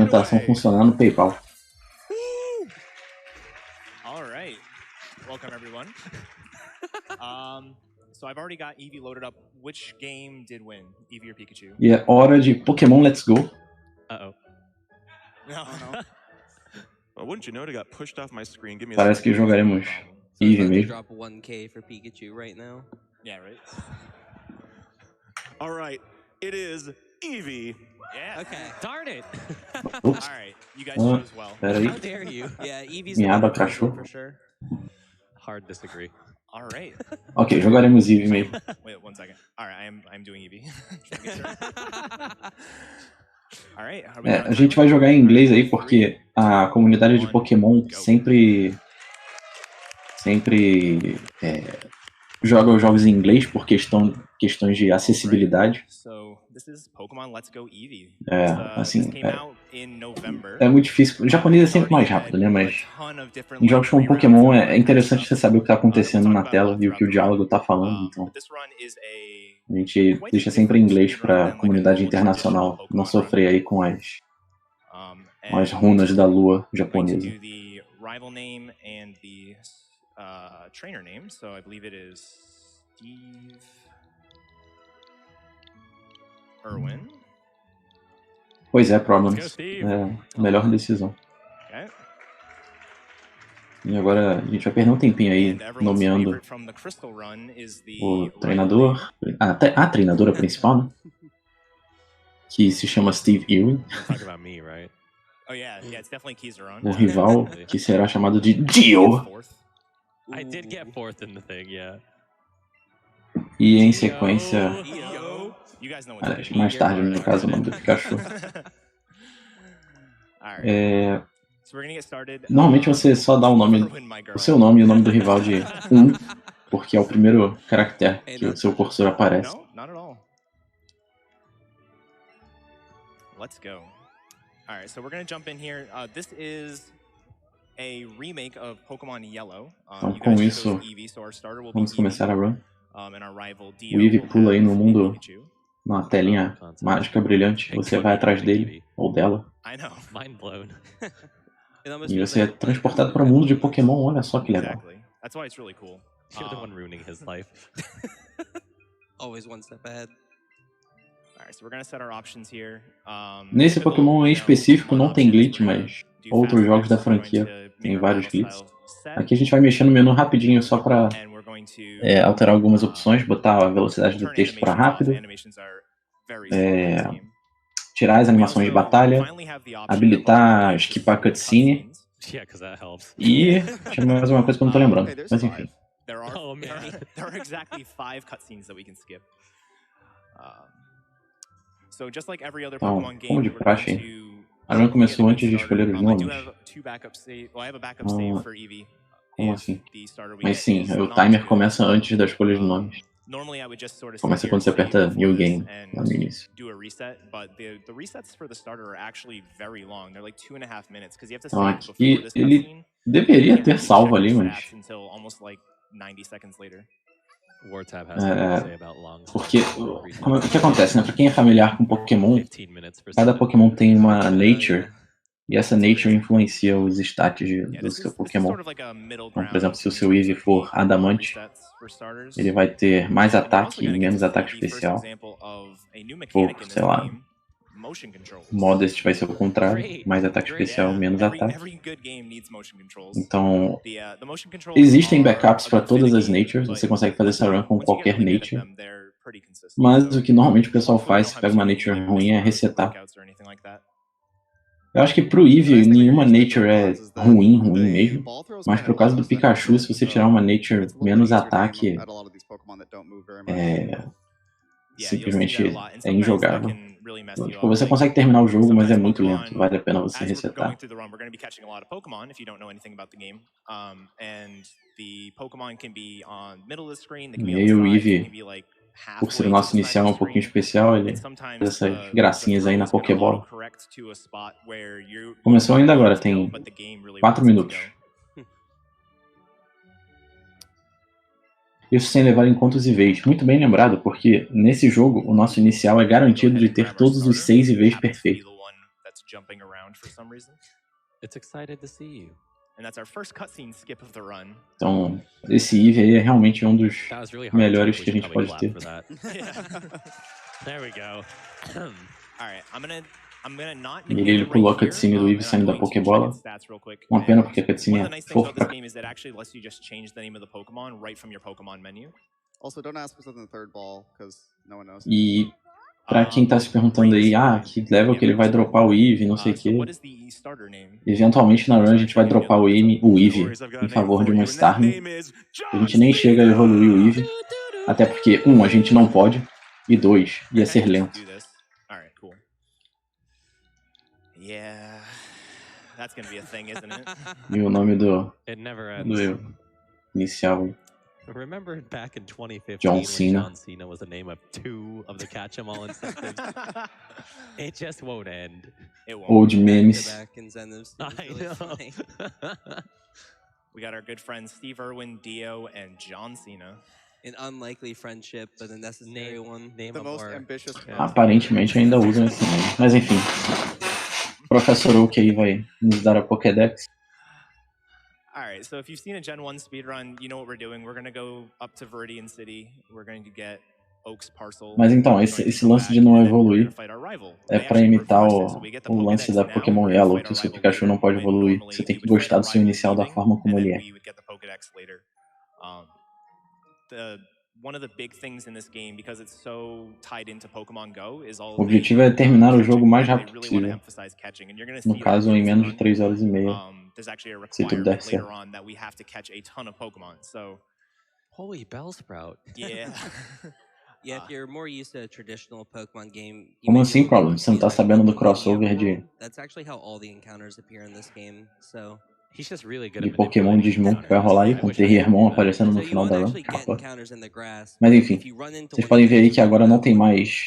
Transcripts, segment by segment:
movimentação funcionar no PayPal. Alright. Welcome everyone. So I've already got Eevee loaded up. Which game did win? Eevee or Pikachu? E é hora de Pokémon Let's Go. Uh-oh. No. Well, wouldn't you know, it got pushed off my screen. Give me Parece que jogaremos Eevee mesmo. Drop 1K for Pikachu right now. Yeah, right? Alright, it is Eevee. Yeah. Okay. Darn it. Ups. Alright, you guys chose well. Pera aí. How dare you? Yeah, Eevee's Minha the aba one crashou. for sure. Hard disagree. Alright. Ok, jogaremos Eevee mesmo. Wait, 1 second. Alright, I'm doing Eevee. Alright, A gente vai jogar em inglês aí porque a comunidade de Pokémon sempre joga os jogos em inglês por questões de acessibilidade. Assim, é muito difícil. O japonês é sempre mais rápido, né? Mas em jogos como Pokémon é interessante você saber o que está acontecendo na tela e o que o diálogo está falando. Então, a gente deixa sempre em inglês para a comunidade internacional não sofrer aí com as runas da lua japonesa. Trainer name, so I believe it is Steve Irwin. Pois é, Problems. É a melhor decisão. Okay. E agora a gente vai perder um tempinho aí nomeando o treinador, a treinadora principal, né? Que se chama Steve Irwin. O rival, que será chamado de Dio. I did get fourth in the thing, yeah. E em sequência, mais tarde no caso, o nome do Pikachu. Normalmente você só dá o seu nome e o nome do rival de 1, porque é o primeiro caractere que o seu cursor aparece. Let's go. Alright, so we're gonna jump in here. This is a remake of Pokémon Yellow. Então, com isso, vamos começar a run. O Eevee pula aí no mundo, numa telinha mágica brilhante. Você vai atrás dele, ou dela. E você é transportado para o mundo de Pokémon. Olha só que legal. You're the one ruining his life. Always one step ahead. Nesse Pokémon em específico não tem glitch, mas outros jogos da franquia tem vários glitches. Aqui a gente vai mexer no menu rapidinho só para alterar algumas opções, botar a velocidade do texto para rápido, tirar as animações de batalha, habilitar skipar cutscene e tinha mais uma coisa que eu não tô lembrando, mas enfim. Então, como de praxe, a run começou antes de escolher os nomes. Como assim? Mas sim, o timer começa antes da escolha de nomes. Começa quando você aperta New Game lá no início. Então aqui ele deveria ter salvo ali, mas... porque o que acontece, né? Pra quem é familiar com Pokémon, cada Pokémon tem uma Nature, e essa Nature influencia os stats do seu Pokémon. Então, por exemplo, se o seu Eevee for Adamante, ele vai ter mais ataque e menos ataque especial. Ou, sei lá, Modest vai ser o contrário, mais ataque especial, menos ataque. Então, existem backups para todas as natures, você consegue fazer essa run com qualquer nature. Mas o que normalmente o pessoal faz, se pega uma nature ruim, é resetar. Eu acho que pro Eevee nenhuma nature é ruim mesmo, mas pro caso do Pikachu, se você tirar uma nature menos ataque, simplesmente é injogável. Tipo, você consegue terminar o jogo, mas é muito lento, vale a pena você resetar. E aí o Eevee, por ser o nosso inicial um pouquinho especial, ele faz essas gracinhas aí na Pokébola. Começou ainda agora, tem 4 minutos. Isso sem levar em conta os EVs. Muito bem lembrado, porque nesse jogo o nosso inicial é garantido de ter todos os 6 EVs perfeitos. jumping around for some reason. It's excited to see you. And that's our first cutscene skip of the run. Então, esse Eevee aí é realmente um dos That was really hard to melhores type. que a We gente should pode probably ter. clap for that. There we go. All right, I'm gonna not E ele pulou a cutscene do Eevee saindo da Pokébola. Uma pena porque a cutscene One of the é nice things fofa. about this game is that it actually lets you just change the name of the Pokemon right from your Pokemon menu. Also, don't ask for something in the third ball, because no one knows. E pra quem tá se perguntando aí, que level que ele vai dropar o Eevee, não sei o So que. what is the starter name? Eventualmente na run a gente vai dropar o Eevee em favor de uma Starmie. A gente nem chega a evoluir o Eevee. Até porque, a gente não pode. E 2, ia ser lento. All right, cool. Yeah, that's gonna be a thing, isn't it? E o nome do It never ends. inicial. Remember back in 2015 John when Cena. John Cena was the name of 2 of the Catch-em-all incentives? It just won't end. It won't. Old memes. Back incentives. I It's really funny. know. We got our good friends Steve Irwin, Dio, and John Cena. An unlikely friendship, but a necessary one. Name The a most more. ambitious. Aparentemente ainda usam esse nome. Mas enfim. O Professor Oak aí vai nos dar a Pokédex. Alright, so if you've seen a Gen 1 speedrun, you know what we're doing. We're gonna go up to Viridian City. We're going to get Oak's parcel. Mas então, esse lance de não evoluir é pra imitar o lance da Pokémon Yellow, que o seu Pikachu não pode evoluir. Você tem que gostar do seu inicial da forma como ele é. One of the big things in this game, because it's so tied into Pokemon Go, is all O objetivo é terminar o jogo o mais rápido possível. catching, and you're going to No see caso, em menos de 3 horas e meia. there's actually a Se tudo der requirement later certo. on that we have to catch a ton of Pokemon. So, Holy Bellsprout. yeah. Yeah, if you're more used to a traditional Pokemon game. you Como may be assim, looking Problem? to Você não see, tá like, sabendo do Pokemon crossover Yellow. de That's actually how all the encounters appear in this game. So He's just really good de at Pokémon manipulating Digimon que vai rolar aí, com o Terriermon aparecendo no you final won't da run. actually get Capa. encounters in the grass. Mas but enfim, if you run into vocês one podem of ver aí these que agora não in tem the mais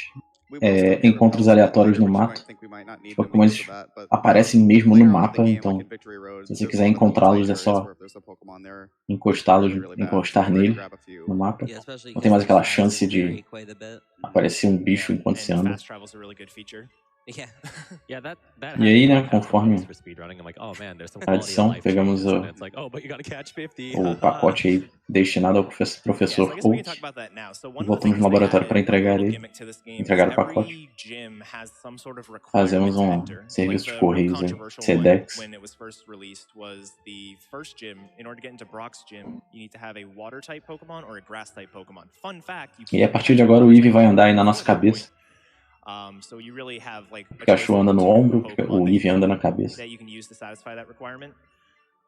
We will still give encontros repels aleatórios no later, which you mato. might think we might not need Os to make Pokémons use of that, but aparecem mesmo no later on in the mapa, game, então like in Victory Road, se você there's quiser a lot of encontrá-los é areas só where if there's a Pokemon there, encostá-los, really bad. encostar So we're gonna nele grab a few. no mapa. Yeah, especially Não tem mais aquela because chance the size de vary quite a bit. aparecer um bicho enquanto você And anda. fast travel's a really good feature. Yeah. Yeah, that E aí, has né, really had conforme for speedrunning. I'm like, oh man, there's some a quality of adição, life pegamos changes, and it's like, oh, but you gotta catch 50. o pacote aí destinado ao professor Oak. Voltamos no laboratório para entregar ele. Entregar o pacote. Fazemos serviço de correios aí, SEDEX. When it was first released was the first gym. In order to get into Brock's gym, you need to have a water type Pokemon or a grass type Pokemon. Fun fact, you E a partir de agora o Eevee vai andar aí na nossa cabeça. So you really have like O Pikachu anda no ombro, o Eevee anda na cabeça. that you can use to satisfy that requirement.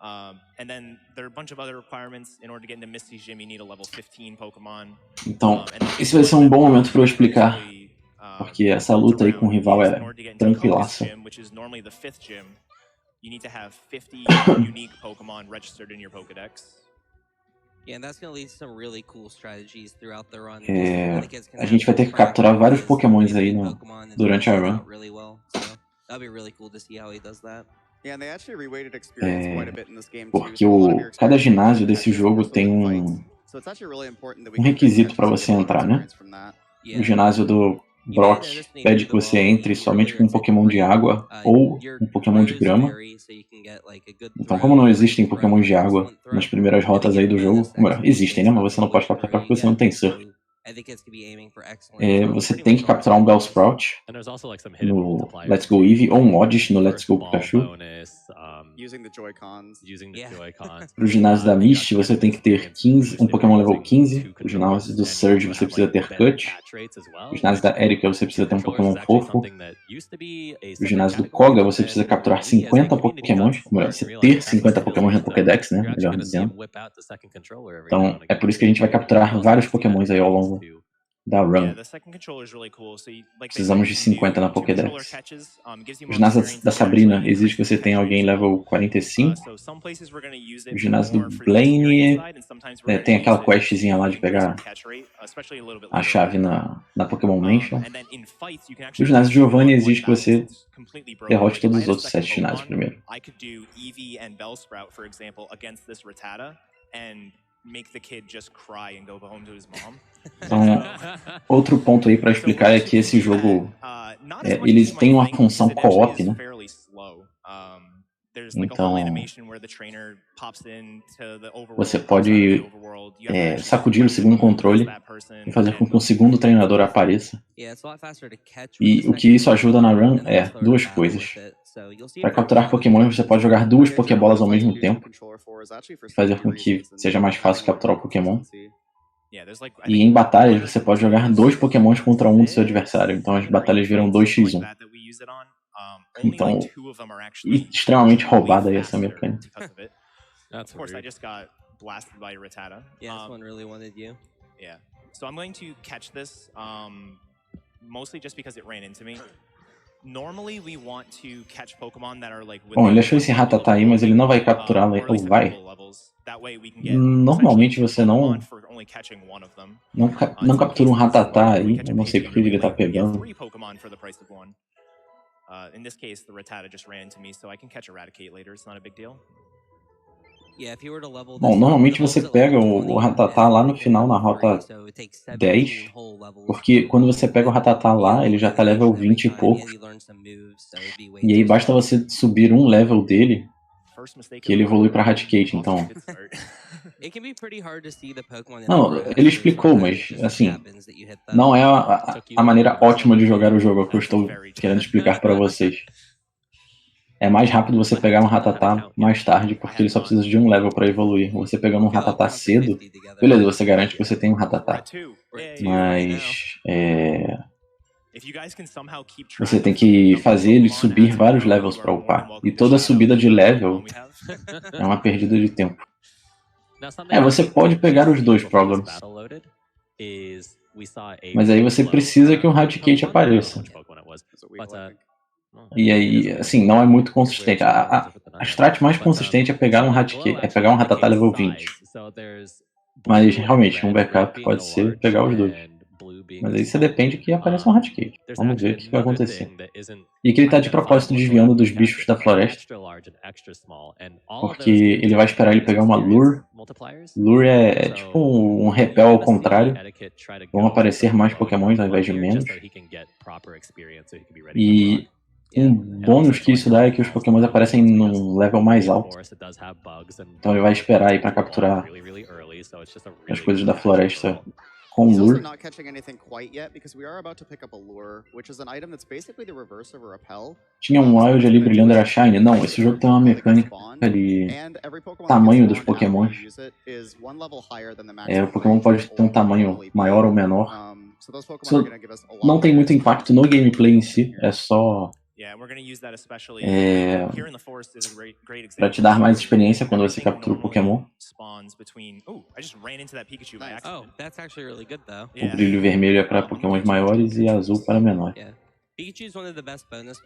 And then there are a bunch of other requirements. In order to get into Misty's gym, you need a level 15 Pokemon. Então, esse vai ser um bom momento para eu explicar, porque essa luta aí com o rival é tranquilaça. Which is normally the 5th gym. You need to have 50 unique Pokemon registered in your Pokédex. Yeah, and that's going to lead to some really cool strategies throughout the run. A gente vai ter que capturar vários Pokémons aí durante a run. Really well, so that'll be really cool to see how he does that. Yeah, and they actually reweighted experience quite a bit in this game Porque too. So a lot of your cada experience ginásio is desse actually jogo also tem in um fights. So it's actually really important that we requisito para você entrar, né? from that. O ginásio do Brock pede que você entre somente com um Pokémon de água ou um Pokémon de grama. Então, como não existem Pokémon de água nas primeiras rotas aí do jogo, ou melhor, existem, né? Mas você não pode capturar porque você não tem surf. Você tem que capturar um Bellsprout And there's also like some hidden no multipliers. Let's Go Eevee ou um Oddish no Let's Go Small Pikachu. bonus, Using the Joy-Cons. using the Yeah. Joy-Cons. Pro ginásio da Misty, você tem que ter 15, um Pokémon level 15. Pro ginásio do Surge, você precisa ter Cut. No ginásio da Erika, você precisa ter um Pokémon fofo. No ginásio do Koga, você precisa capturar 50 Pokémons. Melhor, você ter 50 Pokémons no Pokédex, né? Melhor dizendo. Então, é por isso que a gente vai capturar vários Pokémons aí ao longo da run. Precisamos de 50 na Pokédex. O ginásio da Sabrina exige que você tenha alguém level 45. O ginásio do Blaine tem aquela questzinha lá de pegar a chave na Pokémon Mansion. O ginásio de Giovanni exige que você derrote todos os outros 7 ginásios primeiro. make the kid just cry and go home to his mom. Então, outro ponto aí para explicar é que esse jogo, eles têm uma função co-op, né? Então, você pode sacudir o segundo controle e fazer com que um segundo treinador apareça. E o que isso ajuda na run é duas coisas. Para capturar Pokémon, você pode jogar duas Pokébolas ao mesmo tempo e fazer com que seja mais fácil capturar o Pokémon. E em batalhas, você pode jogar dois Pokémons contra um do seu adversário. Então as batalhas viram 2x1. Então, extremamente roubada aí essa mecânica. Of course, I just got blasted by Rattata. Yeah, this one really wanted you. Yeah. So I'm going to catch this, mostly just because it ran into me. Normally we want to catch Pokémon that are like. Bom, ele achou esse Rattata aí, mas ele não vai capturá-lo, ou vai? Normalmente você não captura um Rattata aí, eu não sei porque ele tá pegando. In this case, the Rattata just ran into me, so I can catch Eradicate later. It's not a big deal. Bom, normalmente você pega o Rattata lá no final, na rota 10, porque quando você pega o Rattata lá, ele já tá level 20 e pouco, e aí basta você subir um level dele, que ele evolui pra Eradicate, então... Não, ele explicou, mas, assim, não é a maneira ótima de jogar o jogo, é o que eu estou querendo explicar para vocês. É mais rápido você pegar um Rattata mais tarde, porque ele só precisa de um level para evoluir. Você pegando um Rattata cedo, beleza, você garante que você tem um Rattata. Mas, você tem que fazer ele subir vários levels para upar. E toda subida de level é uma perdida de tempo. Você pode pegar os dois problems. Mas aí você precisa que um Eradicate apareça. E aí, assim, não é muito consistente. A strat mais consistente é pegar um Eradicate, é pegar um Rattata level 20. Mas realmente, um backup pode ser pegar os dois. Mas aí você depende que apareça um Eradicate. Vamos ver o que vai acontecer. E que ele tá de propósito desviando dos bichos da floresta. Porque ele vai esperar ele pegar uma Lure. Lure é tipo um repel ao contrário. Vão aparecer mais Pokémons ao invés de menos. E um bônus que isso dá é que os Pokémons aparecem num level mais alto. Então ele vai esperar aí pra capturar as coisas da floresta com Lure. Tinha um Wild ali brilhando, era Shine. Não, esse jogo tem uma mecânica de tamanho dos Pokémons. O Pokémon pode ter um tamanho maior ou menor. Isso não tem muito impacto no gameplay em si, é só para te dar mais experiência quando você captura o Pokémon. O brilho vermelho é para Pokémons maiores e azul para menores.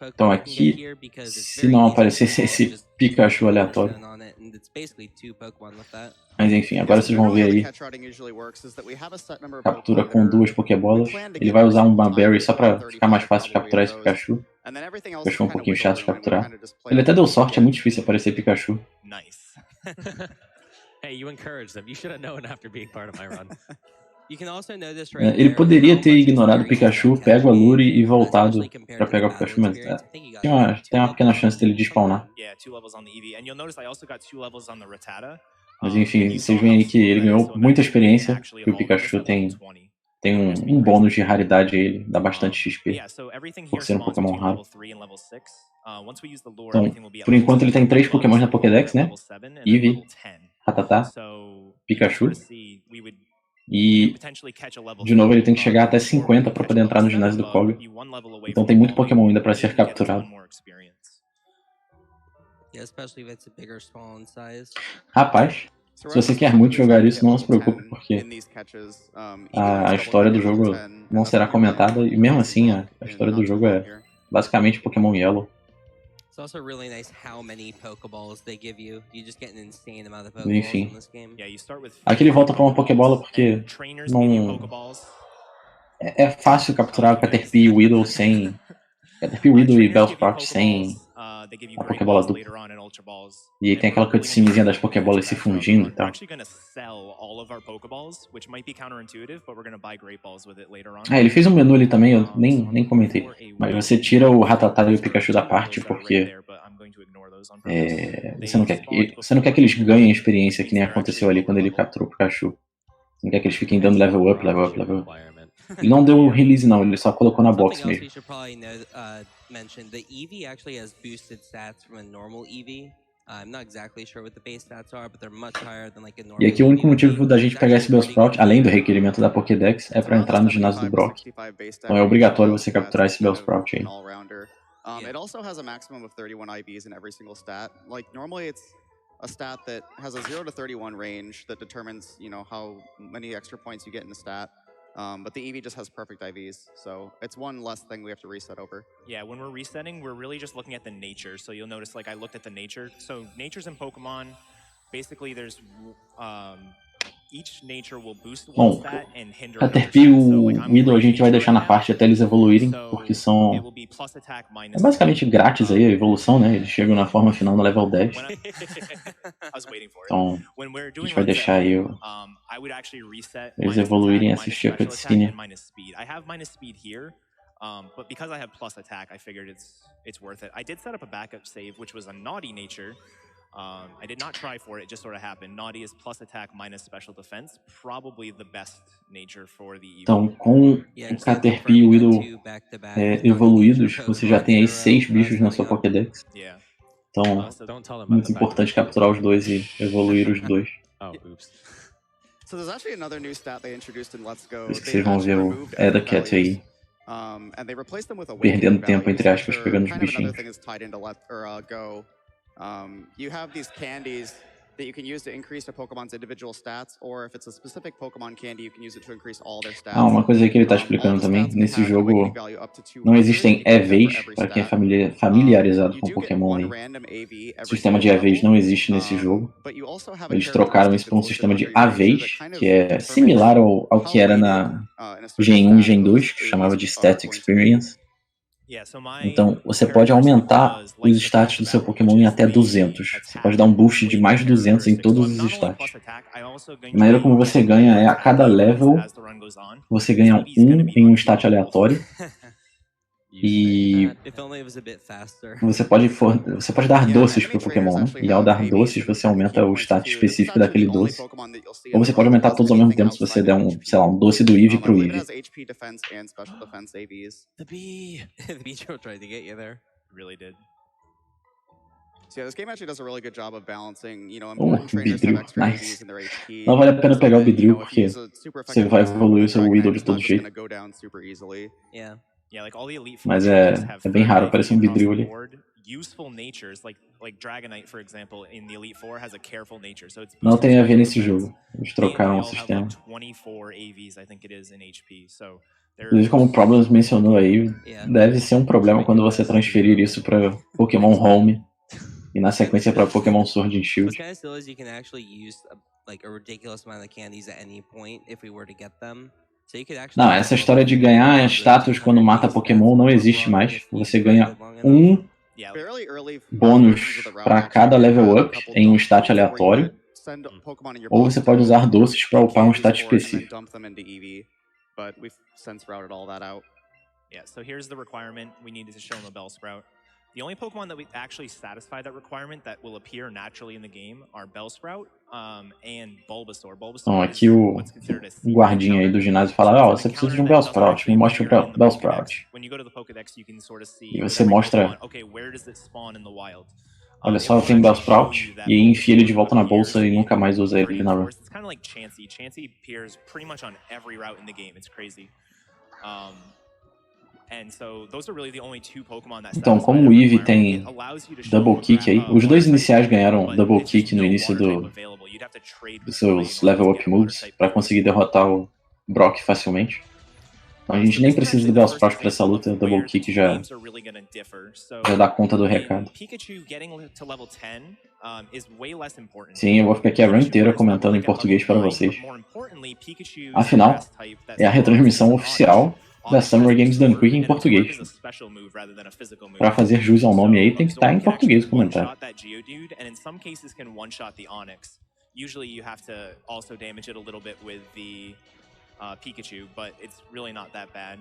Então aqui, se não aparecesse esse Pikachu aleatório. Mas enfim, agora vocês vão ver aí. Captura com duas Pokébolas. Ele vai usar uma Berry só pra ficar mais fácil de capturar esse Pikachu. Pikachu é um pouquinho chato de capturar. Ele até deu sorte, é muito difícil aparecer Pikachu. Ele poderia ter ignorado o Pikachu, pego a Lure e voltado pra pegar o Pikachu, mas tem uma pequena chance dele despawnar. Mas enfim, vocês veem aí que ele ganhou muita experiência, que o Pikachu tem um bônus de raridade aí, ele dá bastante XP, por ser um Pokémon raro. Então, por enquanto ele tem 3 Pokémon na Pokédex, né? Eevee, Rattata, Pikachu. E, de novo, ele tem que chegar até 50 para poder entrar no ginásio do Koga. Então tem muito Pokémon ainda para ser capturado. Rapaz, se você quer muito jogar isso, não se preocupe, porque a história do jogo não será comentada. E mesmo assim, a história do jogo é basicamente Pokémon Yellow. Enfim. Aqui ele volta para uma Pokébola porque não... É fácil capturar o Caterpie e Weedle sem... Caterpie, Weedle e Bellsprout sem a Pokébola dupla. E aí tem aquela cutscenezinha das Pokébolas se fundindo e tal. Ele fez um menu ali também, eu nem comentei. Mas você tira o Rattata e o Pikachu da parte porque você não quer que eles ganhem experiência, que nem aconteceu ali quando ele capturou o Pikachu. Você não quer que eles fiquem dando level up, level up, level up. Ele não deu release não, ele só colocou na box mesmo. The Eevee actually has boosted stats from a normal Eevee. I'm not exactly sure what the base stats are, but they're much higher than like a normal. E aqui o único motivo da gente pegar esse Bellsprout, além do requerimento da Pokédex, é para entrar no ginásio do Brock. Então é obrigatório você capturar esse Bellsprout aí. It also has a maximum of 31 IVs in every single stat. Like normally it's a stat that has a 0 to 31 range that determines, you know, how many extra points you get in the stat. But the Eevee just has perfect IVs, so it's one less thing we have to reset over. Yeah, when we're resetting, we're really just looking at the nature. So you'll notice, like, I looked at the nature. So natures in Pokemon, basically there's each nature will boost one stat and hinder another stat. Caterpie e o Weedle a gente vai deixar na parte até eeles evoluírem, porque são basicamente grátis aí a evolução, né? Eles chegam na forma final no level 10. Então, a gente vai deixar aí eles evoluírem e assistir a cutscene. But because I have plus attack, I figured it's worth it. I did set up a backup save, which was a naughty nature. I did not try for it, it just sort of happened. Naughty is plus attack minus special defense, probably the best nature for the Eevee. Então, com o Caterpie e o Weedle evoluídos, você já tem aí 6 bichos na sua Pokédex. Então, muito importante capturar os dois e evoluir os dois. So there's actually another new stat they introduced in Let's Go. Por isso que vocês vão ver o Edacat aí perdendo tempo, entre aspas, pegando os bichinhos. You have these candies that you can use to increase a Pokemon's individual stats, or if it's a specific Pokemon candy, you can use it to increase all their stats. Uma coisa aí que ele está explicando também, nesse jogo não existem Eevees, para quem é familiarizado com Pokémon aí. O sistema de Eevees não existe nesse jogo. Eles trocaram isso por um sistema de Avees, que é similar ao que era na Gen 1 e Gen 2, que chamava de Stat Experience. Então, você pode aumentar os stats do seu Pokémon em até 200. Você pode dar um boost de mais 200 em todos os stats. A maneira como você ganha é a cada level, você ganha 1 em um stat aleatório. E você pode dar doces pro Pokémon, né? E ao dar doces, você aumenta o stat específico daquele doce. Ou você pode aumentar todos ao mesmo tempo se você der um doce do Eevee pro Eevee. The bee tried to get you there. Really did. So yeah, this game actually does a really good job of balancing, you know, important trainers have extra IVs in their HP. Não vale a pena pegar o Beedrill porque você vai evoluir o seu Weedle de todo jeito. Mas é bem raro aparecer um Beedrill ali. Não tem a ver nesse jogo. Eles trocaram o sistema. Inclusive, como o Problems mencionou aí, deve ser um problema quando você transferir isso para Pokémon Home e na sequência para Pokémon Sword and Shield. Não, essa história de ganhar status quando mata Pokémon não existe mais. Você ganha um bônus para cada level up em um stat aleatório, ou você pode usar doces para upar um stat específico. But we've since routed all that out. Yeah, so here's the requirement. We need to show them a Bellsprout. The only Pokemon that we actually satisfy that requirement that will appear naturally in the game are Bellsprout and Bulbasaur. Então, aqui o guardinha aí do ginásio fala, você precisa de um Bellsprout, me mostra o Bellsprout. E você mostra, olha só, eu tenho Bellsprout, e aí enfia ele de volta na bolsa e nunca mais usa ele na run. Então, como o Eevee tem Double Kick aí, os dois iniciais ganharam Double Kick no início dos seus Level Up Moves para conseguir derrotar o Brock facilmente. Então, a gente nem precisa do Bellsprout para essa luta, o Double Kick já dá conta do recado. Pikachu getting to level 10 Sim, eu vou ficar aqui a run inteira comentando em português para vocês. Afinal, é a retransmissão oficial da Summer Games Done Quick em português. Para fazer jus ao nome aí, tem que estar em português o comentário. Usually you have to also damage it a little bit with the Pikachu, but it's really not that bad.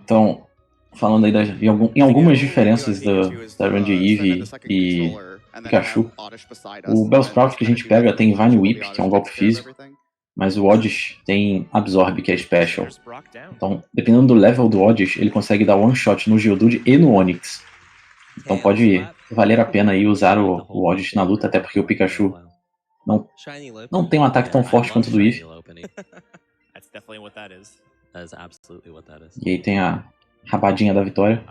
Então, falando aí em algumas diferenças da run de Eevee e Pikachu, o Bellsprout que a gente pega tem Vine Whip, que é um golpe físico, mas o Oddish tem Absorb, que é Special. Então, dependendo do level do Oddish, ele consegue dar one shot no Geodude e no Onix. Então pode valer a pena aí usar o Oddish na luta, até porque o Pikachu não tem um ataque tão forte quanto o do Eevee. E aí tem a rabadinha da vitória.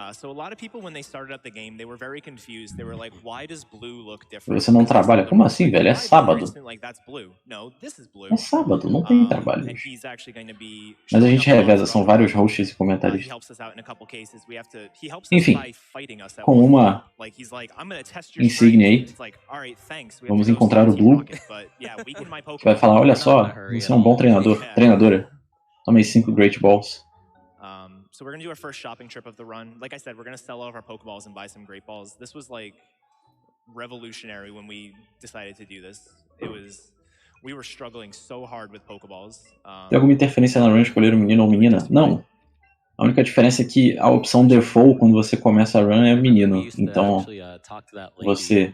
Você não trabalha? Como assim, velho? É sábado. É sábado, não tem trabalho. Mas a gente reveza, são vários hosts e comentaristas. Enfim, com uma insígnia aí, vamos encontrar o Blue, que vai falar, olha só, você é um bom treinadora. Tomei 5 Great Balls. So we're gonna do our first shopping trip of the run. Like I said, we're gonna sell all of our Pokeballs and buy some Great Balls. This was like revolutionary when we decided to do this. We were struggling so hard with Pokeballs. Tem alguma interferência na run de escolher um menino ou menina? Não. A única diferença é que a opção default quando você começa a run é menino. Então você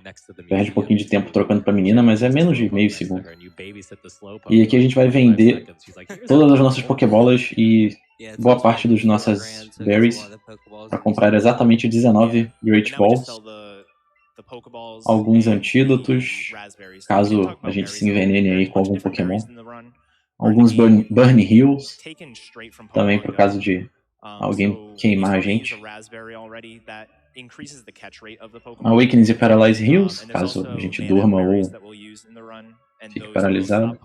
perde um pouquinho de tempo trocando para menina, mas é menos de meio segundo. E aqui a gente vai vender todas as nossas Pokébolas e boa parte das nossas berries para comprar exatamente 19 Great Balls, alguns antídotos, caso a gente se envenene aí com algum Pokémon, alguns Burn Heals, também por caso de alguém queimar a gente, Awakenings e Paralyze Heals, caso a gente durma ou fique paralisado.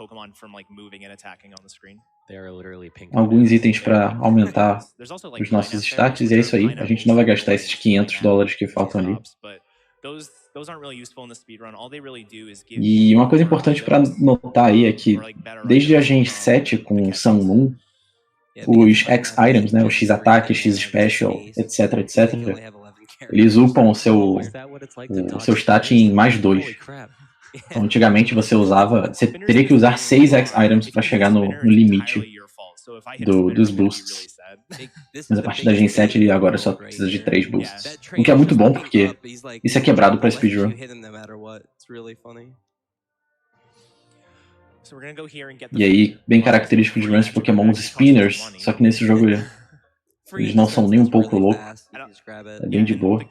Alguns itens para aumentar os nossos stats, e é isso aí. A gente não vai gastar esses $500 que faltam ali. E uma coisa importante para notar aí é que desde a Gen 7 com Sun Moon, os X-Items, né, o X-Ataque, X-Special, etc, eles upam o seu stat em mais 2. Então, antigamente você teria que usar 6 X-Items para chegar no limite dos boosts. Mas a partir da Gen 7 ele agora só precisa de 3 boosts. O que é muito bom, porque isso é quebrado para speedrun. E aí, bem característico de runs de Pokémon, os Spinners, só que nesse jogo eles não são nem um pouco loucos. É bem de boa.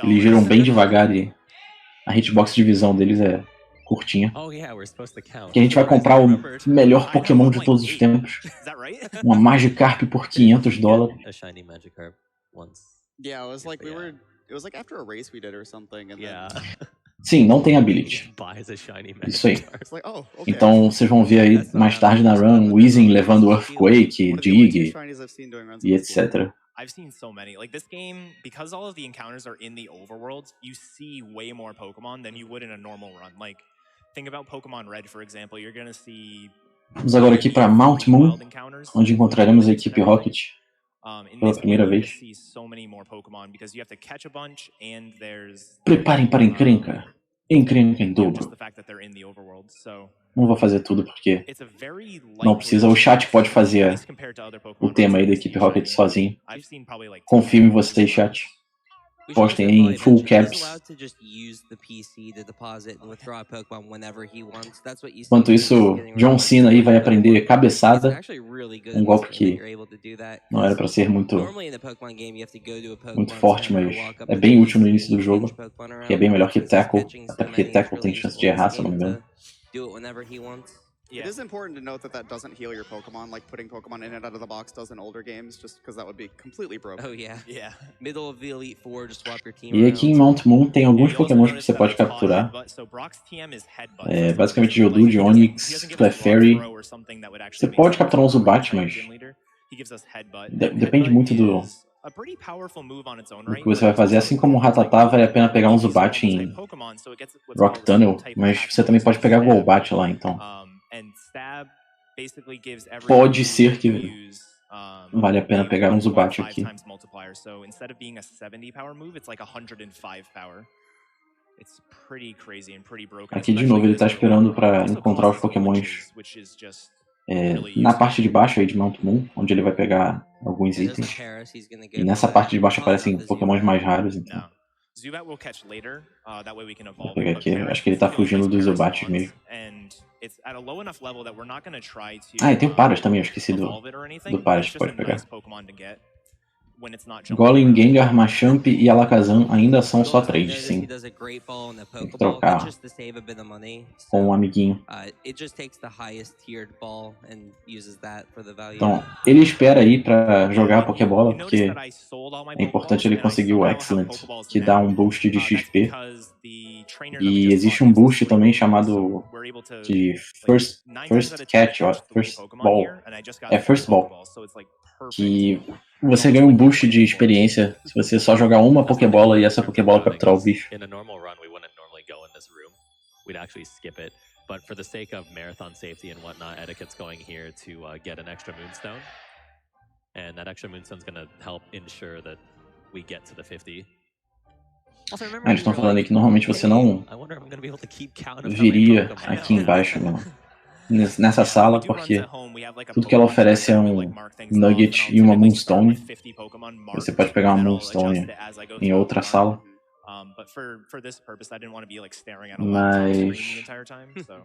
Eles giram bem devagar e a hitbox de visão deles é curtinha. Que a gente vai comprar o melhor Pokémon de todos os tempos. Uma Magikarp por $500. Sim, não tem ability. Isso aí. Então vocês vão ver aí mais tarde na run, Weezing levando Earthquake, Dig e etc. I've seen so many. Like this game, because all of the encounters are in the overworld, you see way more Pokemon than you would in a normal run. Like, think about Pokemon Red, for example. You're gonna see. Vamos agora aqui para Mount Moon, onde encontraremos a equipe Rocket pela primeira vez. Preparem para encrenca. Encrenca em dobro. Não vou fazer tudo porque não precisa. O chat pode fazer o tema aí da equipe Rocket sozinho. Confirme vocês, chat. Postem em full caps. Enquanto isso, John Cena aí vai aprender cabeçada, um golpe que não era para ser muito forte, mas é bem útil no início do jogo, que é bem melhor que Tackle, até porque Tackle tem chance de errar, se eu não me engano. It is important to note that doesn't heal your Pokemon, like putting Pokemon in and out of the box does in older games, just because that would be completely broken. Oh yeah. Middle of the Elite Four, just swap your team. E aqui em Mount Moon tem alguns Pokémon que você pode capturar. Basicamente Geodude, Onix, Clefairy. Você pode capturar um Zubat, mas depende muito O que você vai fazer, assim como o Rattata, vale a pena pegar um Zubat em Rock Tunnel, mas você também pode pegar Golbat lá, então. Pode ser que vale a pena pegar um Zubat aqui. Aqui de novo ele tá esperando para encontrar os pokémons na parte de baixo aí de Mount Moon, onde ele vai pegar alguns itens. E nessa parte de baixo aparecem pokémons mais raros, então. Vou pegar aqui, acho que ele tá fugindo dos Zubats mesmo. Ah, e tem o Paras também, eu esqueci do Paras que pode pegar. Golem, Gengar, Machamp e Alakazam ainda são só 3, sim. Tem que trocar com um amiguinho. Então, ele espera aí pra jogar a Pokébola, porque é importante ele conseguir o Excellent, que dá um boost de XP. E existe um boost também chamado de First Catch, ó, First Ball. É First Ball. Que você ganha um boost de experiência se você só jogar uma Pokébola e essa Pokébola capturar o bicho. But for the sake of marathon safety and whatnot, Etiquette's going here to get an extra Moonstone. And that extra Moonstone's going to help ensure that we get to the 50. Eles estão falando aí que normalmente você não viria aqui embaixo, nessa sala, porque tudo que ela oferece é um Nugget e uma Moonstone. Você pode pegar uma Moonstone em outra sala. Mas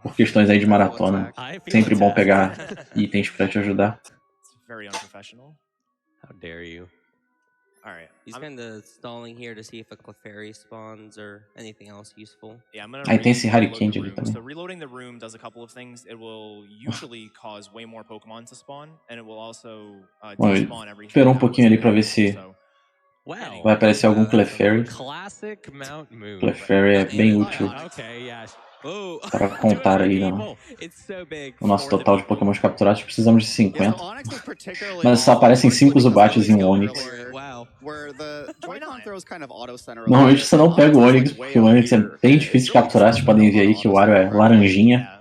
por questões aí de maratona, sempre bom pegar itens pra te ajudar. How dare you? Alright. He's kind of stalling here to see if a Clefairy spawns or anything else useful. Aí tem esse Hurricane ali também. So reloading the room does a couple of things. It will usually cause way more Pokémon to spawn, and it will also despawn everything. Esperou um pouquinho ali pra ver se vai aparecer algum Clefairy. Clefairy é bem útil para contar aí o nosso total de Pokémons capturados. Precisamos de 50. Mas só aparecem 5 Zubats e um Onix. Normalmente você não pega o Onix, porque o Onix é bem difícil de capturar. Vocês podem ver aí que o aro é laranjinha.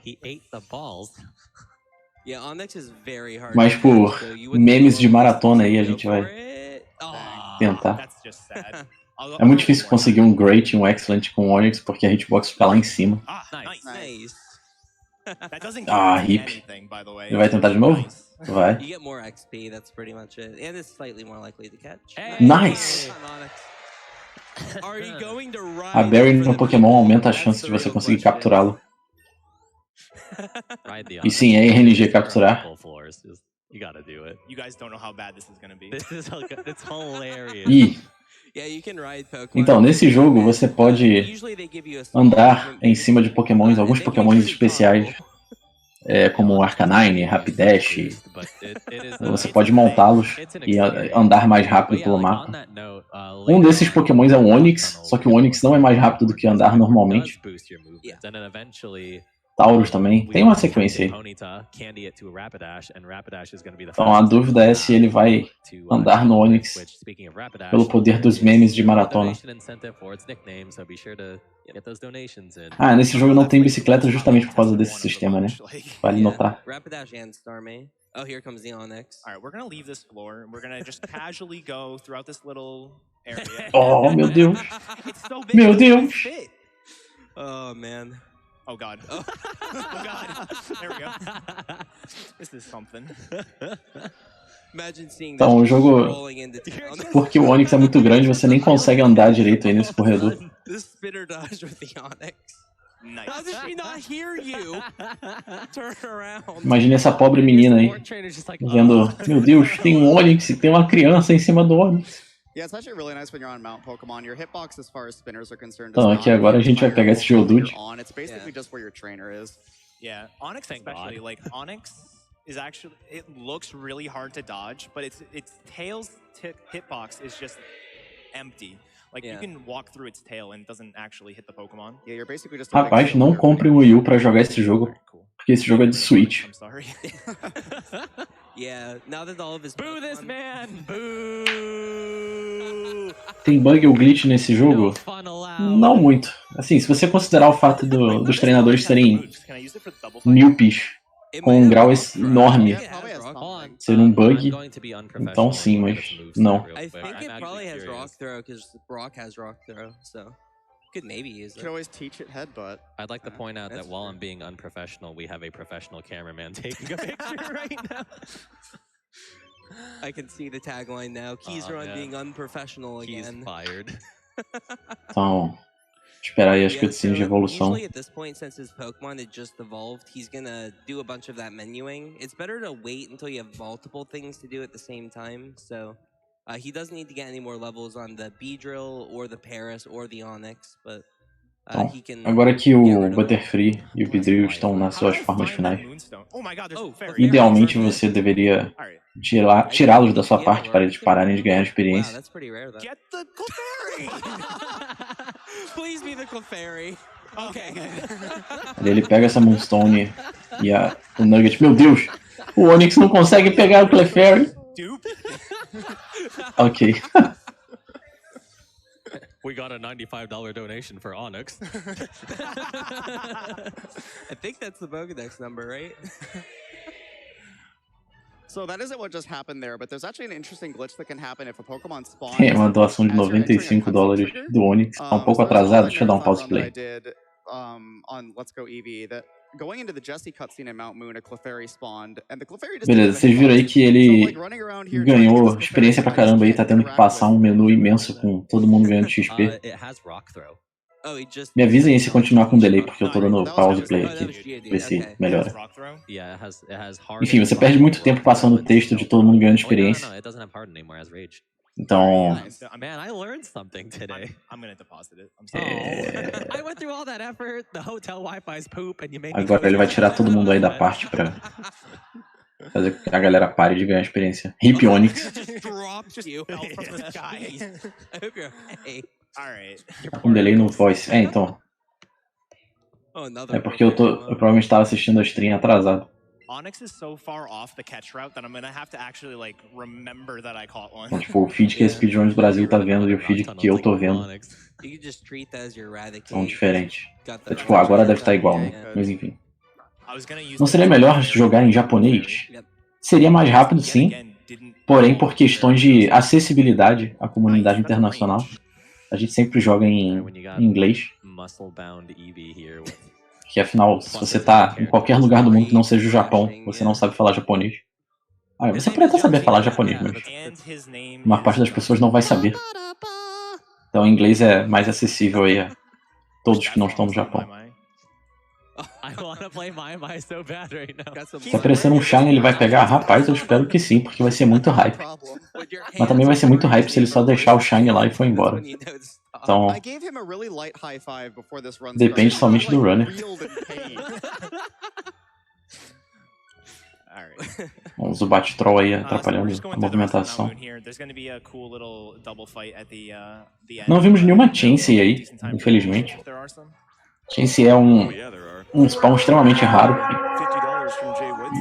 Mas por memes de maratona aí a gente vai tentar. É muito difícil conseguir um Great e um Excellent com o Onix, porque a hitbox fica lá em cima. Ah, hip. Ele vai tentar de novo? Vai. Nice! A Berry no Pokémon aumenta a chance de você conseguir capturá-lo. E sim, é RNG capturar. Ih! Então, nesse jogo você pode andar em cima de Pokémons, alguns Pokémons especiais, como Arcanine, Rapidash. Você pode montá-los e andar mais rápido pelo mapa. Um desses Pokémons é o Onix, só que o Onix não é mais rápido do que andar normalmente. Taurus também. Tem uma sequência aí. Então a dúvida é se ele vai andar no Onix pelo poder dos memes de maratona. Ah, nesse jogo não tem bicicleta justamente por causa desse sistema, né? Vale notar. Oh, meu Deus! Meu Deus! Oh, man. Oh god. Oh god. There we go. This is something. Então, o jogo... Porque o Onix é muito grande, você nem consegue andar direito aí nesse corredor. Imagine essa pobre menina aí, vendo... Meu Deus, tem um Onix e tem uma criança em cima do Onix. Então, aqui agora a gente vai pegar esse Geodude. Yeah, Onix especially, like Onix is actually, it looks really hard to dodge, but its tail's hitbox is just empty. Like you can walk through its tail and it doesn't actually hit the Pokemon. Yeah, you're basically just. Rapaz, não compre um Wii U pra jogar esse jogo, porque esse jogo é de Switch. I'm sorry. Yeah, now that all of his Boo this man! Boo! Tem bug ou glitch nesse jogo? Não muito. Assim, se você considerar o fato dos treinadores serem míopes com um grau enorme ser um bug, então sim, mas não. I think it probably has rock throw because Brock has rock throw, so could maybe use it. You could always teach it headbutt. I'd like to point out that while I'm being unprofessional, we have a professional cameraman taking a picture right now. I can see the tagline now. Keys are on being unprofessional again. He's fired. Então, esperar aí as cutscenes de evolução. Usually at this point, since his Pokemon had just evolved, he's gonna do a bunch of that menuing. It's better to wait until you have multiple things to do at the same time, so he doesn't need to get any more levels on the Beedrill or the Paris or the Onix, but he can... Agora que o Butterfree e o Beedrill estão nas suas formas finais, idealmente você deveria tirá-los da sua parte para eles pararem de ganhar experiência. Wow, that's pretty rare, though. Get the Clefairy! Please be the Clefairy. Okay. Ali ele pega essa Moonstone e o Nugget. Meu Deus! O Onix não consegue pegar o Clefairy. Ok. We got a $95 donation for Onyx. I think that's the Pokedex number, right? So that isn't what just happened there, but there's actually an interesting glitch that can happen if a Pokemon spawns. É uma doação de $95 do Onix. Tá um pouco atrasado, deixa eu dar um pause play. On Let's Go Eevee, that going into the Jessie cutscene in Mount Moon, a Clefairy spawned, and the Clefairy just... Beleza, vocês viram aí que ele ganhou experiência pra caramba aí, tá tendo que passar um menu imenso com todo mundo ganhando XP. Me avisem aí se continuar com delay, porque eu tô dando pause play aqui, ver se melhora. Enfim, você perde muito tempo passando o texto de todo mundo ganhando experiência. Então... Man, I learned something today. I'm gonna deposit it. I'm sorry. I went through all that effort. The hotel Wi-Fi's poop, and you made Agora ele vai tirar todo mundo aí da parte pra fazer com que a galera pare de ganhar experiência. Hip Onix. Um delay no voice. É, então. É porque eu provavelmente estava assistindo a stream atrasado. Onix is so far off the catch route that I'm gonna have to actually like remember that I caught one. Tipo, o feed que a SpeedrunsBrasil tá vendo e o feed que eu tô vendo são diferentes. É, tipo, agora deve estar igual, né? Mas enfim. Não seria melhor jogar em japonês? Seria mais rápido, sim. Porém, por questões de acessibilidade à comunidade internacional, a gente sempre joga em inglês. Que afinal, se você tá em qualquer lugar do mundo que não seja o Japão, você não sabe falar japonês. Ah, você pode até saber falar japonês, mas a maior parte das pessoas não vai saber. Então o inglês é mais acessível aí a todos que não estão no Japão. Se aparecer um Shine, ele vai pegar? Rapaz, eu espero que sim, porque vai ser muito hype. Mas também vai ser muito hype se ele só deixar o Shine lá e for embora. Então, depende somente do runner. Vamos o Bat-Troll aí atrapalhando a movimentação. Não vimos nenhuma Chansey aí, infelizmente. Chansey é um spawn extremamente raro.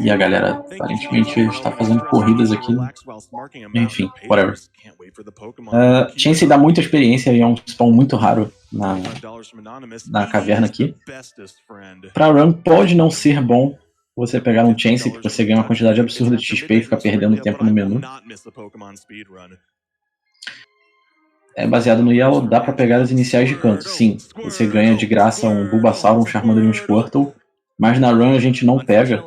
E a galera aparentemente está fazendo corridas aqui. Enfim, whatever. Chansey dá muita experiência e é um spawn muito raro na caverna aqui. Pra run pode não ser bom você pegar um Chansey, porque você ganha uma quantidade absurda de XP e fica perdendo tempo no menu. É baseado no Yellow, dá pra pegar as iniciais de canto, sim. Você ganha de graça um Bulbasaur, um Charmander e um Squirtle. Mas na run a gente não pega,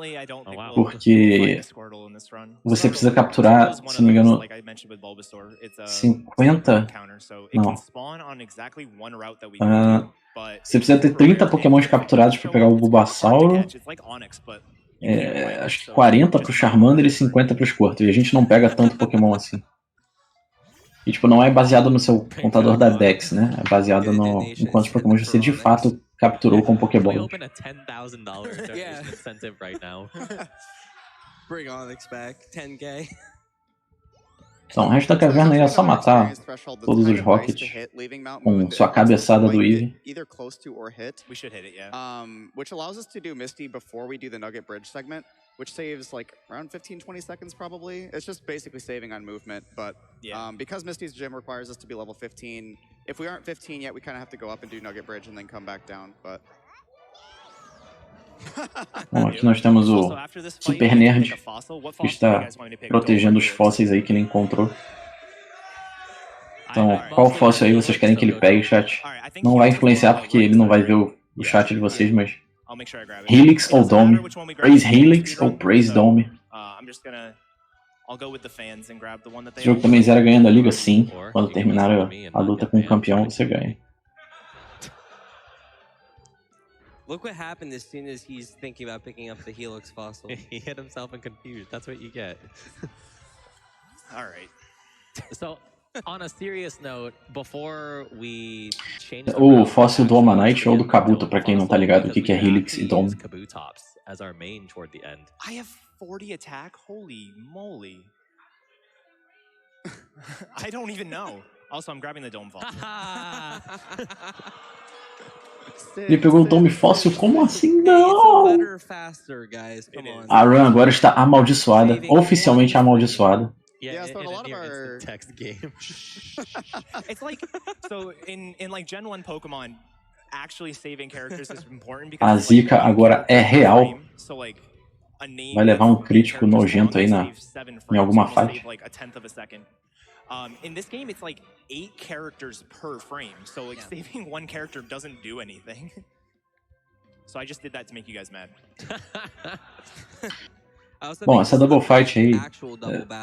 porque você precisa capturar, se não me engano, 50? Não. Você precisa ter 30 Pokémons capturados para pegar o Bulbasaur. Acho que 40 pro Charmander e 50 pro Squirtle. E a gente não pega tanto Pokémon assim. E tipo, não é baseado no seu contador da Dex, né? É baseado em quantos Pokémon você de fato capturou com Pokébola. Bring Onix back, 10k. Então, o resto da caverna aí é só matar todos os rockets com sua cabeçada do Eevee. We should hit it, yeah. Which allows us to do Misty before we do the Nugget Bridge segment, which saves like around 15-20 seconds probably. It's just basically saving on movement, but because Misty's gym requires us to be level 15, if we aren't 15 yet, we kind of have to go up and do Nugget Bridge and then come back down, but... Bom, aqui nós temos o Super Nerd, que está protegendo os fósseis aí que ele encontrou. Então, qual fóssil aí vocês querem que ele pegue, chat? Não vai influenciar porque ele não vai ver o chat de vocês, mas... Helix ou Dome? Praise Helix ou Praise Dome? Esse jogo também zera ganhando a liga, sim. Quando terminar a luta com o campeão, você ganha. Look what happened as soon as he's thinking about picking up the Helix fossil. He hit himself and confused. That's what you get. All right. So, on a serious note, before we change o fóssil do Omanite ou do Kabuto, pra quem não tá ligado o que é Helix e Dome. As our main toward the end. I have 40 attack? Holy moly. I don't even know. Also, I'm grabbing the Dome fossil. Ele pegou o Dome fóssil? Como assim? Não! A run agora está amaldiçoada, oficialmente amaldiçoada. Yeah, so in a lot of our text game. It's like so in like Gen 1 Pokemon, actually saving characters is important because a zica agora é real. Vai levar um crítico nojento aí em alguma fight. In this game, it's like 8 characters per frame, so like saving one character doesn't do anything. So I just did that to make you guys mad. Bom, essa Double Fight aí...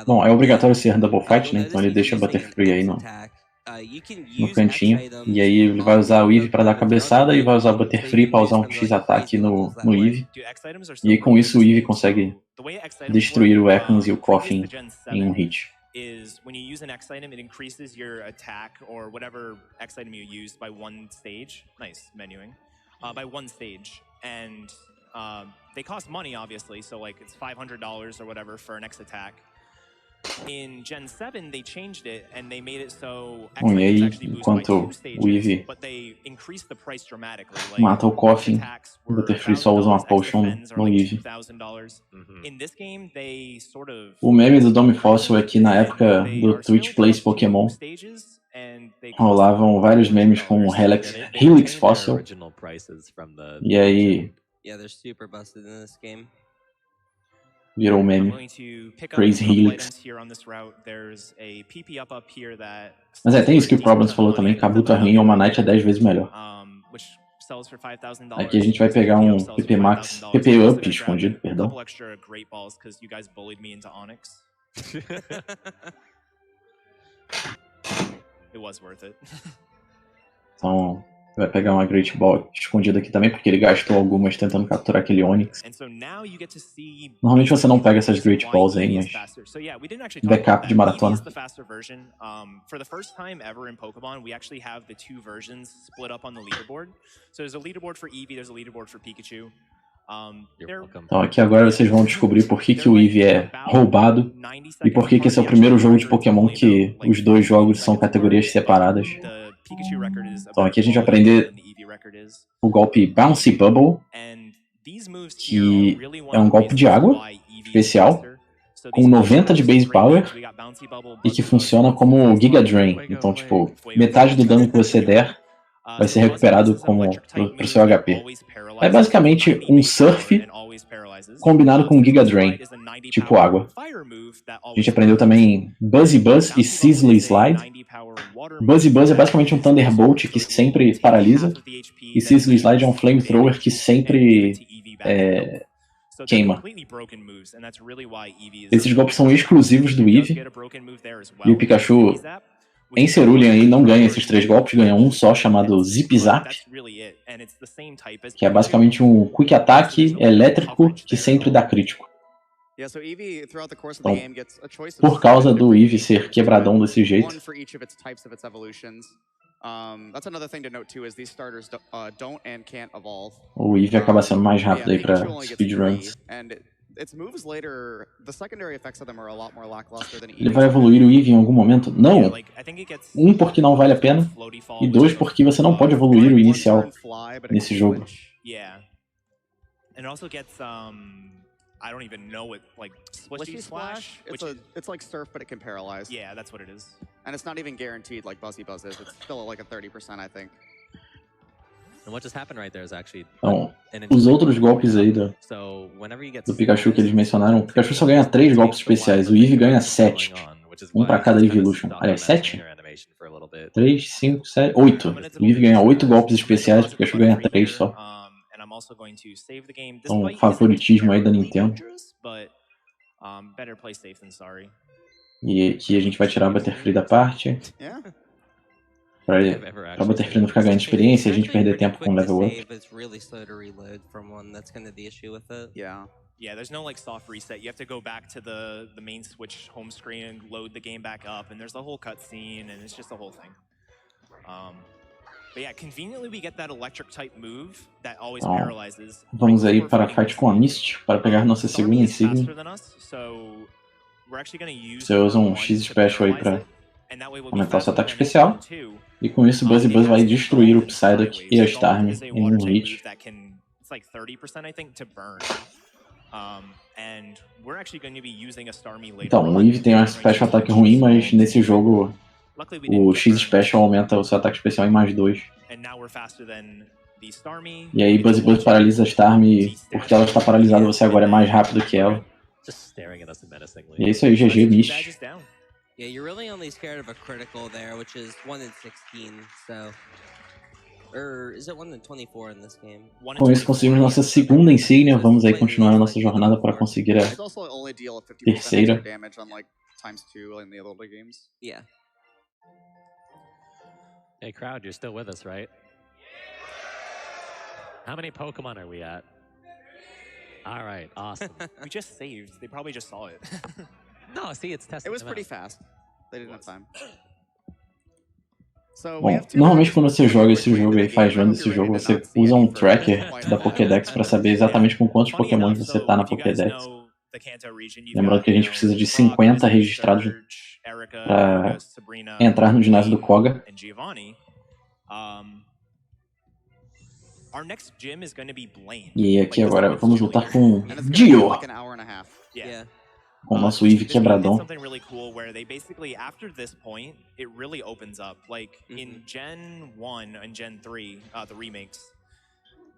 Bom, é obrigatório ser Double Fight, né? Então ele deixa Butterfree aí no cantinho. E aí ele vai usar o Eevee pra dar cabeçada e vai usar o Butterfree pra usar um X-Ataque no Eevee. E aí com isso o Eevee consegue destruir o Ekans e o Coffin em um hit. Is when you use an X item, it increases your attack or whatever X item you use by 1 stage. Nice menuing. By 1 stage. And they cost money, obviously, so like it's $500 or whatever for an X attack. In Gen 7, they changed it and they made it so X items actually boost by 2 stages, but they increased the price dramatically. Like, mata o Coffin, o Butterfree só usa uma potion no Eevee. In this game, they sort of... O meme do Dome Fossil é que na época do Twitch Plays Pokémon rolavam vários memes com o Helix Fossil. E aí virou um meme. Crazy Helix. Mas tem isso que o Problems falou também, Kabuto é ruim e o Omanite é 10 vezes melhor. Aqui a gente vai pegar um PP Max, PP Up escondido, perdão. Então, vai pegar uma Great Ball escondida aqui também, porque ele gastou algumas tentando capturar aquele Onix. Normalmente você não pega essas Great Balls aí, mas... Backup de maratona. For the first time ever in Pokemon, we actually have the 2 versions split up on the leaderboard. So there's a leaderboard for Eevee, there's a leaderboard for Pikachu. Então aqui agora vocês vão descobrir por que o Eevee é roubado e por que esse é o primeiro jogo de Pokémon que os dois jogos são categorias separadas. Então aqui a gente vai aprender o golpe Bouncy Bubble, que é um golpe de água especial, com 90 de Base Power e que funciona como Giga Drain. Então, tipo, metade do dano que você der vai ser recuperado pro seu HP. É basicamente um Surf combinado com Giga Drain, tipo água. A gente aprendeu também Buzzy Buzz e Sizzle Slide. Buzzy Buzz é basicamente um Thunderbolt que sempre paralisa, e Sizzle Slide é um Flamethrower que sempre queima. Esses golpes são exclusivos do Eevee, e o Pikachu em Cerulean aí não ganha esses 3 golpes, ganha um só chamado Zip Zap, que é basicamente um Quick Attack elétrico que sempre dá crítico. Então, por causa do Eevee ser quebradão desse jeito, o Eevee acaba sendo mais rápido aí pra speedruns. Ele vai evoluir o Eevee em algum momento? Não! Um, porque não vale a pena, e dois, porque você não pode evoluir o inicial nesse jogo. I don't even know it, like Swishy Splash? It's like Surf, but it can paralyze. Yeah, that's what it is. And it's not even guaranteed like Buzzy Buzz is. It's still like a 30%, I think. And what just happened right there is actually então, os outros golpes aí do Pikachu que eles mencionaram, o Pikachu só ganha 3 golpes especiais, o Eevee ganha 7. Um pra cada Evolution. Aliás, 7? 3, 5, 7, 8. O Eevee ganha 8 golpes especiais, o Pikachu ganha 3 só. Então, favoritismo aí da Nintendo. E aqui a gente vai tirar a Butterfree da parte. Pra Butterfree não ficar ganhando experiência e a gente perder tempo com level up. Yeah, there's no like soft reset. You have to go back to the main Switch home screen and load the game back up, and there's the whole cutscene, and it's just the whole thing. But yeah, conveniently we get that electric type move that always paralyzes. Vamos aí para a fight com a Mist para pegar nossa segunda insígnia. Você usa um X Special aí para aumentar o seu ataque especial. E com isso, Buzzy Buzz vai destruir o Psyduck e a Starmie em um hit. Então, o Eevee tem um Special Attack ruim, mas nesse jogo o X Special aumenta o seu ataque especial em mais 2. E aí Buzzy Buzz paralisa a Starmie e porque ela está paralisada, você agora é mais rápido que ela. E é isso aí, GG, Mist. Yeah, you're really only scared of a critical there, which is 1 in 16, so... Or is it 1 in 24 in this game? Com isso conseguimos nossa segunda insígnia, vamos aí continuar a nossa jornada para conseguir a terceira. Yeah. Hey crowd, you're still with us, right? How many Pokemon are we at? Alright, awesome. We just saved, they probably just saw it. No, see, it's testing. It was pretty fast. They didn't have time. Bom, normalmente quando você joga esse jogo e faz run desse jogo, você usa um tracker da Pokédex para saber exatamente com quantos Pokémon você tá na Pokédex. Lembrando que a gente precisa de 50 registrados para entrar no ginásio do Koga. E aqui agora vamos lutar com Dio! Com o nosso Eevee quebradão. Something really cool where they basically, after this point, it really opens up. Like in Gen 1 and Gen 3, the remakes,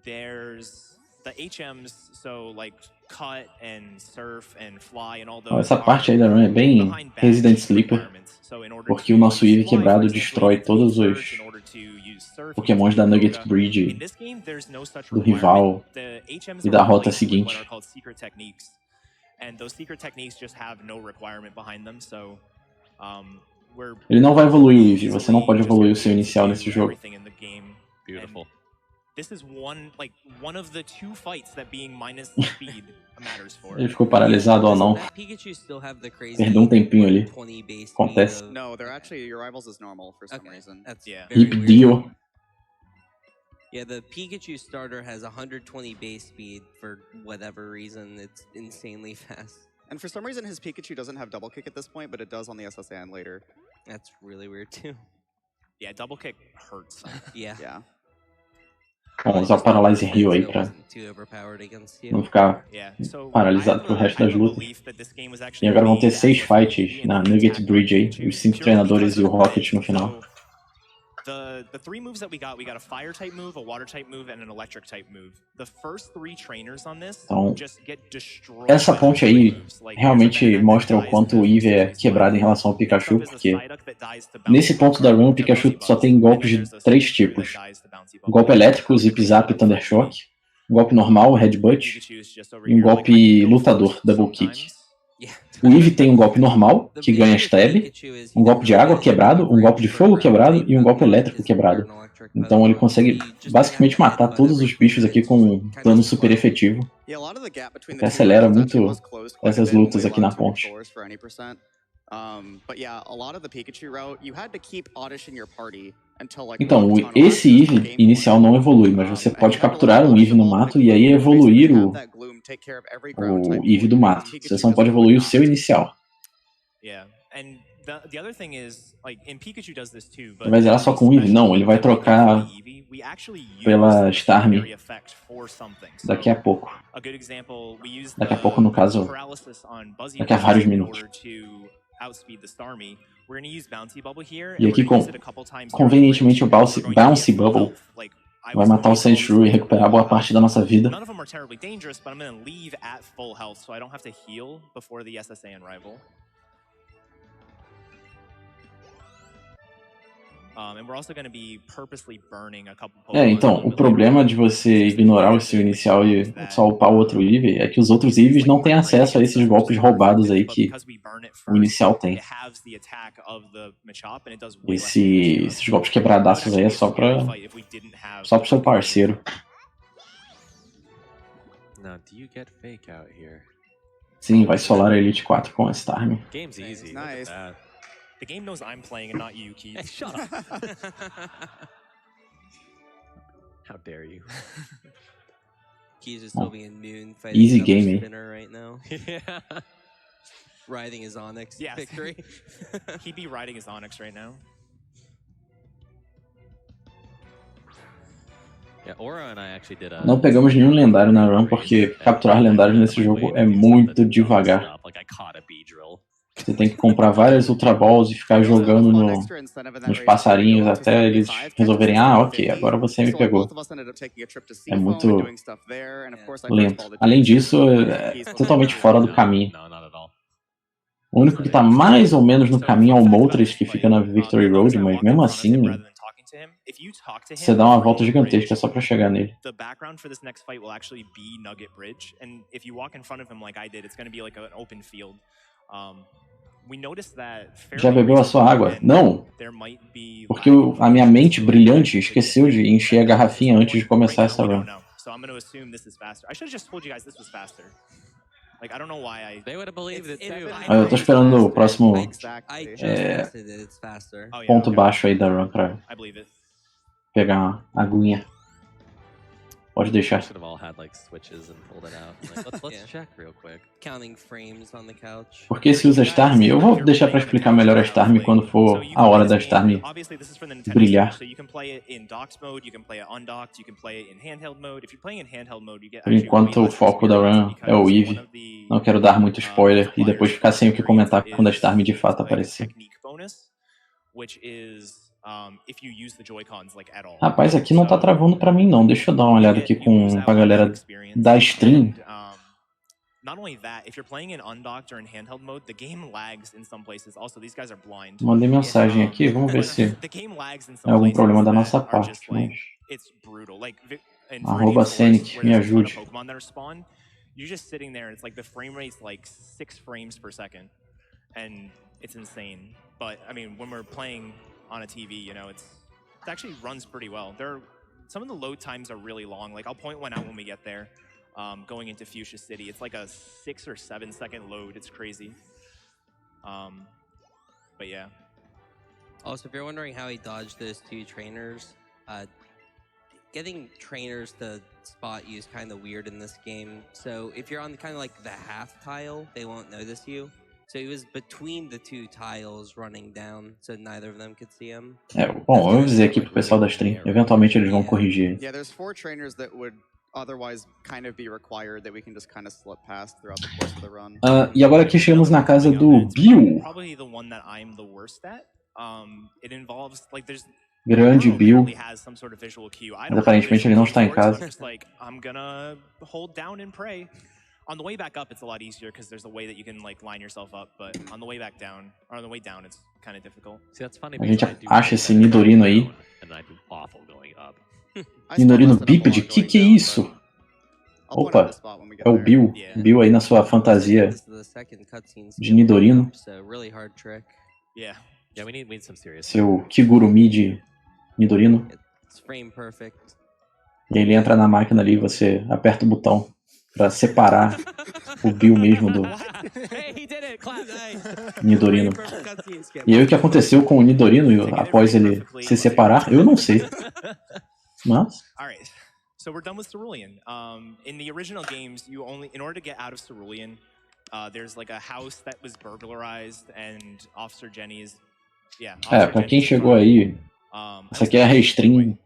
there's the HMs, so like Cut and Surf and Fly and all those. Essa parte aí da run é bem Resident Sleeper, porque o nosso Eevee quebrado destrói todos os Pokémons da Nugget Breed do rival e da rota seguinte. Ele não vai evoluir o Eevee, você não pode evoluir o seu inicial nesse jogo. Beautiful. Ele ficou paralisado ou não. Perdeu um tempinho ali. Acontece. Hip Dio. Yeah, the Pikachu starter has 120 base speed for whatever reason. It's insanely fast. And for some reason, his Pikachu doesn't have double kick at this point, but it does on the SSN later. That's really weird too. Yeah, double kick hurts. Yeah. Yeah. Vamos usar o Paralyze Heal aí pra não ficar paralisado pro resto das lutas. E agora vão ter 6 fights na Nugget Bridge aí, os 5 treinadores e o Rocket no final. The 3 moves that we got a fire type move, a water type move, and an electric type move. The first 3 trainers on this just get destroyed. Essa ponte aí realmente mostra o quanto o Eevee é quebrado em relação ao Pikachu, porque nesse ponto da run o Pikachu só tem golpes de 3 tipos. Golpe elétrico, Zip Zap e Thunder Shock. Um golpe normal, Headbutt. E um golpe lutador, Double Kick. O Eevee tem um golpe normal, que ganha stab, um golpe de água quebrado, um golpe de fogo quebrado e um golpe elétrico quebrado. Então ele consegue basicamente matar todos os bichos aqui com um dano super efetivo. Que acelera muito essas lutas aqui na ponte. Então, esse Eevee inicial não evolui, mas você pode capturar um Eevee no mato e aí evoluir o Eevee do mato. Você só não pode evoluir o seu inicial. Ele vai zerar só com o Eevee? Não, ele vai trocar pela Starmie daqui a pouco. Daqui a pouco, no caso, daqui a vários minutos. E aqui, convenientemente, o Bouncy Bubble vai matar o Sandshrew e recuperar boa parte da nossa vida. Então, o problema de você ignorar o seu inicial e só upar o outro Eevee é que os outros Eevees não têm acesso a esses golpes roubados aí que o inicial tem. Esses golpes quebradaços aí é só pro seu parceiro. Sim, vai solar a Elite 4 com a Starmie. The game knows I'm playing and not you, Keith. Hey, shut up. How dare you? Keith is still being noon fighting easy game, spinner right now. Yeah. Riding his Onyx victory. He'd be riding his Onyx right now. Não pegamos nenhum lendário na run porque capturar lendários nesse jogo é muito devagar. Você tem que comprar várias Ultra Balls e ficar jogando nos passarinhos até eles resolverem, ok, agora você me pegou. É muito lento. Além disso, é totalmente fora do caminho. O único que tá mais ou menos no caminho é o Moltres, que fica na Victory Road, mas mesmo assim, você dá uma volta gigantesca só pra chegar nele. Já bebeu a sua água? Não! Porque a minha mente brilhante esqueceu de encher a garrafinha antes de começar essa run. Eu tô esperando o próximo ponto baixo aí da run pra pegar uma aguinha. Pode deixar. Por que se usa Starmie? Eu vou deixar para explicar melhor a Starmie quando for a hora da Starmie brilhar. Por enquanto o foco da run é o Eevee. Não quero dar muito spoiler e depois ficar sem o que comentar quando a Starmie de fato aparecer. Rapaz, aqui não tá travando pra mim não. Deixa eu dar uma olhada aqui com a galera da stream. Mandei mensagem aqui, vamos ver se é algum problema da nossa parte. Mas... @Scenic, me ajude. You're just sitting there, it's like the frame rate's like 6 frames per second, and it's insane. But I mean, when we're playing on a TV, you know, it actually runs pretty well. Some of the load times are really long. Like I'll point one out when we get there, going into Fuchsia City. It's like a 6 or 7 second load. It's crazy. But yeah. Also, if you're wondering how he dodged those 2 trainers, getting trainers to spot you is kind of weird in this game. So if you're on kind of like the half tile, they won't notice you. So he was between the 2 tiles running down, so neither of them could see him. Bom, eu avisei aqui pro pessoal da stream. Eventualmente eles vão corrigir. Yeah, there's 4 trainers that would otherwise kind of be required that we can just kind of slip past throughout the course of the run. E agora aqui chegamos na casa do Bill. Probably the one that I'm the worst at. It involves like there's Grande Bill. Mas aparentemente ele não está em casa. I'm gonna hold down and pray. On the way back up, it's a lot easier because there's a way that you can like line yourself up. But on the way back down, or on the way down, it's kind of difficult. A gente acha esse Nidorino aí. Nidorino bípede? Que é isso? Opa, é o Bill. Bill aí na sua fantasia de Nidorino. Seu Kigurumi de Nidorino. E ele entra na máquina ali e você aperta o botão pra separar o Bill mesmo do Nidorino. E aí o que aconteceu com o Nidorino após ele se separar, eu não sei. Mas So we're done with Cerulean. In the original games, you only, in order to get out of Cerulean, there's like a house that was burglarized and Officer Jenny's. Yeah. Pra quem chegou aí, essa aqui é a Restream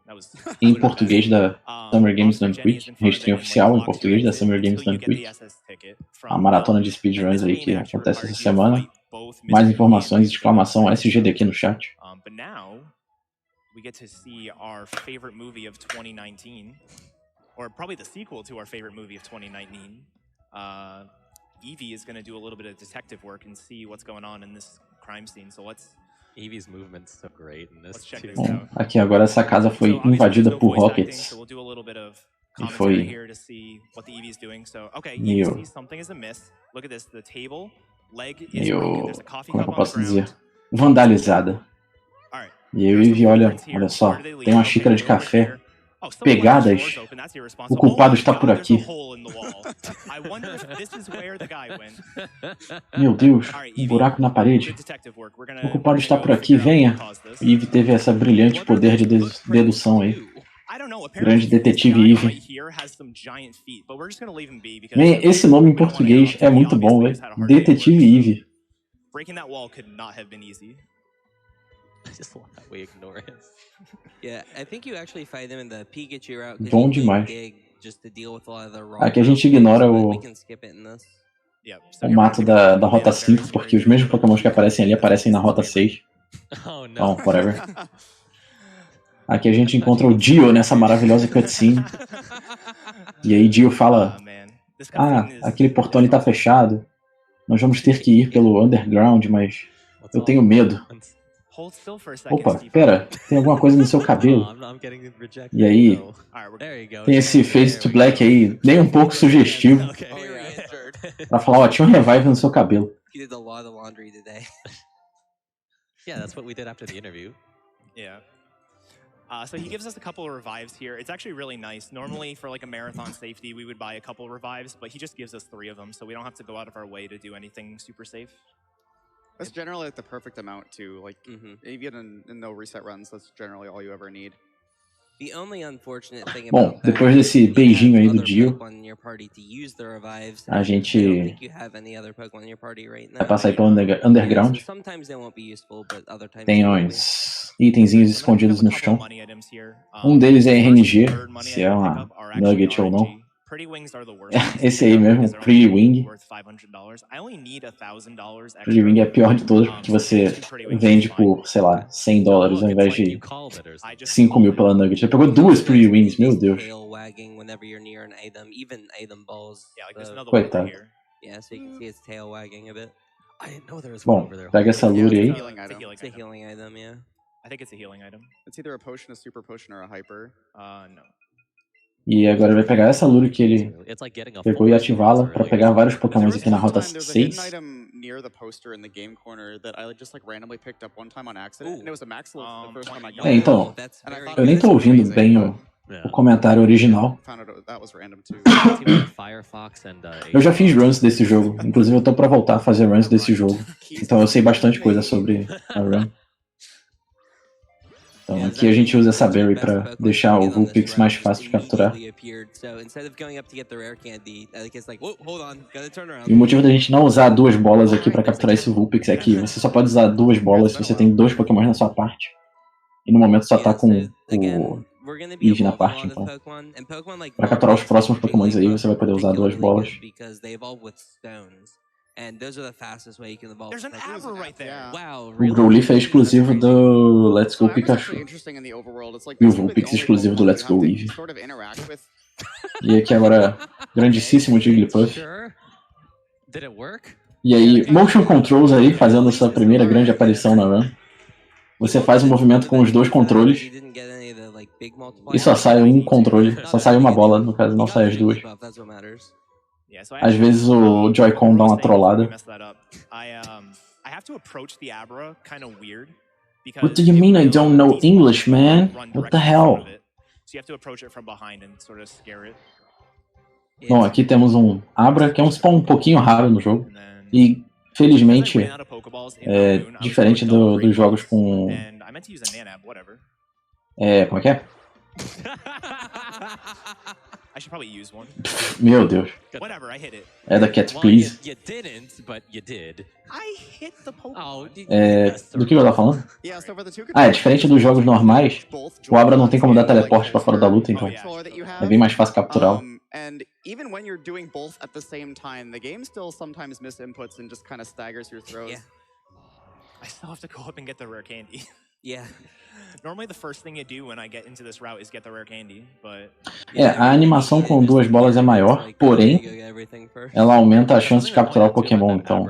em português da Summer Games Done Quick, Restream oficial em português da Summer Games Done Quick. A maratona de speedruns aí que acontece essa semana. Mais informações, exclamação SGDQ no chat. But now we get to see our favorite movie of 2019, or probably the sequel to our favorite movie of 2019. Eevee is going to do a little bit of detective work and see what's going on in this crime scene. So let's. Eevee's movement's so great in this too. Bom, aqui agora essa casa foi invadida por rockets. E foi meio, como eu posso dizer, vandalizada. E aí o Eevee olha só, tem uma xícara de café, pegadas, o culpado está por aqui. Meu Deus, um buraco na parede. O culpado está por aqui, venha. O Eevee teve essa brilhante poder de dedução aí. Grande detetive Eevee. Esse nome em português é muito bom, velho. Detetive Eevee. I just love that we ignore him. Yeah, I think you actually fight him in the Pikachu route. Bom demais. Just to deal with a lot of the Aqui a gente ignora o mato da rota 5, porque os mesmos Pokémons que aparecem ali aparecem na rota 6. Oh, no. Então, whatever. Aqui a gente encontra o Dio nessa maravilhosa cutscene. E aí Dio fala: aquele portão ali tá fechado. Nós vamos ter que ir pelo underground, mas eu tenho medo. Opa, pera, tem alguma coisa no seu cabelo. E aí, tem esse Fade to Black aí, nem um pouco sugestivo. Pra falar, tinha um revive no seu cabelo. Yeah, that's what we did after the interview. Yeah. So he gives us a couple of revives here. It's actually really nice. Normally, for like a marathon safety, we would buy a couple of revives, but he just gives us 3 of them, so we don't have to go out of our way to do anything super safe. That's generally like the perfect amount too. Like even in no reset runs, that's generally all you ever need. Bom, depois desse beijinho aí do Dio, a gente vai passar aí pelo underground. Tem uns itenzinhos escondidos no chão. Um deles é RNG, se é uma nugget ou não. Esse aí mesmo, o Pretty Wing. Pretty Wing é a pior de todas, porque você vende por, sei lá, $100 ao invés de 5 mil pela Nugget. Ele pegou 2 Pretty Wings, meu Deus. Coitado. Bom, pega essa lure aí. I think it's a healing item. It's either a potion, a super potion, or a hyper. No. E agora vai pegar essa lure que ele pegou e ativá-la para pegar vários Pokémons aqui na rota 6. Então, eu nem tô ouvindo bem o comentário original. Eu já fiz runs desse jogo, inclusive eu tô pra voltar a fazer runs desse jogo. Então eu sei bastante coisa sobre a run. Então aqui a gente usa essa berry para deixar o Vulpix mais fácil de capturar. E o motivo da gente não usar 2 bolas aqui para capturar esse Vulpix é que você só pode usar 2 bolas se você tem 2 Pokémon na sua parte. E no momento só tá com o Eevee na parte, então. Para capturar os próximos Pokémons aí, você vai poder usar 2 bolas. O Growlithe é exclusivo do Let's Go Pikachu. E o Vulpix é exclusivo do Let's Go Eevee. E aqui agora, grandíssimo Jigglypuff. E aí, Motion Controls aí, fazendo sua primeira grande aparição na run. Você faz um movimento com os 2 controles. E só sai um controle, só sai uma bola, no caso, não sai as 2. Às vezes o Joy-Con dá uma trollada. What do you mean I don't know English, man? What the hell? Bom, aqui temos um Abra, que é um spawn um pouquinho raro no jogo. E, felizmente, diferente dos jogos com... como é que é? I should probably use one. Meu Deus. Whatever, I hit it. É da Cat, please. You didn't, but you did. I hit the Pokemon. Do que eu tava falando? Yeah, so for the two Ah, é diferente dos jogos normais. O Abra não tem como dar teleporte pra fora da luta, então é bem mais fácil capturá-lo. And even when you're doing both at the same time, the game still sometimes miss inputs and just kind of staggers your throws. Yeah. I still have to go up and get the rare candy. Yeah. Normally the first thing you do when I get into this route is get the rare candy, but... É, a animação com 2 bolas é maior, porém, ela aumenta a chance de capturar o Pokémon, então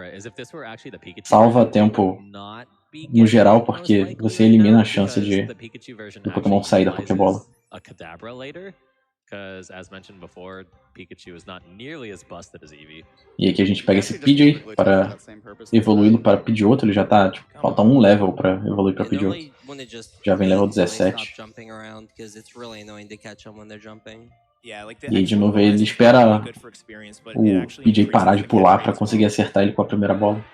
salva tempo no geral, porque você elimina a chance do Pokémon sair da Pokébola. Because, as mentioned before, Pikachu is not nearly as busted as Eevee. E aqui a gente pega esse Pidgey para evoluí-lo para Pidgeotto. Ele já tá, tipo, falta um level para evoluir para Pidgeotto. Já vem level 17. E aí de novo ele espera o Pidgey parar de pular para conseguir acertar ele com a primeira bola.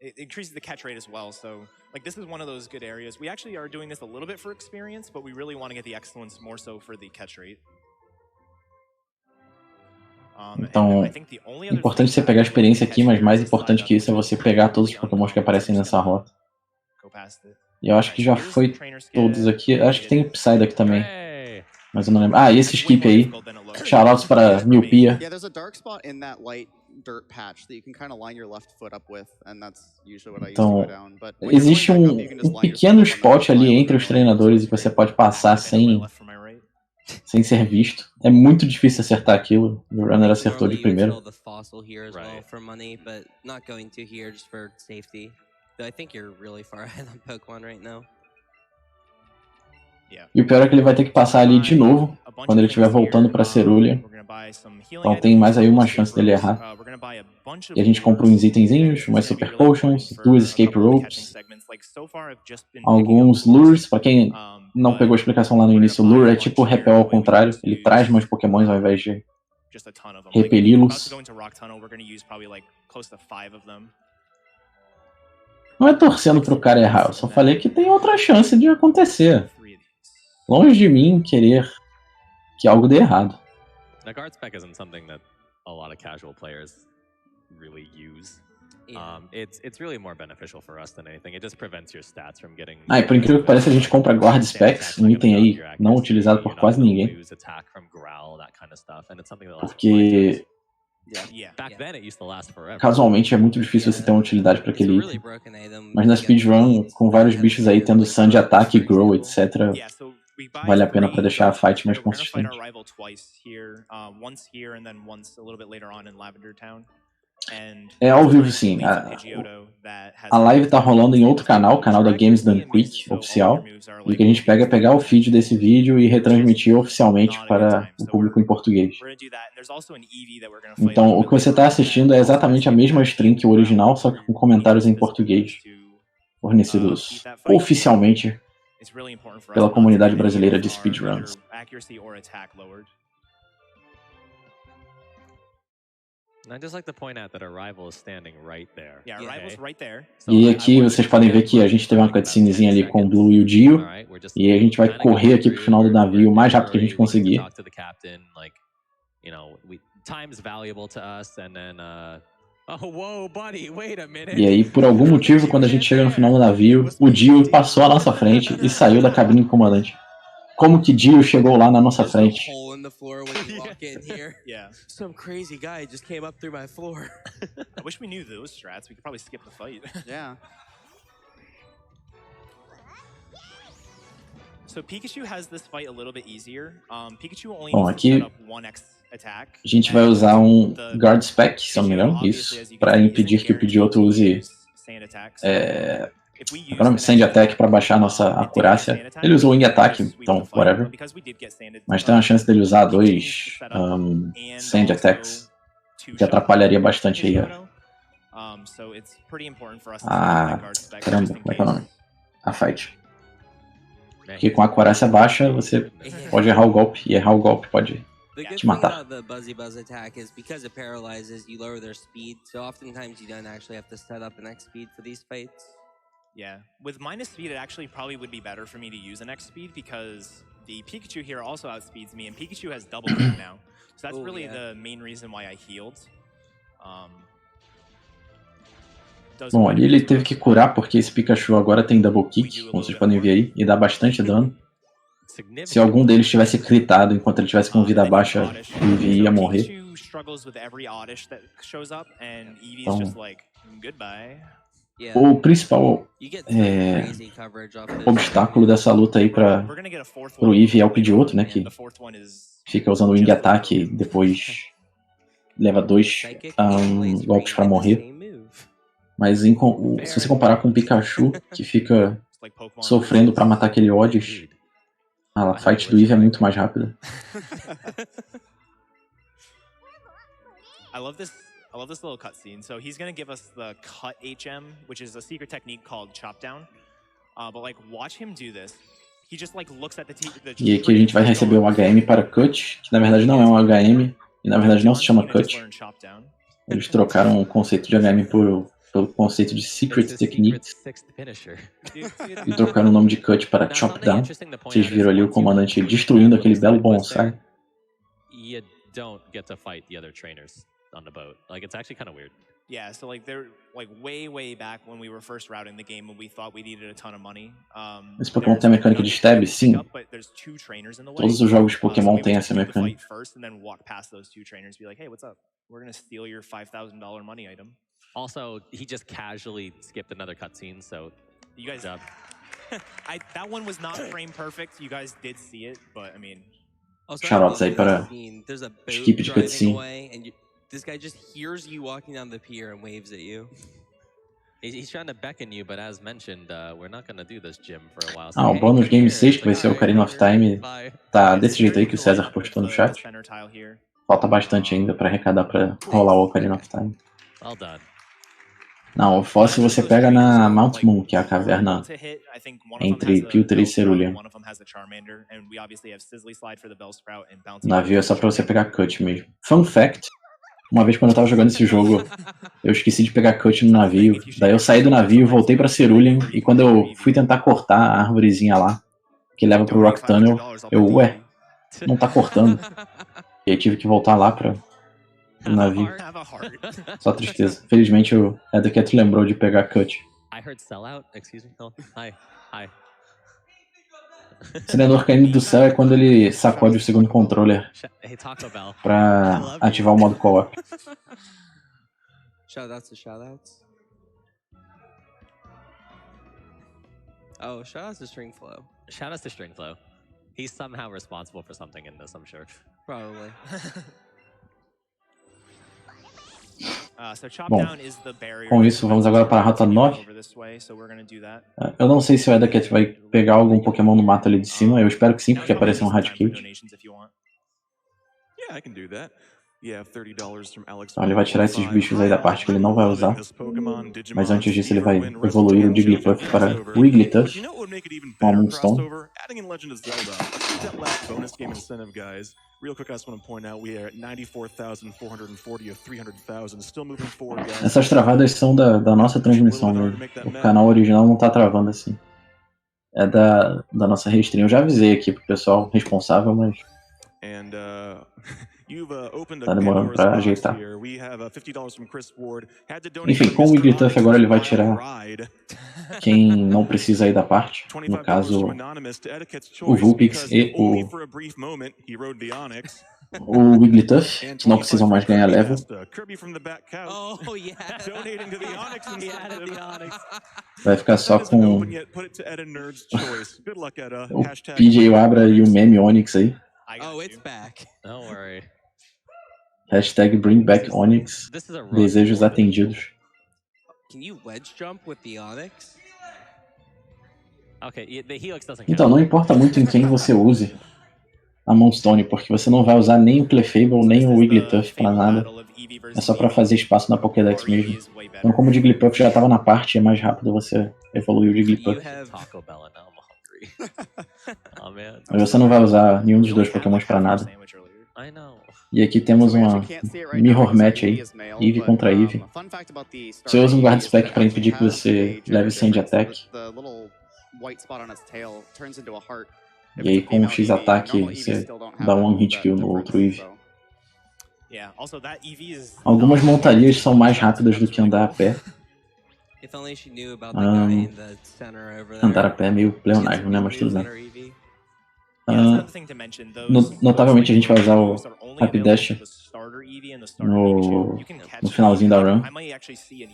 It increases the catch rate as well, so like this is one of those good areas. We actually are doing this a little bit for experience, but we really want to get the excellence more so for the catch rate. Então, é importante você pegar a experiência aqui, mas mais importante que isso é você pegar todos os Pokémons que aparecem nessa rota. E eu acho que já foi todos aqui. Eu acho que tem o Psyduck também, mas eu não lembro. Ah, e esse skip aí. Shoutouts para Miopia. Dirt patch that you can kind of line your left foot up with, and that's usually what I use Então, to go down. But existe um pequeno spot ali entre os treinadores e você pode passar sem ser visto. É muito difícil acertar aquilo. O runner acertou de primeira. E o pior é que ele vai ter que passar ali de novo quando ele estiver voltando para Cerulean. Então tem mais aí uma chance dele errar. E a gente compra uns itenzinhos, umas Super Potions, 2 Escape Ropes, alguns Lures. Para quem não pegou a explicação lá no início, o Lure é tipo o Repel ao contrário. Ele traz mais Pokémons ao invés de repeli-los. Não é torcendo pro cara errar, eu só falei que tem outra chance de acontecer. Longe de mim querer que algo dê errado. Now, guard spec isn't something that a lot of casual players really use. It's really more beneficial for us than anything. It just prevents your stats from getting. Ah, e por incrível que pareça, a gente compra guard specs, um item aí não utilizado por quase ninguém. Porque casualmente é muito difícil você ter uma utilidade para aquele item. Mas na speedrun, com vários bichos aí tendo sun de ataque, grow, etc., vale a pena para deixar a fight mais consistente. É ao vivo sim. A live tá rolando em outro canal, o canal da Games Done Quick, oficial. E o que a gente pega é pegar o feed desse vídeo e retransmitir oficialmente para o público em português. Então, o que você está assistindo é exatamente a mesma stream que o original, só que com comentários em português, fornecidos oficialmente pela comunidade brasileira de speedruns. E aqui vocês podem ver que a gente teve uma cutscenezinha ali com o Blue e o Dio, e a gente vai correr aqui pro final do navio o mais rápido que a gente conseguir. E aí, por algum motivo, quando a gente chega no final do navio, o Dio passou à nossa frente e saiu da cabine do comandante. Como que Dio chegou lá na nossa frente? Some crazy guy just came up through my floor. I wish we knew those strats. We could probably skip the fight. Yeah. So Pikachu has this fight a little bit easier. Pikachu only Bom, needs to set aqui up one X attack. A gente vai usar um guard spec, se eu não me engano, isso, para impedir que o Pidgeotto use Sand Attack para baixar a nossa acurácia. Ele usou Wing Attack, então whatever. Mas tem uma chance dele usar 2 Sand Attacks, que atrapalharia bastante aí. Caramba, como é que é o nome? A fight. Porque com a acurácia baixa, você pode errar o golpe, e errar o golpe pode te matar. The Buzzy Buzz attack is because it paralyzes, you lower their speed, so oftentimes you don't actually have to set up an X speed for these fights. Yeah, with minus speed, it actually probably would be better for me to use an X speed because the Pikachu here also outspeeds me, and Pikachu has double kick now. So that's really the main reason why I healed. Bom, ali ele teve que curar porque esse Pikachu agora tem double kick, como vocês podem ver aí, e dá bastante dano. Se algum deles tivesse critado enquanto ele tivesse com vida baixa, o Eevee ia morrer. Então, o principal obstáculo dessa luta aí para o Eevee é o Pidgeotto, né, que fica usando o Wing Attack e depois leva 2 golpes para morrer. Mas se você comparar com o Pikachu, que fica sofrendo para matar aquele Oddish, a fight do Eevee é muito mais rápida. I love this little cutscene. So he's gonna give us the cut HM, which is a secret technique called chop down. But like, watch him do this. He just like looks at the E aqui a gente vai receber o HM para cut, que na verdade não é um HM, e na verdade não se chama cut. Eles trocaram o conceito de HM pelo conceito de Secret Techniques e trocaram o nome de cut para Chop Down. Vocês viram ali o comandante destruindo aquele belo bonsai. You don't get to fight the other trainers on the boat. Like, it's actually kind of weird. Yeah, so like they're like way back when we were first routing the game and we thought we needed a ton of money. Esse Pokémon tem a mecânica de stab? Sim. Todos os jogos de Pokémon têm essa mecânica. Also, he just casually skipped another cutscene, so you guys, that one was not frame perfect. You guys did see it, but I mean, shoutouts aí para skip de cutscene. This guy just hears you walking down the pier and waves at you. He's trying to beckon you, but as mentioned, we're not going to do this gym for a while. O bônus game 6, que vai ser o Ocarina of Time, tá desse jeito aí que o César postou no chat. Falta bastante ainda para arrecadar para rolar o Ocarina of Time. Well done. Não, o fóssil você pega na Mount Moon, que é a caverna entre Pewter e Cerulean. O navio é só pra você pegar cut mesmo. Fun fact, uma vez quando eu tava jogando esse jogo, eu esqueci de pegar cut no navio. Daí eu saí do navio, voltei pra Cerulean, e quando eu fui tentar cortar a árvorezinha lá, que leva pro Rock Tunnel, ué, não tá cortando. E aí tive que voltar lá pra... no navio. Só tristeza. Felizmente o Edecat lembrou de pegar cut. O senador caindo do céu é quando ele sacode o segundo controller pra ativar o modo co-op. Shoutouts to shoutouts. Oh, shoutouts to String Flow. Shoutouts to String Flow. He's somehow responsible for something in this, I'm sure. Probably. Bom, com isso vamos agora para a rota 9. Eu não sei se o Edecat vai pegar algum Pokémon no mato ali de cima, eu espero que sim, porque apareceu um Radicate. Então ele vai tirar esses bichos aí da parte que ele não vai usar. Mas antes disso ele vai evoluir o Jigglypuff para Wigglytuff com a Moonstone. Essas travadas são da nossa transmissão mesmo. O canal original não tá travando assim. É da nossa Restream. Eu já avisei aqui pro pessoal responsável, mas... tá demorando pra ajeitar. Enfim, com o Wigglytuff agora ele vai tirar quem não precisa ir da parte. No caso, o Vulpix e o Wigglytuff, que não precisam mais ganhar level. Vai ficar só com o PJ Wabra e o meme Onix aí. Oh, it's back. Don't worry. Hashtag bring back Onix. Desejos atendidos. Can you ledge jump with the Onix? Okay, the Helix doesn't count. Então, não importa muito em quem você use a Moonstone, porque você não vai usar nem o Clefable, nem o Wigglytuff pra nada. É só pra fazer espaço na Pokédex mesmo. Então, como o Jigglypuff já tava na parte, é mais rápido você evoluir o Jigglypuff. Mas você não vai usar nenhum dos dois Pokémons pra nada. I know. E aqui temos uma mirror match aí, Eevee contra Eevee. Você usa um guard spec para impedir que você leve sand attack. E aí com o X ataque você dá um hit kill no outro Eevee. Algumas montarias são mais rápidas do que andar a pé. Andar a pé é meio pleonasmo, né? Mas tudo bem. Notavelmente a gente vai usar o Rapidash no finalzinho da run.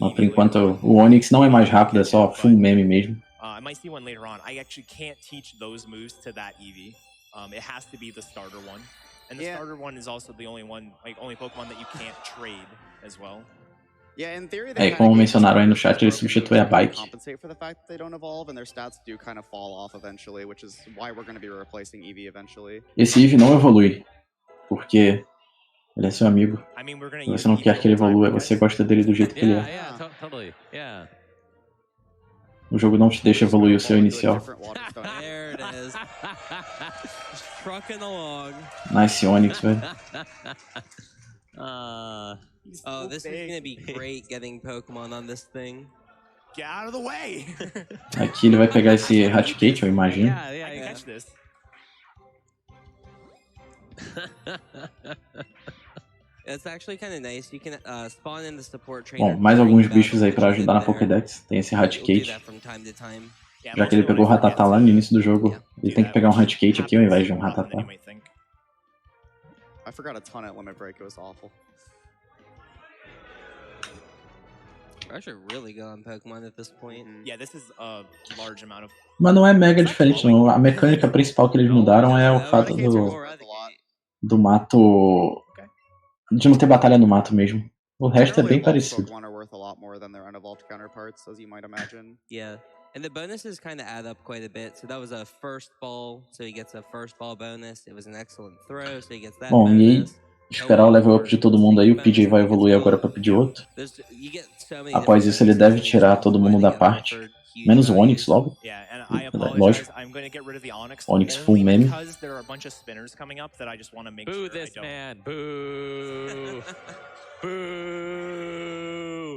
Mas por enquanto o Onix não é mais rápido, é só full meme mesmo. I might see one later on. I actually can't teach those moves to that Eevee. It has to be the starter one. And the starter one is also the only one, like only Pokemon that you can't trade as well. É, como mencionaram aí no chat, ele substitui a Bike. Esse Eevee não evolui, porque ele é seu amigo. Se você não quer que ele evolua, você gosta dele do jeito que ele é. O jogo não te deixa evoluir o seu inicial. Nice Onix, velho. Oh, this is gonna be great getting Pokemon on this thing. Get out of the way! Aqui ele vai pegar esse Raticate, eu imagino. I can catch this. It's actually kind of nice. You can spawn in the support trainer. Bom, mais alguns bichos aí pra ajudar na Pokédex. Tem esse Raticate. Já que ele pegou o Rattata lá no início do jogo, ele tem que pegar um Raticate aqui ao invés de um Rattata. I forgot a ton at Limit Break, it was awful. I should really go on Pokemon at this point. Yeah, this is a large amount of... Mas não é mega diferente não. A mecânica principal que eles mudaram é o fato do mato... de não ter batalha no mato mesmo. O resto é bem parecido. Yeah. And the bonuses kind of add up quite a bit. So that was a first ball, so he gets a first ball bonus. It was an excellent throw, so he gets that bonus. Bom, e aí, esperar o level up de todo mundo aí, o PJ vai evoluir agora pra pedir outro. Após isso ele deve tirar todo mundo da parte, menos o Onix logo. Lógico. Onix full meme.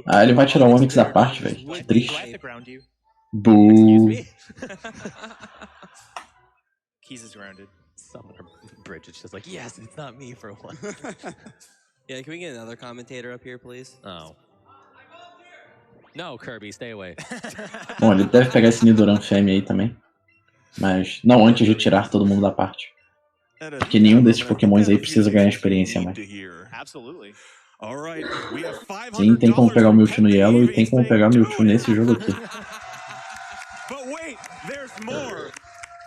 Ah, ele vai tirar o Onix da parte, velho. Que triste. Boo. Keys is grounded. Summoner Bridge, it's just like, yes, it's not me for one. Yeah, can we get another commentator up here, please? Oh. No, Kirby, stay away. Bom, ele deve pegar esse Nidoran fêmea aí também. Mas não antes de tirar todo mundo da parte. Porque nenhum desses Pokémons aí precisa ganhar experiência mais. Sim, tem como pegar o Mewtwo no Yellow e tem como pegar o Mewtwo nesse jogo aqui.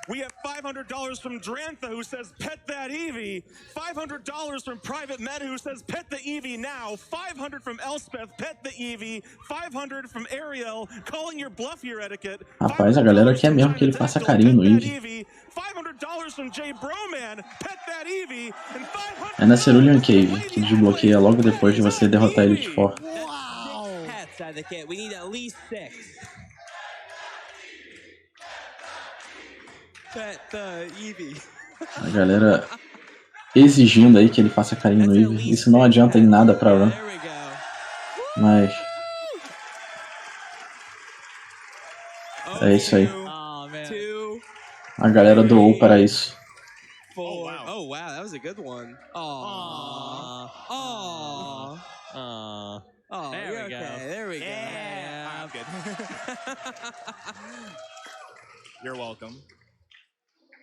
We have $500 from Drantha who says pet that Eevee. $500 from Private Meta who says pet the Eevee now. $500 from Elspeth, pet the Eevee. $500 from Ariel, calling your bluff here, Etiquette. Rapaz, a galera quer mesmo que ele faça carinho no Eevee. $500 from Jay Broman, pet that Eevee. É na Cerulean Cave, que desbloqueia logo depois de você derrotar Elite Four. Wow! Pets, Etiquette. We need at least 6. A galera exigindo aí que ele faça carinho no Eevee. Isso não adianta em nada pra run. Mas é isso aí. A galera doou para isso. Oh wow, that was a good one. Oh, there we go. There we go. Yeah, I'm good. You're welcome.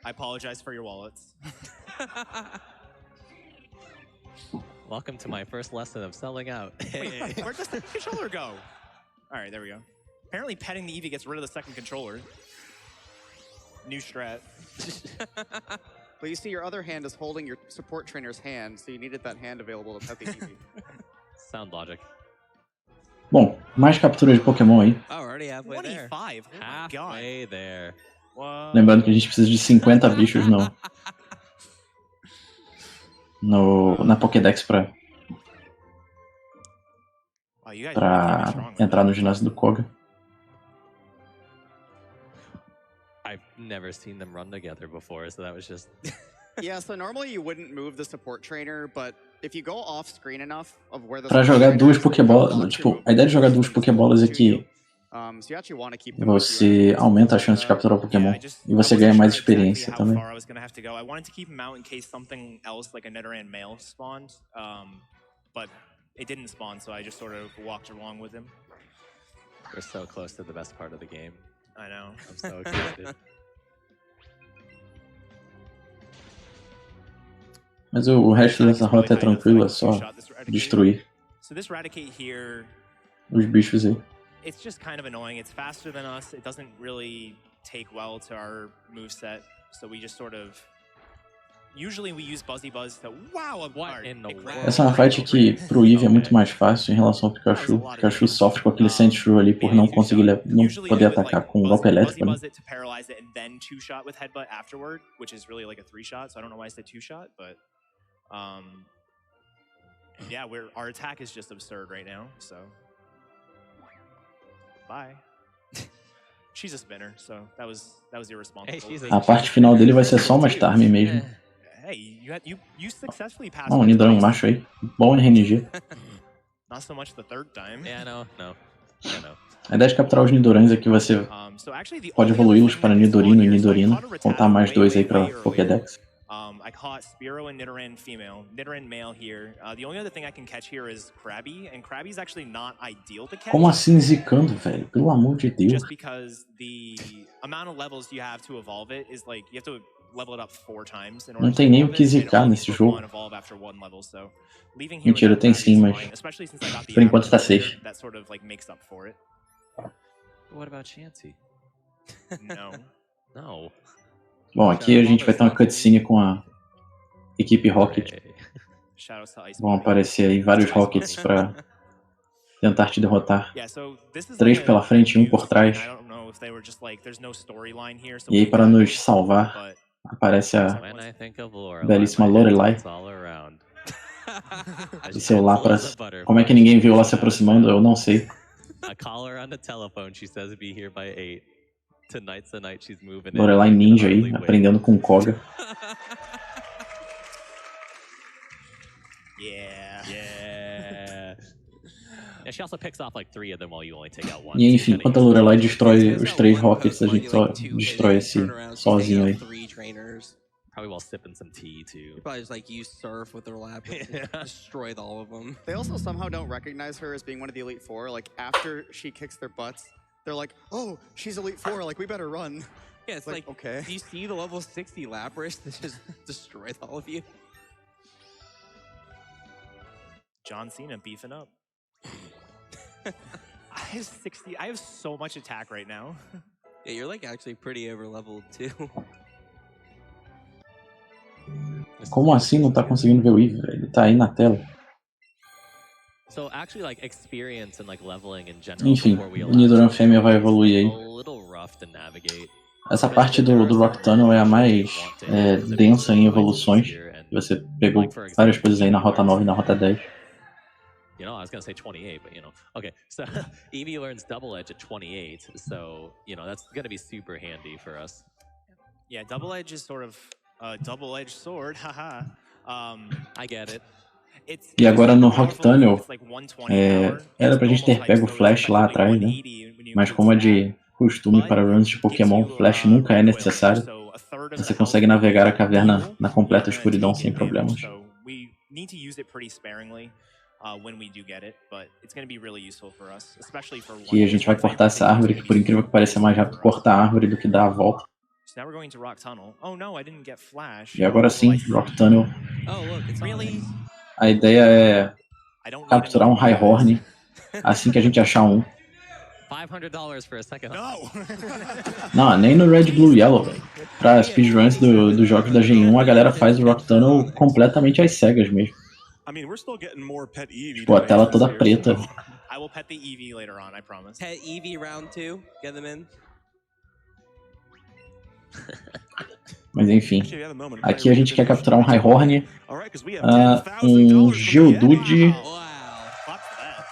I apologize for your wallets. Welcome to my first lesson of selling out. Wait, where does the controller go? Alright, there we go. Apparently petting the Eevee gets rid of the second controller. New strat. But you see, your other hand is holding your support trainer's hand, so you needed that hand available to pet the Eevee. Sound logic. Bom, mais capturas de Pokémon aí. Already halfway there. 25. Halfway there. Lembrando que a gente precisa de 50 bichos na Pokédex pra entrar no ginásio do Koga. I've never seen them run together before, so that was just... Yeah, so normally you wouldn't move the support trainer, but Pra jogar duas Pokébolas, tipo, a ideia de jogar duas Pokébolas é que você aumenta a chance de capturar o Pokémon e você ganha mais experiência também. It didn't spawn, so I just sort of walked along with him. We're so close to the best part of the game. I know. I'm so excited. Mas o resto dessa rota é tranquilo, é só destruir os bichos aí. It's just kind of annoying. It's faster than us. It doesn't really take well to our moveset, so we just sort of usually we use Buzzy Buzz to wow a guard. Essa é uma fight que pro Eevee é muito mais fácil em relação ao Pikachu. O Pikachu sofre com aquele Sandshrew ali por não conseguir, não poder atacar com um golpe elétrico, né? Yeah, our attack is just absurd right now, so bye. She's a spinner, so that was irresponsible. A parte final dele vai ser só uma Starm mesmo. Hey, you successfully passed. Um Nidorano macho aí, bom RNG. Not so much the third time. Yeah, no. A ideia de capturar os Nidorans é que você pode evoluí-los para Nidorino e Nidorino, contar mais 2 aí pra Pokédex. I caught Spearow and Nidoran female, Nidoran male here. The only other thing I can catch here is Krabby, and Krabby's actually not ideal to catch. Como assim zicando, velho? Pelo amor de Deus. Just because the amount of levels you have to evolve it is like you have to level it up 4 times in order. Não tem nem o que zicar nesse jogo. Mentira, tem sim, mas por enquanto tá safe. That sort of like makes up for it. What about Chansey? No. Bom, aqui a gente vai ter uma cutscene com a equipe Rocket. Vão aparecer aí vários Rockets pra tentar te derrotar. 3 pela frente e 1 por trás. E aí, para nos salvar, aparece a belíssima Lorelai e seu Lapras. Como é que ninguém viu ela se aproximando? Eu não sei. Lorelai ninja aí, aprendendo com Koga. E enfim, enquanto a Lorelai destrói os 3 Rockets, a gente só destrói esse sozinho aí. Probably while sipping some tea too. You probably just like use surf with their lap and destroyed all of them. They also somehow don't recognize her as being one of the Elite Four. Like after she kicks their butts, they're like, "Oh, she's Elite Four. Like we better run." Yeah, it's like, okay. Do you see the level 60 Lapras that just destroyed all of you? John Cena beefing up. I have so much attack right now. Yeah, you're like actually pretty over leveled too. Como assim não tá conseguindo ver o Eevee, velho? Ele tá aí na tela. Enfim, o Nidoran fêmea vai evoluir aí. Essa parte do Rock Tunnel é a mais densa em evoluções. Você pegou várias coisas aí na Rota 9 e na Rota 10. I was gonna say 28, but Okay, so Eevee learns Double Edge at 28, so, that's gonna be super handy for us. Yeah, Double Edge is sort of a double-edged sword, haha. I get it. E agora no Rock Tunnel, era pra gente ter pego o Flash lá atrás, né? Mas como é de costume para runs de Pokémon, Flash nunca é necessário. Você consegue navegar a caverna na completa escuridão sem problemas. E a gente vai cortar essa árvore, que por incrível que pareça é mais rápido cortar a árvore do que dar a volta. E agora sim, Rock Tunnel. A ideia é capturar um Rhyhorn assim que a gente achar um. $500 for a second. Não, nem no Red, Blue, Yellow, velho. Pra speedruns dos jogos da Gen 1, a galera faz o Rock Tunnel completamente às cegas mesmo. Tipo, a tela toda preta. I will pet the Eevee later on, I promise. Pet Eevee round 2, get them in. Mas enfim, aqui a gente quer capturar um Rhyhorn, um Geodude.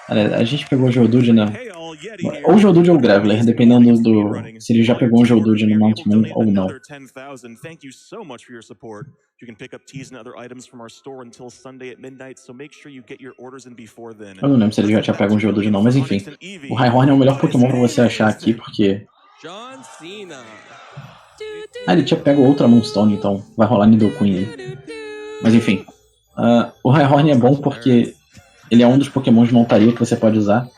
A gente pegou o Geodude Yeti here. Ou Geodude ou Graveler, dependendo do... se ele já pegou um Geodude no Mount Moon ou não. Thank you so much for your support. You can pick up teas and other items from our store until Sunday at midnight, so make sure you get your orders in before then. Eu não lembro se ele já tinha pego um Geodude não, mas enfim. O Rhyhorn é o melhor Pokémon pra você achar aqui, porque... John Cena. Ah, ele tinha pego outra Moonstone, então vai rolar Nidoqueen aí. Mas enfim. O Rhyhorn é bom porque ele é um dos Pokémon de montaria que você pode usar.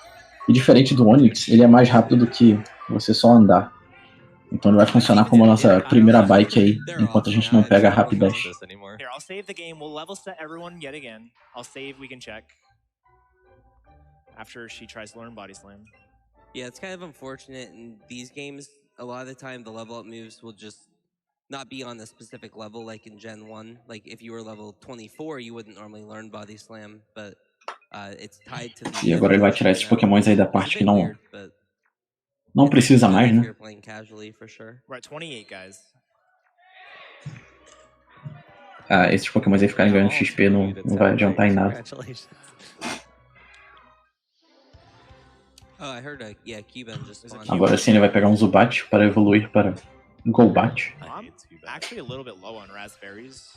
E diferente do Onix, ele é mais rápido do que você só andar. Então ele vai funcionar como a nossa primeira bike aí, enquanto a gente não pega a Rapidash. Here, I'll save the game. We'll level set everyone yet again. I'll save, we can check. After she tries to learn Body Slam. Yeah, it's kind of unfortunate in these games. A lot of the time, the level up moves will just not be on a specific level, like in Gen 1. Like if you were level 24, you wouldn't normally learn Body Slam, but it's tied to the... E agora ele vai tirar esses Pokémons aí da parte que não precisa mais, né? We're at 28, guys. Esses Pokémons aí ficarem ganhando XP não vai adiantar em nada. Agora sim ele vai pegar um Zubat para evoluir para Golbat. I'm actually a little bit low on raspberries,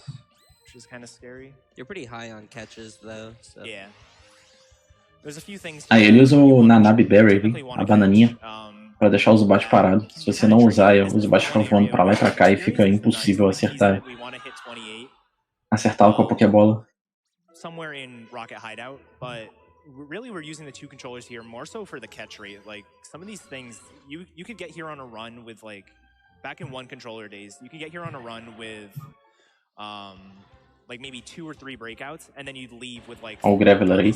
which is kind of scary. You're pretty high on catches though, so... Yeah. There's a few things. Ele usa o Nanabi Berry, a bananinha, para deixar o Zubat parado. Se você não usar, o Zubat fica voando para lá e para cá e fica impossível acertá-lo com a Pokébola. Somewhere in Rocket Hideout, but really we're using the two controllers here more so for the catch rate. Like some of these things, you could get here on a run with like back in one controller days, you could get here on a run with like maybe 2 or 3 breakouts, and then you'd leave with like... Ó, o Graveler aí.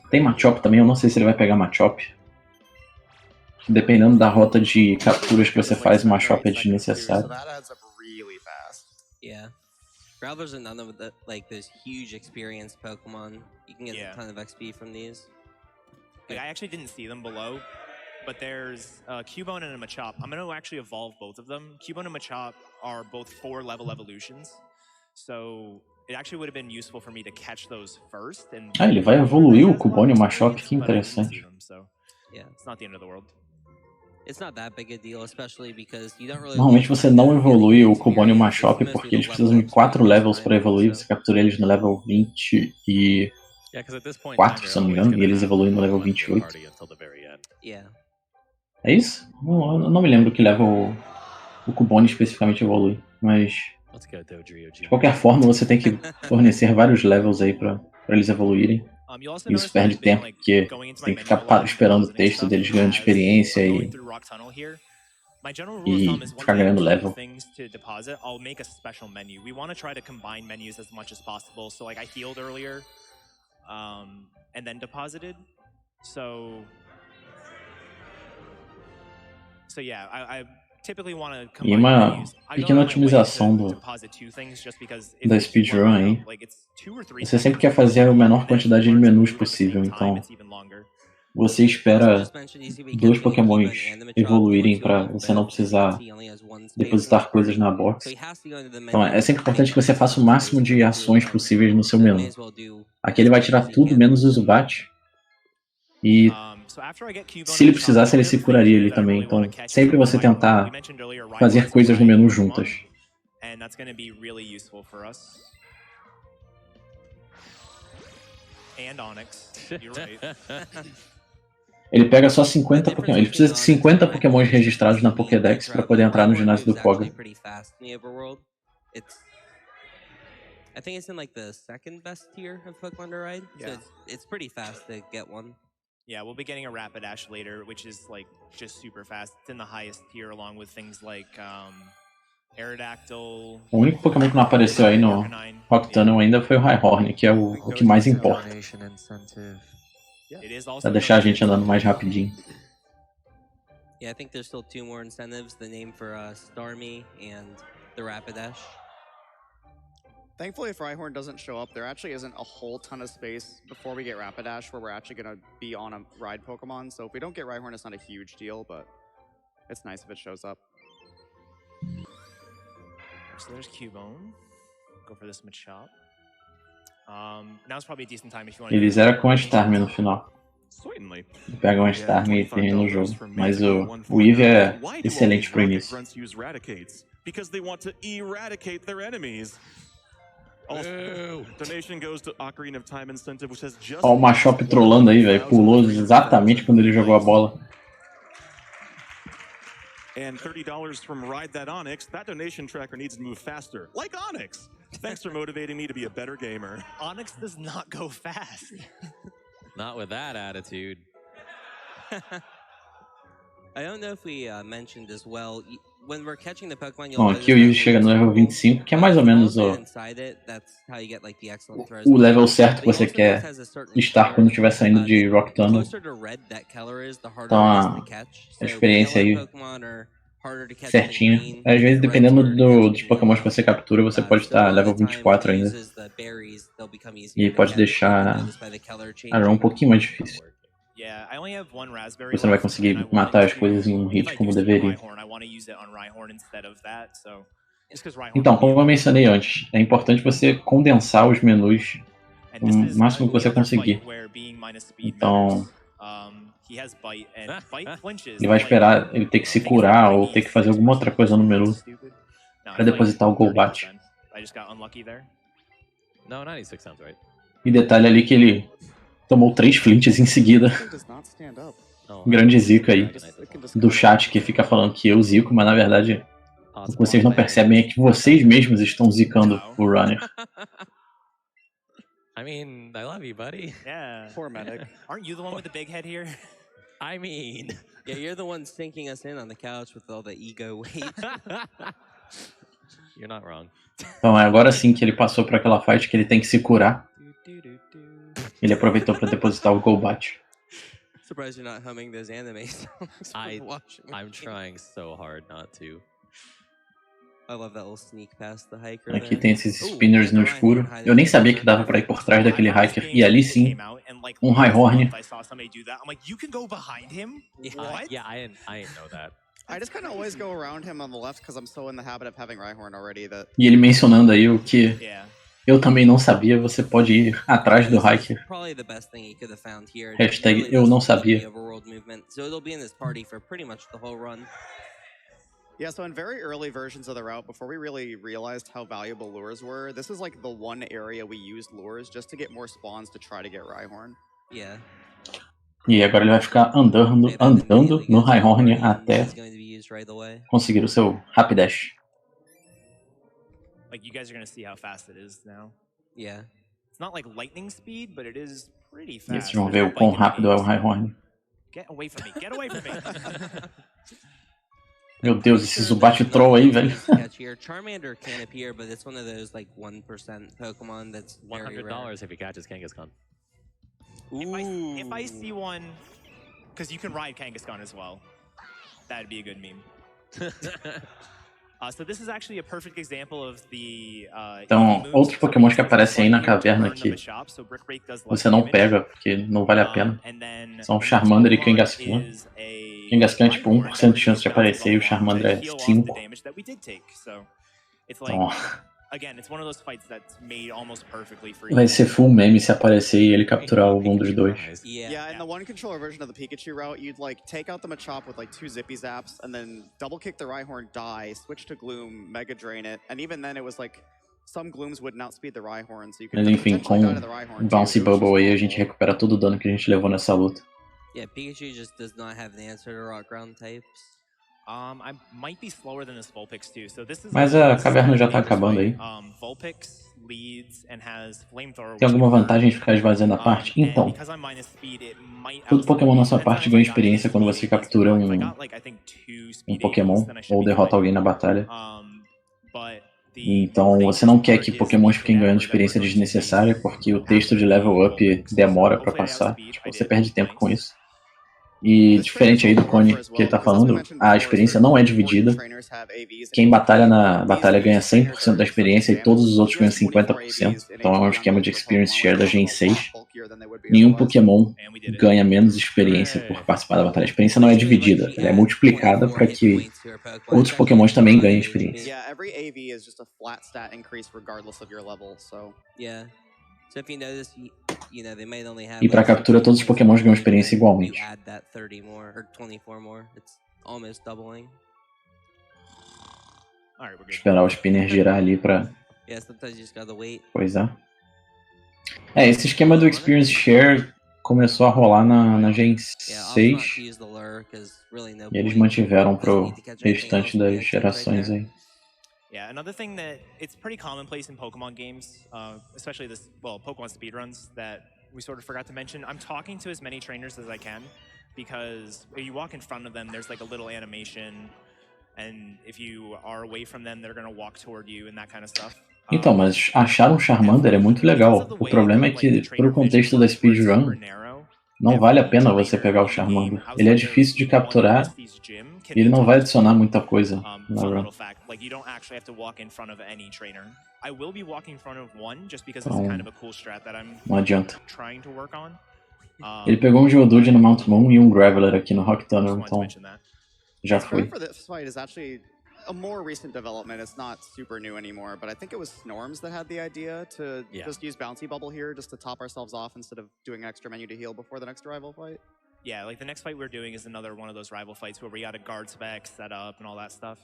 Tem Machop também, eu não sei se ele vai pegar Machop. Dependendo da rota de capturas que você faz, o Machop é desnecessário. Yeah. Gravelers are none of the, like, those huge experience Pokemon. You can get a ton of XP from these. Like, I actually didn't see them below, but there's a Cubone and a Machop. I'm going to actually evolve both of them. Cubone and Machop are both 4-level evolutions, so... It actually would have been useful for me to catch those first and... ele vai evoluir o Cubone e o Machop, que interessante. Yeah, it's not the end of the world. It's not that big a deal, especially because you don't really... Normalmente você não evolui o Cubone e o Machop porque eles precisam de 4 levels para evoluir. Você captura eles no level 24, se eu não me engano, e eles evoluem no level 28. É isso? Eu não me lembro que level o Cubone especificamente evolui, mas... De qualquer forma, você tem que fornecer vários levels aí pra eles evoluírem. E isso perde tempo, porque você tem que ficar esperando o texto deles ganhando experiência e ficar ganhando level. I'll make a special menu. We want to try to combine menus as much as possible. So like I healed earlier, and then deposited. So yeah, I E uma pequena otimização da speedrun aí. Você sempre quer fazer a menor quantidade de menus possível, então você espera 2 Pokémons evoluírem para você não precisar depositar coisas na box. Então é sempre importante que você faça o máximo de ações possíveis no seu menu. Aqui ele vai tirar tudo menos o Zubat. E se ele precisasse, ele se curaria ali também. Então, sempre você tentar fazer coisas no menu juntas. Ele pega só 50 Pokémon. Ele precisa de 50 Pokémons registrados na Pokédex para poder entrar no ginásio do Koga. I think it's in like the second best tier of Pokemon to ride, so it's pretty fast to get one. Yeah, we'll be getting a Rapidash later, which is like just super fast. It's in the highest tier, along with things like Aerodactyl. O único Pokémon que não apareceu aí no Rock Tunnel ainda foi o Rhyhorn, que é o que mais importa. Pra deixar a gente andando mais rapidinho. Yeah, I think there's still 2 more incentives, the name for Starmie and the Rapidash. Thankfully, if Rhyhorn doesn't show up, there actually isn't a whole ton of space before we get Rapidash where we're actually going to be on a ride Pokemon. So if we don't get Rhyhorn, it's not a huge deal, but it's nice if it shows up. So there's Cubone. Go for this Machop. Now's probably a decent time if you want to... Ele zera com a Starmie no final. Pega um Star meio termina o jogo. Mas o Eevee é excelente pro início. Because they want to eradicate their enemies. Donation goes to Ocarina of Time incentive, which has just. Ó o Machop trollando aí, velho. Pulou exatamente quando ele jogou a bola. And $30 from Ride That Onyx. That donation tracker needs to move faster, like Onyx. Thanks for motivating me to be a better gamer. Onyx does not go fast. Not with that attitude. I don't know if we mentioned as well. When we're catching the Pokemon, Bom, aqui o Eevee chega no level 25, que é mais ou menos o level certo que você quer estar quando estiver saindo de Rock Tunnel. Então a experiência aí certinho. Às vezes, dependendo dos Pokémon que você captura, você pode estar level 24 ainda. E pode deixar a run um pouquinho mais difícil. Você não vai conseguir matar as coisas em um hit como deveria. Então, como eu mencionei antes, é importante você condensar os menus o máximo que você conseguir. Então, ele vai esperar ele ter que se curar ou ter que fazer alguma outra coisa no menu para depositar o Golbat. E detalhe ali que ele tomou 3 flints em seguida. Grande zica aí do chat que fica falando que eu zico, mas na verdade o que vocês não percebem é que vocês mesmos estão zicando o runner. I mean, I love you, buddy. Yeah. Poor medic. Aren't you the one with the big head here? I mean, yeah, you're the one sinking us in on the couch with all the ego weight. You're not wrong. Então é agora sim que ele passou para aquela fight que ele tem que se curar. Ele aproveitou para depositar o Golbat. Surprised you're not humming those anime songs. I'm trying so hard not to. I love that little sneak past the hiker. Aqui tem esses spinners no escuro. Eu nem sabia que dava para ir por trás daquele hiker. E ali sim, um Rhyhorn. Yeah, I didn't know that. I just kind of always go around him on the left because I'm so in the habit of having Rhyhorn already that. E ele mencionando aí o que eu também não sabia, você pode ir atrás do hiker. Hashtag eu não sabia. Yeah, so in very early versions of the route, before we really realized how valuable lures were, this is like the one area we used lures just to get more spawns to try to get Rhyhorn. Yeah. E agora ele vai ficar andando no Rhyhorn até conseguir o seu Rapidash. Like you guys are gonna see how fast it is now. Yeah. It's not like lightning speed, but it is pretty E fast. vocês vão ver o quão rápido é o Rhyhorn. Get away from me! Get away from me! Meu Deus, esse Zubat troll aí, velho. Charmander can appear, but it's one of those like 1% Pokemon that's very rare. $100 if he catches Kangaskhan. If I see one, because you can ride Kangaskhan as well, that'd be a good meme. So this is actually a perfect example of the. Então, outros Pokémon que aparecem aí na caverna que você não pega porque não vale a pena são Charmander e Kangaskhan. Kangaskhan é tipo 1% de chance de aparecer e o Charmander é 5%. Então, vai ser full meme se aparecer e ele capturar algum dos dois. Yeah, in the one controller version of the Pikachu route, you'd like take out the Machop with like 2 Zippy Zaps and then double kick the Rhyhorn, die, switch to Gloom, Mega Drain it, and even then it was like some Glooms wouldn't outspeed the Rhyhorn, so you could Mas enfim, com o Bouncy Bubble aí a gente recupera todo o dano que a gente levou nessa luta. Yeah, Pikachu just does not have an answer to rock ground types. I might be slower than this Vulpix too. So this is Mas a caverna já tá acabando aí. Vulpix leads and has Flamethrower. Tem alguma vantagem de ficar esvaziando a parte? Então, todo Pokémon na sua parte ganha experiência quando você captura um Pokémon ou derrota alguém na batalha. Então você não quer que Pokémons fiquem ganhando experiência desnecessária, porque o texto de level up demora pra passar. Tipo, você perde tempo com isso. E diferente aí do Cone que ele tá falando, a experiência não é dividida. Quem batalha na batalha ganha 100% da experiência e todos os outros ganham 50%. Então é um esquema de experience share da Gen 6. Nenhum Pokémon ganha menos experiência por participar da batalha. A experiência não é dividida, ela é multiplicada para que outros Pokémons também ganhem experiência. Yeah, every AV is just a flat stat increase regardless of your level, so. Yeah. So if you notice, E pra captura, todos os pokémons ganham experiência igualmente. Esperar o spinner girar ali pra coisar. Esse esquema do Experience Share começou a rolar na Gen 6 e eles mantiveram pro restante das gerações aí. Yeah, another thing that it's pretty commonplace in Pokemon games, especially this, well, Pokemon speedruns, that we sort of forgot to mention. I'm talking to as many trainers as I can, because if you walk in front of them, there's like a little animation, and if you are away from them, they're gonna walk toward you and that kind of stuff. Então, mas achar um Charmander é muito legal. O problema é que, pro contexto da speedrun, não vale a pena você pegar o Charmander. Ele é difícil de capturar e ele não vai adicionar muita coisa na run. Não adianta. Ele pegou um Geodude no Mount Moon e um Graveler aqui no Rock Tunnel, então já foi. A more recent development. It's not super new anymore, but I think it was Snorms that had the idea to just use Bouncy Bubble here just to top ourselves off instead of doing an extra menu to heal before the next rival fight. Yeah, like the next fight we're doing is another one of those rival fights where we got a guard spec set up and all that stuff.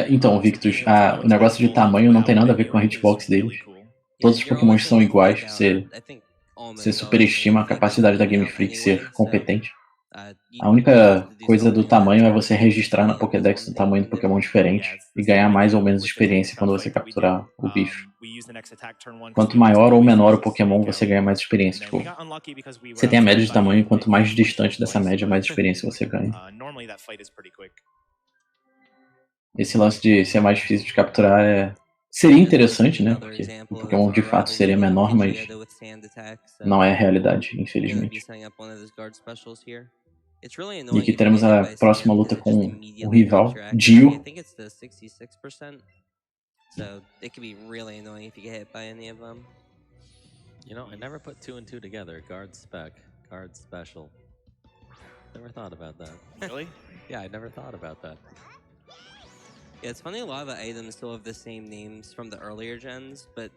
Então, Victus, o negócio de tamanho não tem nada a ver com a hitbox deles. Todos os pokémons são iguais, você superestima a capacidade da Game Freak ser competente. A única coisa do tamanho é você registrar na Pokédex o tamanho do Pokémon diferente e ganhar mais ou menos experiência quando você capturar o bicho. Quanto maior ou menor o Pokémon, você ganha mais experiência. Tipo, você tem a média de tamanho e quanto mais distante dessa média, mais experiência você ganha. Esse lance de ser mais difícil de capturar seria interessante, né? Porque o Pokémon de fato seria menor, mas não é a realidade, infelizmente. E aqui teremos a próxima luta com o rival, Dio. You know, I never put 2 and 2 together. Guard spec, guard special. Never thought about that. Really? Yeah, I never thought about that. Yeah, it's funny, a lot of the items still have the same names from the earlier gens, but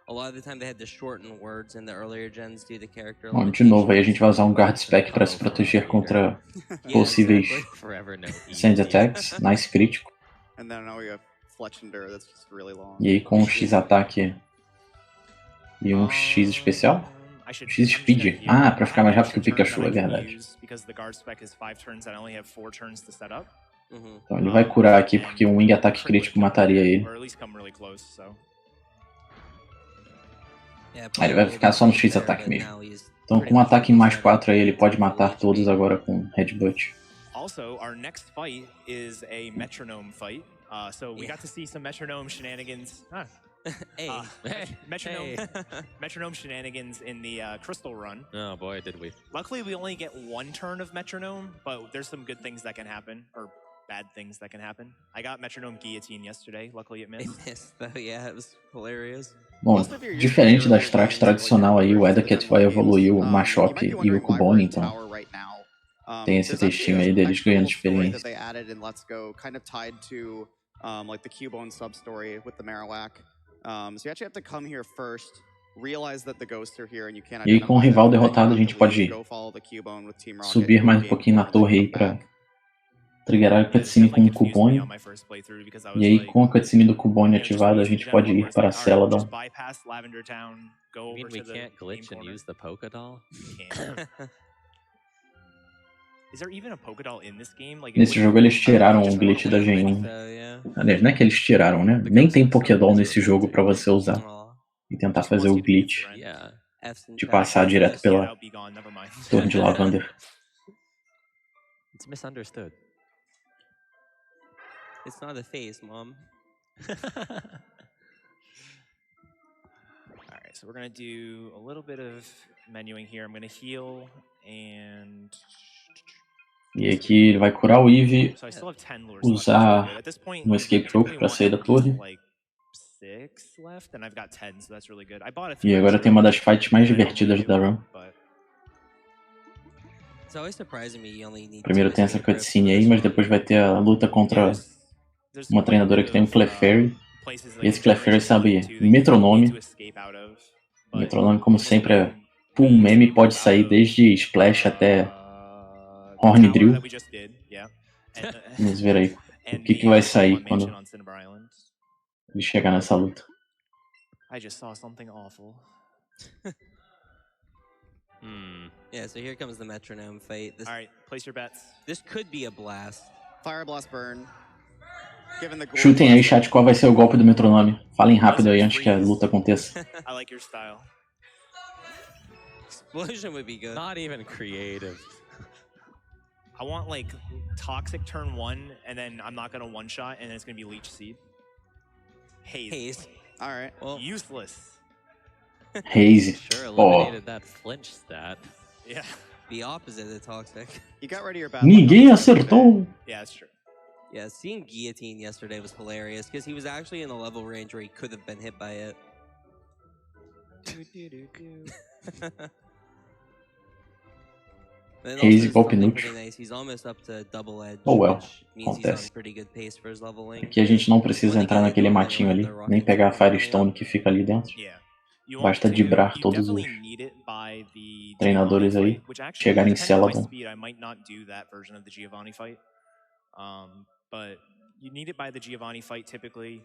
a lot of the time they had to shorten words in the earlier gens due to character. Bom, de novo, aí a gente vai usar um guard spec para se proteger contra possíveis sand attacks, nice crítico. E aí com um X ataque e um X especial? X speed. Ah, para ficar mais rápido que o Pikachu, é verdade. Então ele vai curar aqui porque um wing ataque crítico mataria ele. Ele vai ficar só no X ataque mesmo. Então com um ataque em mais 4 aí ele pode matar todos agora com Headbutt. Also, our next fight is a metronome fight. So we got to see some metronome shenanigans. Metronome shenanigans in the Crystal Run. Oh boy, did we. Luckily, we only get 1 turn of metronome, but there's some good things that can happen, or bad things that can happen. I got metronome guillotine yesterday. Luckily, it missed. It missed, though. Yeah, it was hilarious. Bom, diferente da strat tradicional aí, o Edacat vai evoluir o Machop e o Cubone, então tem esse textinho aí deles ganhando experiência. E aí com o rival derrotado a gente pode subir mais um pouquinho na torre aí pra triggerar a cutscene com o Cubone. E aí com a cutscene do Cubone ativada a gente pode ir para a Celadon. Nesse jogo eles tiraram o glitch da Gen 1. Aliás, não é que eles tiraram, né? Nem tem Pokédoll nesse jogo pra você usar e tentar fazer o glitch de passar direto pela torre de Lavander. It's misunderstood. It's not a phase, Mom. Alright, so we're gonna do a little bit of menuing here. I'm gonna heal and... E aqui ele vai curar o Eevee, usar um Escape Rope para sair da torre. E agora tem uma das fights mais divertidas da run. Primeiro tem essa cutscene aí, mas depois vai ter a luta contra uma treinadora que tem um Clefairy. E esse Clefairy sabe metronome. O metronome, como sempre, é Full meme pode sair desde Splash até Horn Drill. Vamos ver aí o que vai sair quando ele chegar nessa luta. I just saw something awful. Yeah, so here comes the metronome fight. All right, place your bets. This could be a blast. Fire Blast Burn. Given the Chutem aí, chat, qual vai ser o golpe do metronome. Falem rápido aí antes que a luta aconteça. I like your style. Explosion would be good. Not even creative. I want like Toxic turn 1, and then I'm not gonna one-shot, and then it's gonna be Leech Seed. Haze. All right. Well, Useless. Haze. Sure eliminated that flinch stat. Yeah. the opposite of toxic. You got rid of your battle. Ninguém acertou. Yeah, that's true. Yeah, seeing Guillotine yesterday was hilarious because he was actually in a level range where he could have been hit by it. Haze golpe inútil. Nice. He's almost up to double edge, Oh well, which means he's acontece. on pretty good pace for his leveling. Aqui a gente não precisa entrar naquele matinho ali, nem pegar a Firestone que fica ali dentro. Basta dibrar todos os treinadores aí, chegar em Celadon. But you need it by the Giovanni fight typically.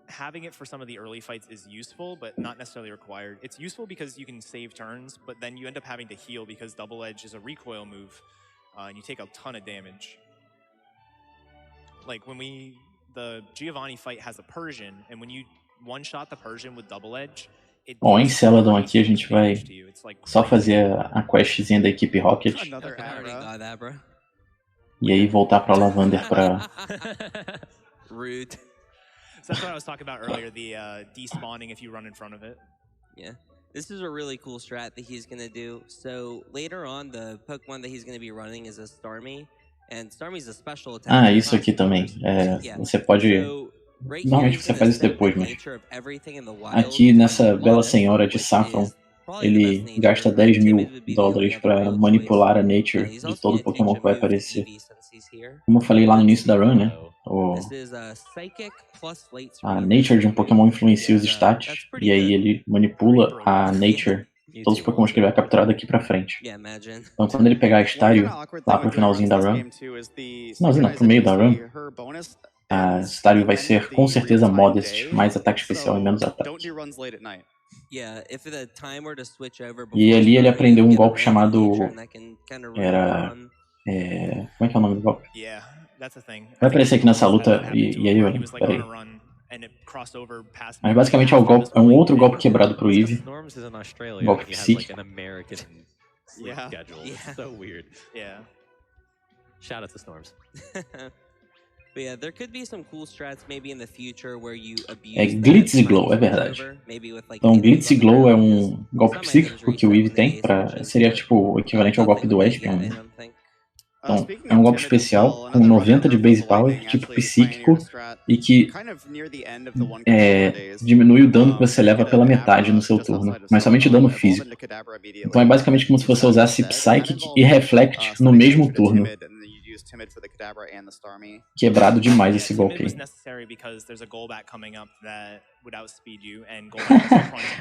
Having it for some of the early fights is useful, but not necessarily required. It's useful because you can save turns, but then you end up having to heal because Double Edge is a recoil move, and you take a ton of damage. Like when the Giovanni fight has a Persian, and when you one-shot the Persian with Double Edge, Bom, em Celadon aqui a gente vai só fazer a questzinha da equipe Rocket. E aí voltar pra Lavander pra... Rude. So that's what I was talking about earlier, the despawning if you run in front of it. Yeah. This is a really cool strat that he's going to do. So later on, the Pokemon that he's going to be running is a Starmie. And Starmie's a special attack. Ah, isso aqui também. Você pode... Normalmente você faz isso depois, mas... Aqui nessa Bela Senhora de Saffron, ele gasta $10.000 para manipular a nature de todo Pokémon que vai aparecer. Como eu falei lá no início da run, né? A nature de um Pokémon influencia os stats, e aí ele manipula a nature de todos os Pokémon que ele vai capturar daqui pra frente. Então quando ele pegar a Stario lá pro finalzinho da run, finalzinho não, pro meio da run, a Stario vai ser com certeza Modest, mais ataque especial e menos ataque. E ali ele aprendeu um golpe chamado... Era... como é que é o nome do golpe? Vai aparecer aqui nessa luta, e aí, olha, peraí. Mas basicamente é um outro golpe quebrado pro Eevee. Golpe psíquico. Shout out to Storms. But yeah, there could be some cool strats maybe in the future where you abuse. É Glitz e Glow, é verdade. Então Glitz e Glow é um golpe psíquico que o Eevee tem, seria tipo o equivalente ao golpe do Espion. Então, é um golpe especial com 90 de base power, tipo psíquico, e que diminui o dano que você leva pela metade no seu turno, mas somente dano físico. Então é basicamente como se você usasse Psychic e Reflect no mesmo turno. Quebrado demais esse golpe aí.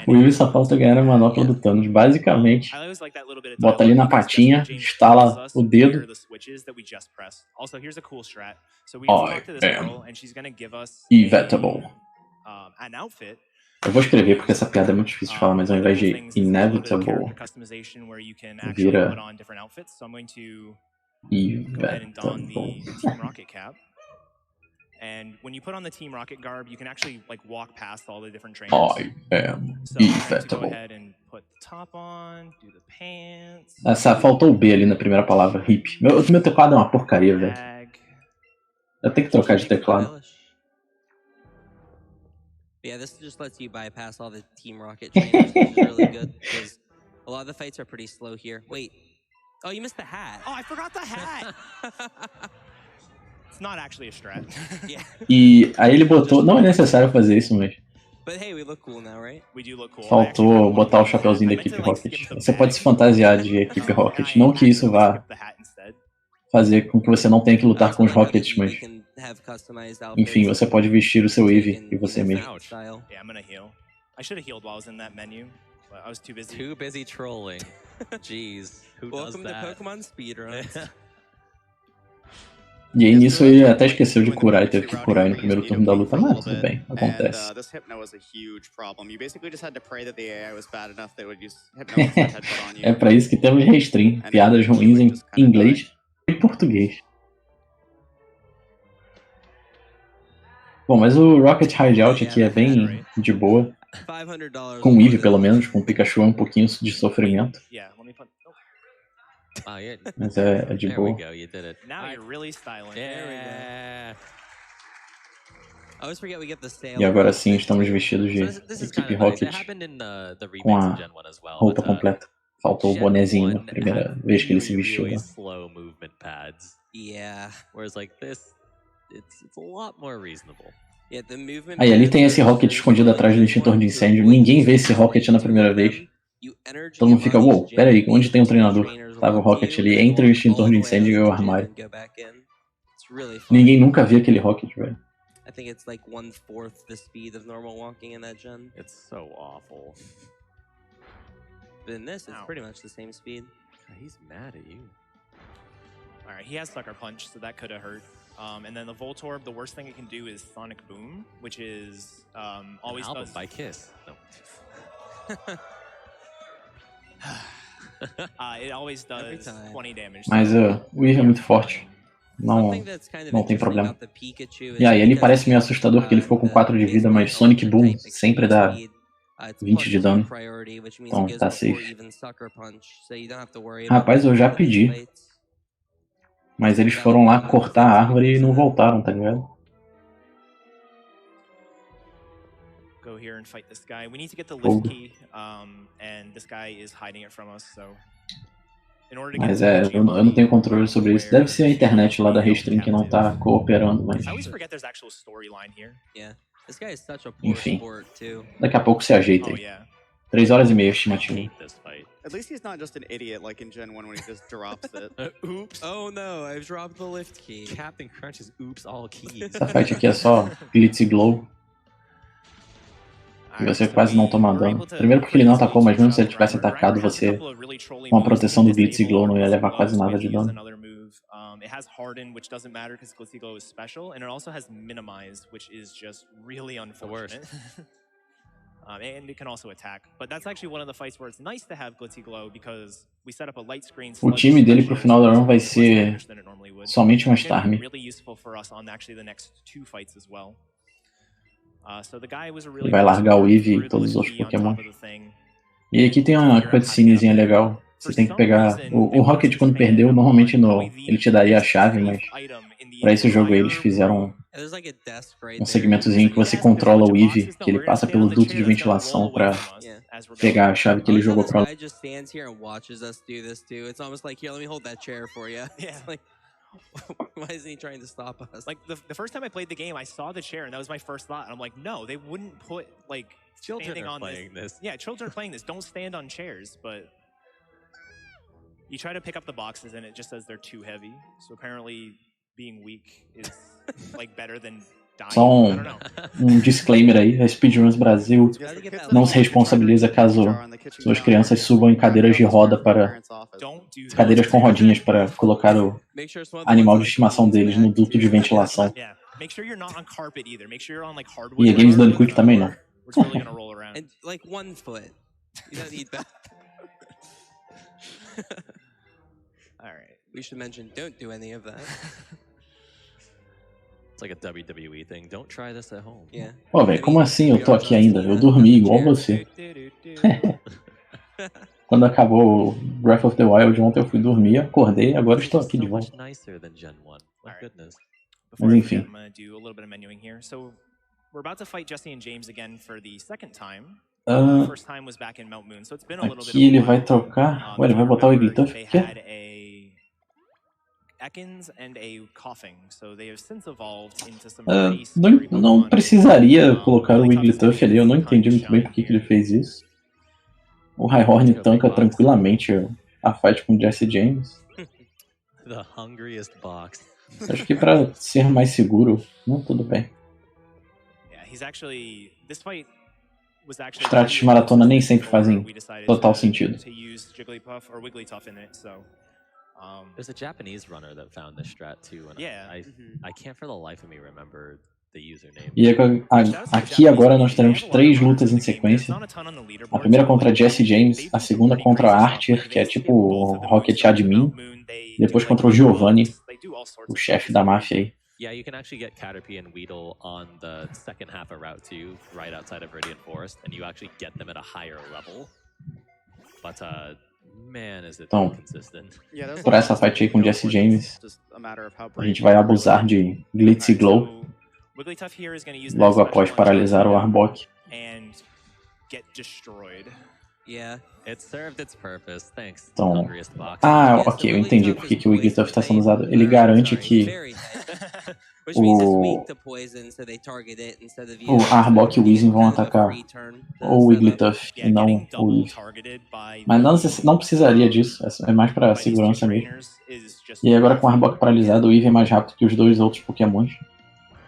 O Eevee só falta ganhar a manopla do Thanos. Basicamente, bota ali na patinha, estala o dedo. Inevitable. Eu vou escrever porque essa piada é muito difícil de falar, mas ao invés de inevitable, vira And when you put on the Team Rocket garb, you can actually like walk past all the different trainers. I am inevitable. Go ahead and put the top on, do the pants. Faltou o B ali na primeira palavra, hip. Meu teclado é uma porcaria, velho. Eu tenho que trocar de teclado. Yeah, this just lets you bypass all the Team Rocket trainers, which is really good because a lot of the fights are pretty slow here. Wait. Oh, you missed the hat. Oh, I forgot the hat. It's not actually a strat. Yeah. E aí ele botou, não é necessário fazer isso, mas But hey, we look cool now, right? We do look cool. Faltou botar o chapeuzinho da equipe Rocket. Você pode se fantasiar de equipe Rocket, não que isso vá fazer com que você não tenha que lutar com os Rockets, mas enfim, você pode vestir o seu Eevee e você mesmo. Yeah, I'm gonna heal. I should have healed while I was in that menu. I was too busy. Too busy trolling. Jeez. Who does Welcome that? to Pokemon Speedruns. E aí nisso ele até esqueceu de curar e teve que curar aí no primeiro turno da luta, mas tudo bem, acontece. This hypno was a huge problem. You basically just had to pray that the AI was bad enough that it would use hypno with that headbutt on you. É pra isso que temos Restream, piadas ruins em inglês e português. Bom, mas o Rocket Hideout aqui é bem de boa. Com o Eevee, pelo menos, com o Pikachu é um pouquinho de sofrimento. Mas é de boa. E agora sim estamos vestidos de equipe Rocket com a roupa completa. Faltou o bonezinho na primeira vez que ele se vestiu. Né? Aí ali tem esse Rocket escondido atrás do extintor de incêndio. Ninguém vê esse Rocket na primeira vez. Todo mundo fica, uou, peraí, onde tem um treinador? Tava o Rocket ali entre o extintor de incêndio e o armário. Ninguém nunca viu aquele Rocket, velho. I think it's like 1/4 the speed of normal walking in that gen. It's so awful. But in this, it's pretty much the same speed. He's mad at you. Alright, he has Sucker Punch, so that could have hurt. And then the Voltorb, the worst thing it can do is Sonic Boom, which is always An album does... by Kiss. No. It always does 20 damage. Mas o Eevee é muito forte. Não tem problema. E aí, ele parece meio assustador que ele ficou com 4 de vida, mas Sonic Boom sempre dá 20 de dano. Então tá safe. Rapaz, eu já pedi. Mas eles foram lá cortar a árvore e não voltaram, tá ligado? Go here and fight this guy. We need to get the lift key, and this guy is hiding it from us, so... Mas eu não tenho controle sobre isso. Deve ser a internet lá da Restream que não tá cooperando, mas... Enfim, daqui a pouco se ajeita aí. 3 horas e meia estimativa. At least he's not just an idiot like in Gen 1 when he just drops it. Oops. Oh no, I've dropped the lift key. Captain Crunch's oops all keys. Essa fight aqui é só Glitz e Glow. E você quase não toma dano. Primeiro porque ele não atacou, mas mesmo se ele tivesse atacado, você com a proteção do Glitz e Glow não ia levar quase nada de dano. It has Harden, which doesn't matter because Glitzy Glow is special, and it also has Minimize, which is just really unfortunate. And it can also attack, but that's actually one of the fights where it's nice to have Glitzy Glow because we set up a light screen. O time dele pro final da run vai ser somente um Starmie. Really useful for us on actually the next 2 fights as well. Ele vai largar o Eevee e todos os outros Pokémon. E aqui tem uma cutscenezinha legal. Você tem que pegar... O Rocket, quando perdeu, normalmente ele te daria a chave, mas... Pra esse jogo aí, eles fizeram um segmentozinho que você controla o Eevee, que ele passa pelo duto de ventilação pra pegar a chave que ele jogou pra lá. Why isn't he trying to stop us? Like the first time I played the game, I saw the chair and that was my first thought. And I'm like, no, they wouldn't put like children are playing this. Yeah, children are playing this. Don't stand on chairs. But you try to pick up the boxes and it just says they're too heavy. So apparently being weak is like better than dying. Só disclaimer aí, a Speedruns Brasil não se responsabiliza caso suas crianças subam em cadeiras de roda cadeiras com rodinhas para colocar o animal de estimação deles no duto de ventilação. E a Games dando quick também não. We should mention, don't do any of that. It's like a WWE thing. Don't try this at home. Yeah. Pô, velho, como assim eu tô aqui ainda? Eu dormi igual você. Quando acabou o Breath of the Wild ontem eu fui dormir, acordei, agora estou aqui de volta. Mas enfim. Aqui ele vai trocar... Ué, ele vai botar o Wigglytuff? O quê? Não precisaria colocar o Wigglytuff ali, eu não entendi muito bem por que ele fez isso. O Highhorn tanca tranquilamente a fight com o Jesse James. Acho que pra ser mais seguro, não, tudo bem. Stratos de maratona nem sempre fazem total sentido. There's a Japanese runner that found this strat too, and I can't for the life of me remember the username. E aqui agora nós teremos 3 lutas em sequência. A primeira contra Jesse James, a segunda contra Archer, que é tipo o Rocket Admin, depois contra o Giovanni, o chefe da máfia aí. Yeah, you can actually get Caterpie and Weedle on the second half of Route 2, right outside of Viridian Forest, and you actually get them at a higher level. But man, is it Então, consistent. por essa fight aí com Jesse James, a gente vai abusar de Glitz e Glow logo após paralisar o Arbok. Yeah. It served its purpose. Thanks, Então, Hungriest Box. ok, eu entendi por que o Wigglytuff está sendo usado. Ele garante que o Arbok e o Weezing vão atacar o Wigglytuff e não o Eevee. Mas não precisaria disso, é mais para segurança mesmo. E aí agora com o Arbok paralisado, o Eevee é mais rápido que os 2 outros Pokémons.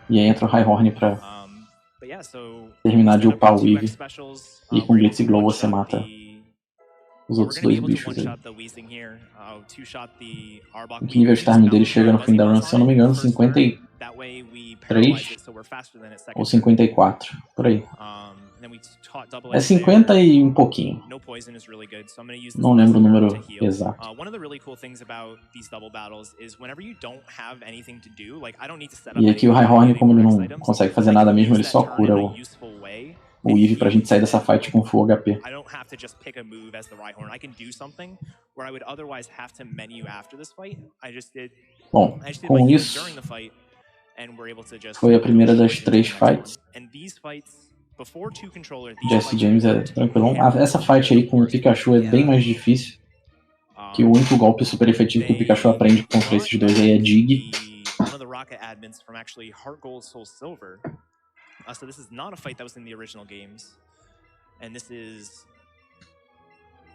E aí entra o Rhyhorn para terminar de upar o Eevee. E com Glitz e Glow você mata os outros 2 bichos aí. O nível de time dele chega no fim da run, se eu não me engano, 53 ou 54, por aí. É 50 e um pouquinho. Não lembro o número exato. E aqui o Rhyhorn, como ele não consegue fazer nada mesmo, ele só cura o Eevee pra gente sair dessa fight com full HP. Bom, com isso, foi a primeira das 3 fights. Jesse James é tranquilão. Essa fight aí com o Pikachu é bem mais difícil, que o único golpe super efetivo que o Pikachu aprende contra esses 2 aí é Dig. So this is not a fight that was in the original games. And this is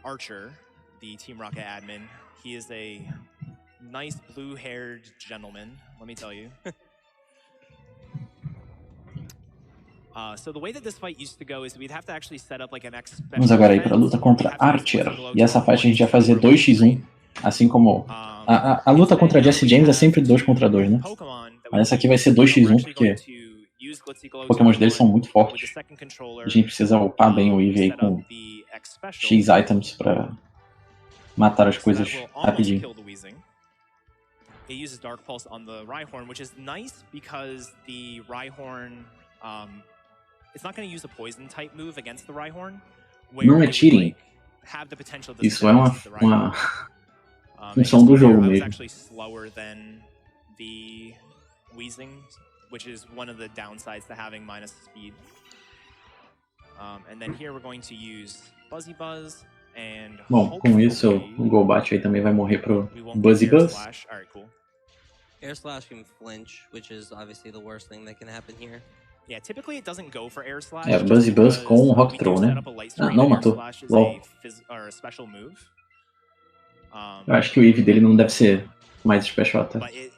Archer, the Team Rocket admin. He is a nice blue-haired gentleman, let me tell you. So the way that this fight used to go is we'd have to actually set up like an Vamos agora aí para a luta contra Archer. E essa fight a gente vai fazer 2x1, assim como a luta contra Jesse James é sempre 2 contra 2, né? Mas essa aqui vai ser 2x1 porque os Pokémons deles são muito fortes. A gente precisa upar bem o Eevee aí com X items pra matar as coisas rapidinho. It uses Dark Pulse on the Rhyhorn, which is nice because the Rhyhorn, it's not going to use a poison type move against the Rhyhorn. Não é cheating. Isso é uma função do jogo mesmo. Which is one of the downsides to having minus speed. And then here we're going to use Buzzy Buzz and. Bom, com isso o Golbat aí também vai morrer pro Buzzy Buzz. Alright, cool. Air Slash can flinch, which is obviously the worst thing that can happen here. Yeah, typically it doesn't go for Air Slash. É, Buzzy Buzz com Rock Throw, né? Ah, não matou. Lol. Eu acho que o Eevee dele não deve ser mais special attack.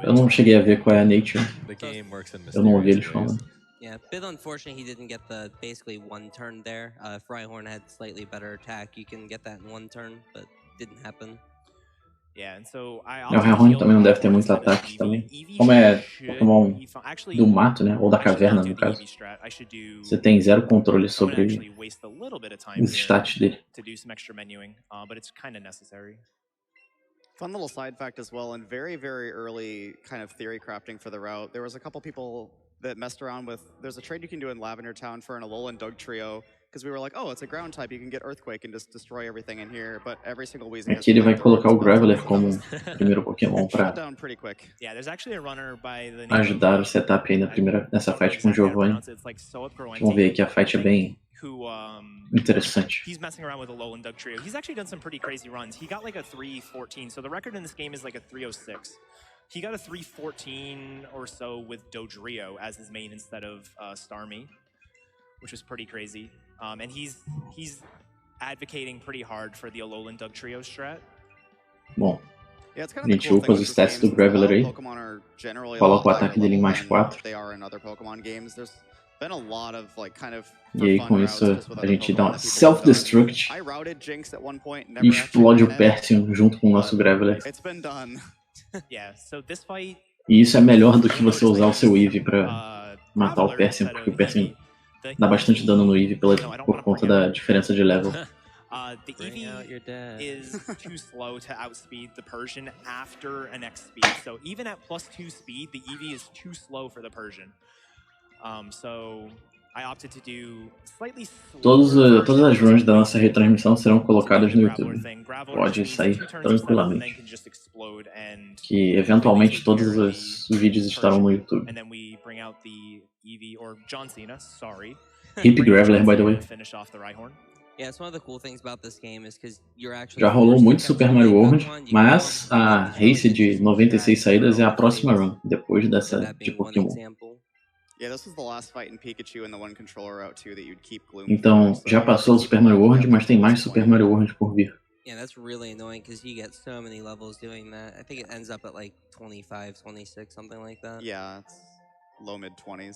Eu não cheguei a ver qual é a nature. Eu não ouvi eles falando. Yeah, bit unfortunate he didn't get the basically 1 turn there. If Rhyhorn had slightly better attack, you can get that in 1 turn, but didn't happen. O Rhyhorn também não deve ter muito ataque também. Como é Pokémon do mato, né? Ou da caverna, no caso. Você tem 0 controle sobre os stats dele. Fun little side fact as well, and very, very early kind of theory crafting for the route, there was a couple people that messed around with, there's a trade you can do in Lavender Town for an Alolan Doug trio, because we were like, oh, it's a ground type, you can get Earthquake and just destroy everything in here, but every single Weezing... Aqui ele vai colocar o Graveler como primeiro Pokémon pra ajudar o setup aí nessa fight com o Giovanni. Vamos ver que a fight é bem interessante. He's messing around with a Alolan Doug trio. He's actually done some pretty crazy runs. He got like a 314, so the record in this game is like a 306. He got a 314 or so with Dodrio as his main instead of Starmie, which was pretty crazy. And he's advocating pretty hard for the Alolan Doug trio strat. Bom, a gente upa os stats do Graveler aí. Coloca o ataque dele em mais 4. Been a lot of like kind of E aí com isso a gente dá uma self-destruct e explode o Persian junto com o nosso Graveler. E isso é melhor do que você usar o seu Eevee pra matar o Persian, porque o Persian dá bastante dano no Eevee por conta da diferença de level. The Eevee is too slow to outspeed the Persian after an X speed. So even at +2 speed, the Eevee is too slow for the Persian. So I opted to do slightly Todas as runs da nossa retransmissão serão colocadas no YouTube. Pode sair tranquilamente. Que eventualmente todos os vídeos estarão no YouTube. Hip Graveler, by the way. Já rolou muito Super Mario World, mas a race de 96 saídas é a próxima run, depois dessa de Pokémon. Então, já passou o Super Mario World, mas tem mais Super Mario World por vir. Yeah, that's really annoying because you get so many levels doing that. I think it ends up at like 25, 26, something like that. Yeah, it's low mid 20s.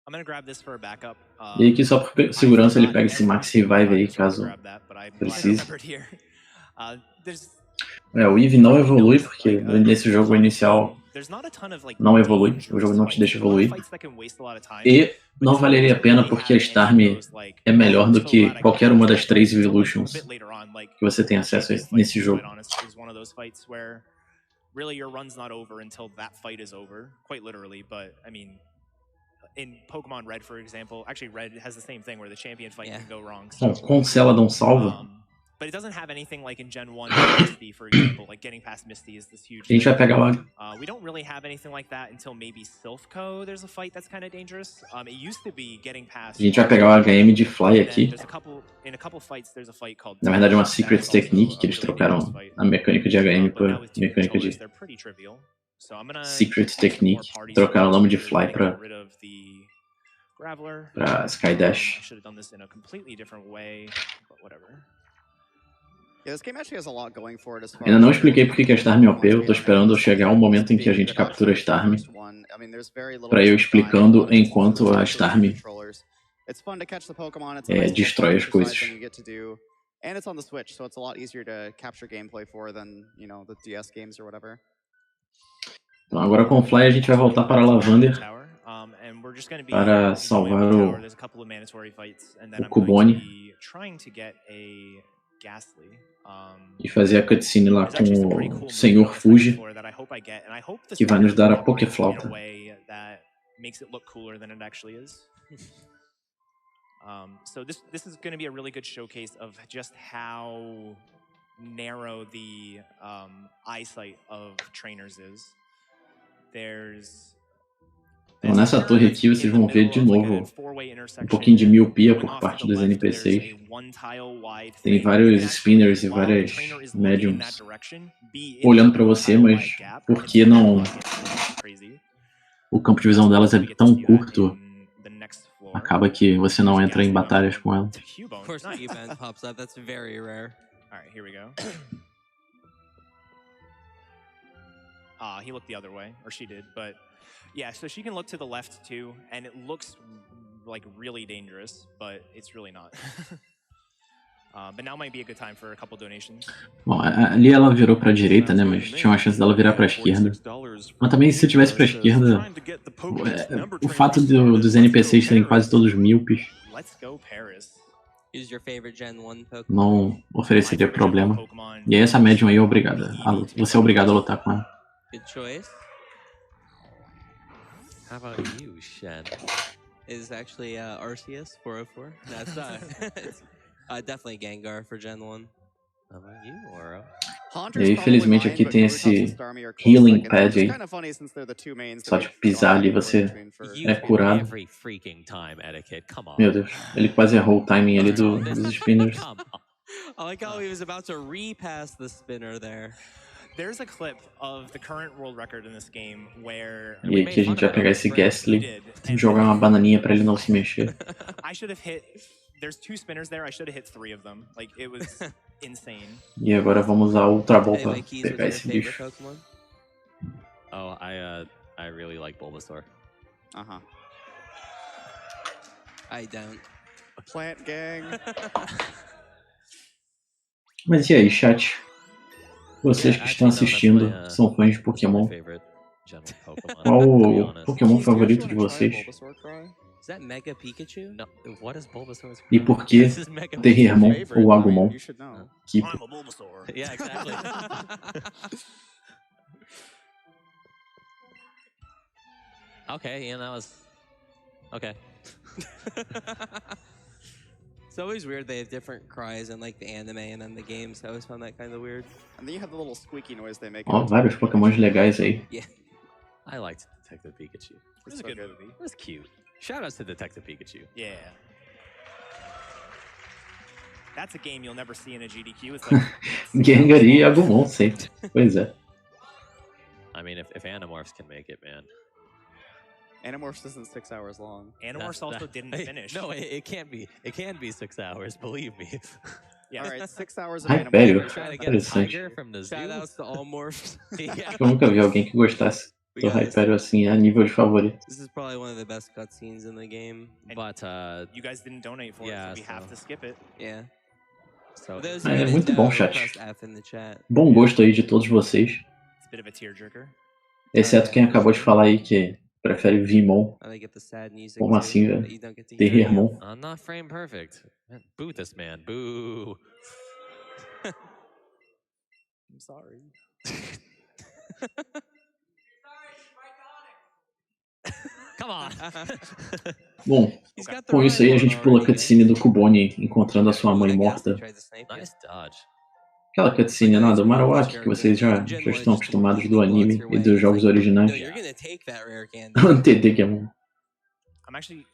I'm gonna grab this for a backup. E aqui só por segurança ele pega esse Max Revive aí, caso precise. O Eevee não evolui, porque nesse jogo inicial não evolui, o jogo não te deixa evoluir. E não valeria a pena porque a Starm é melhor do que qualquer uma das 3 Evolutions que você tem acesso nesse jogo. Really, your run's not over until that fight is over, quite literally, but I mean, in Pokemon Red, for example, actually Red has the same thing where the champion fight can go wrong. So, com Celadon salva. But it doesn't have anything like in Gen 1 Misty, for example, like getting past Misty is this huge. A gente vai pegar lá. We don't really have anything like that until maybe Silphco. There's a fight that's kind of dangerous. It used to be getting past. A gente vai pegar o HM de Fly aqui. In a couple fights, there's a fight called. Na verdade é uma Secret Technique que eles trocaram a mecânica de HM por mecânica de Secret Technique. Trocaram o nome de Fly pra Sky Dash. Ainda não expliquei porque que a Starm é OP, eu tô esperando chegar um momento em que a gente captura a Starm pra eu explicando enquanto a Starm destrói as coisas. And it's on the Switch, so it's a lot easier to capture gameplay for than, you know, the DS games or whatever. Então agora com o Fly a gente vai voltar para Lavander para salvar o Cubone e fazer a cutscene lá com o Senhor Fuji, que vai nos dar a Pokéflauta. So this is going to be a really good showcase of just how narrow the eyesight of trainers is. Então nessa torre aqui vocês vão ver de novo um pouquinho de miopia por parte dos NPCs. Tem vários spinners e várias mediums olhando para você, mas porque não o campo de visão delas é tão curto, acaba que você não entra em batalhas com ela. He looked the other way, or she did, but yeah, so she can look to the left too, and it looks like really dangerous, but it's really not. But now might be a good time for a couple donations. Bom, ali ela virou para a direita, né? Mas tinha uma chance dela virar para a esquerda. Mas também se tivesse para a esquerda, o fato dos NPCs serem quase todos míopes não ofereceria problema. E aí essa médium aí é obrigada. Você é obrigado a lutar com ela. Good choice. How about you, Shen? Is actually Arceus 404. That's definitely Gengar for Gen 1. How about you, Oro? E aí, felizmente aqui tem esse Healing Pad aí. Só de pisar ali você é curado. Meu Deus, ele quase errou o timing ali dos spinners. I like how he was about to repass the spinner there. There's a clip of the current world record in this game where e aqui a gente vai pegar esse Ghastly e jogar uma bananinha pra ele não se mexer. I should have hit. There's 2 spinners there. I should have hit 3 of them. Like it was insane. E agora vamos usar o Ultra Ball pra pegar esse bicho. Oh, I really like Bulbasaur. I don't. Plant gang. Mas e aí, chat? Vocês que estão assistindo são fãs de Pokémon. Qual o Pokémon favorito de vocês? Is that Mega Pikachu? No, what is Bulbasaur's? E por que Terriermon ou Agumon? You should know. Tipo, I'm a Bulbasaur. Yeah, exactly. Okay, yeah, that was okay. It's always weird they have different cries in like the anime and then the games. I always found that kind of weird. And then you have the little squeaky noise they make. ó, vários Pokémons legais aí. I liked Detective Pikachu. It was It's a so good good. movie. It was cute. Shout outs to Detective Pikachu. Yeah. That's a game you'll never see in a GDQ. It's like Gengar e Agumon sempre. Pois é. I mean, if Animorphs can make it, man. Animorphs isn't 6 hours long. Animorphs also didn't Hey, finish. No, it can't be. It can be 6 hours. Believe me. Yeah. All right, 6 hours of Hyperion. Animorphs. Trying to get a Interessante. tiger from the zoo. Shout outs to all morphs. Yeah. Eu nunca vi alguém que gostasse do Hyperion assim, a nível de favorito. This is probably one of the best cutscenes in the game. But You guys didn't donate for Yeah, it, so we have so- to skip it. Yeah. so For those É, who didn't muito bom, know, chat. press F in the chat. Bom gosto aí de todos vocês. It's a bit of a tearjerker. Exceto quem acabou de falar aí que prefere Vimon. I get the sad music Como too, assim, velho? but you don't get to hear it. Terriermon. I'm not frame perfect. Man, boo this man. Boo. I'm sorry. Come on. Bom, He's got the com isso aí a right gente one pula a already, cutscene do Cubone encontrando a sua I mãe guess morta. they tried to snipe you. Nice dodge. Aquela cutscene lá do Marowak que vocês já estão acostumados do anime e dos jogos originais. No, you're gonna take that rare candy. O TT que é um I'm actually.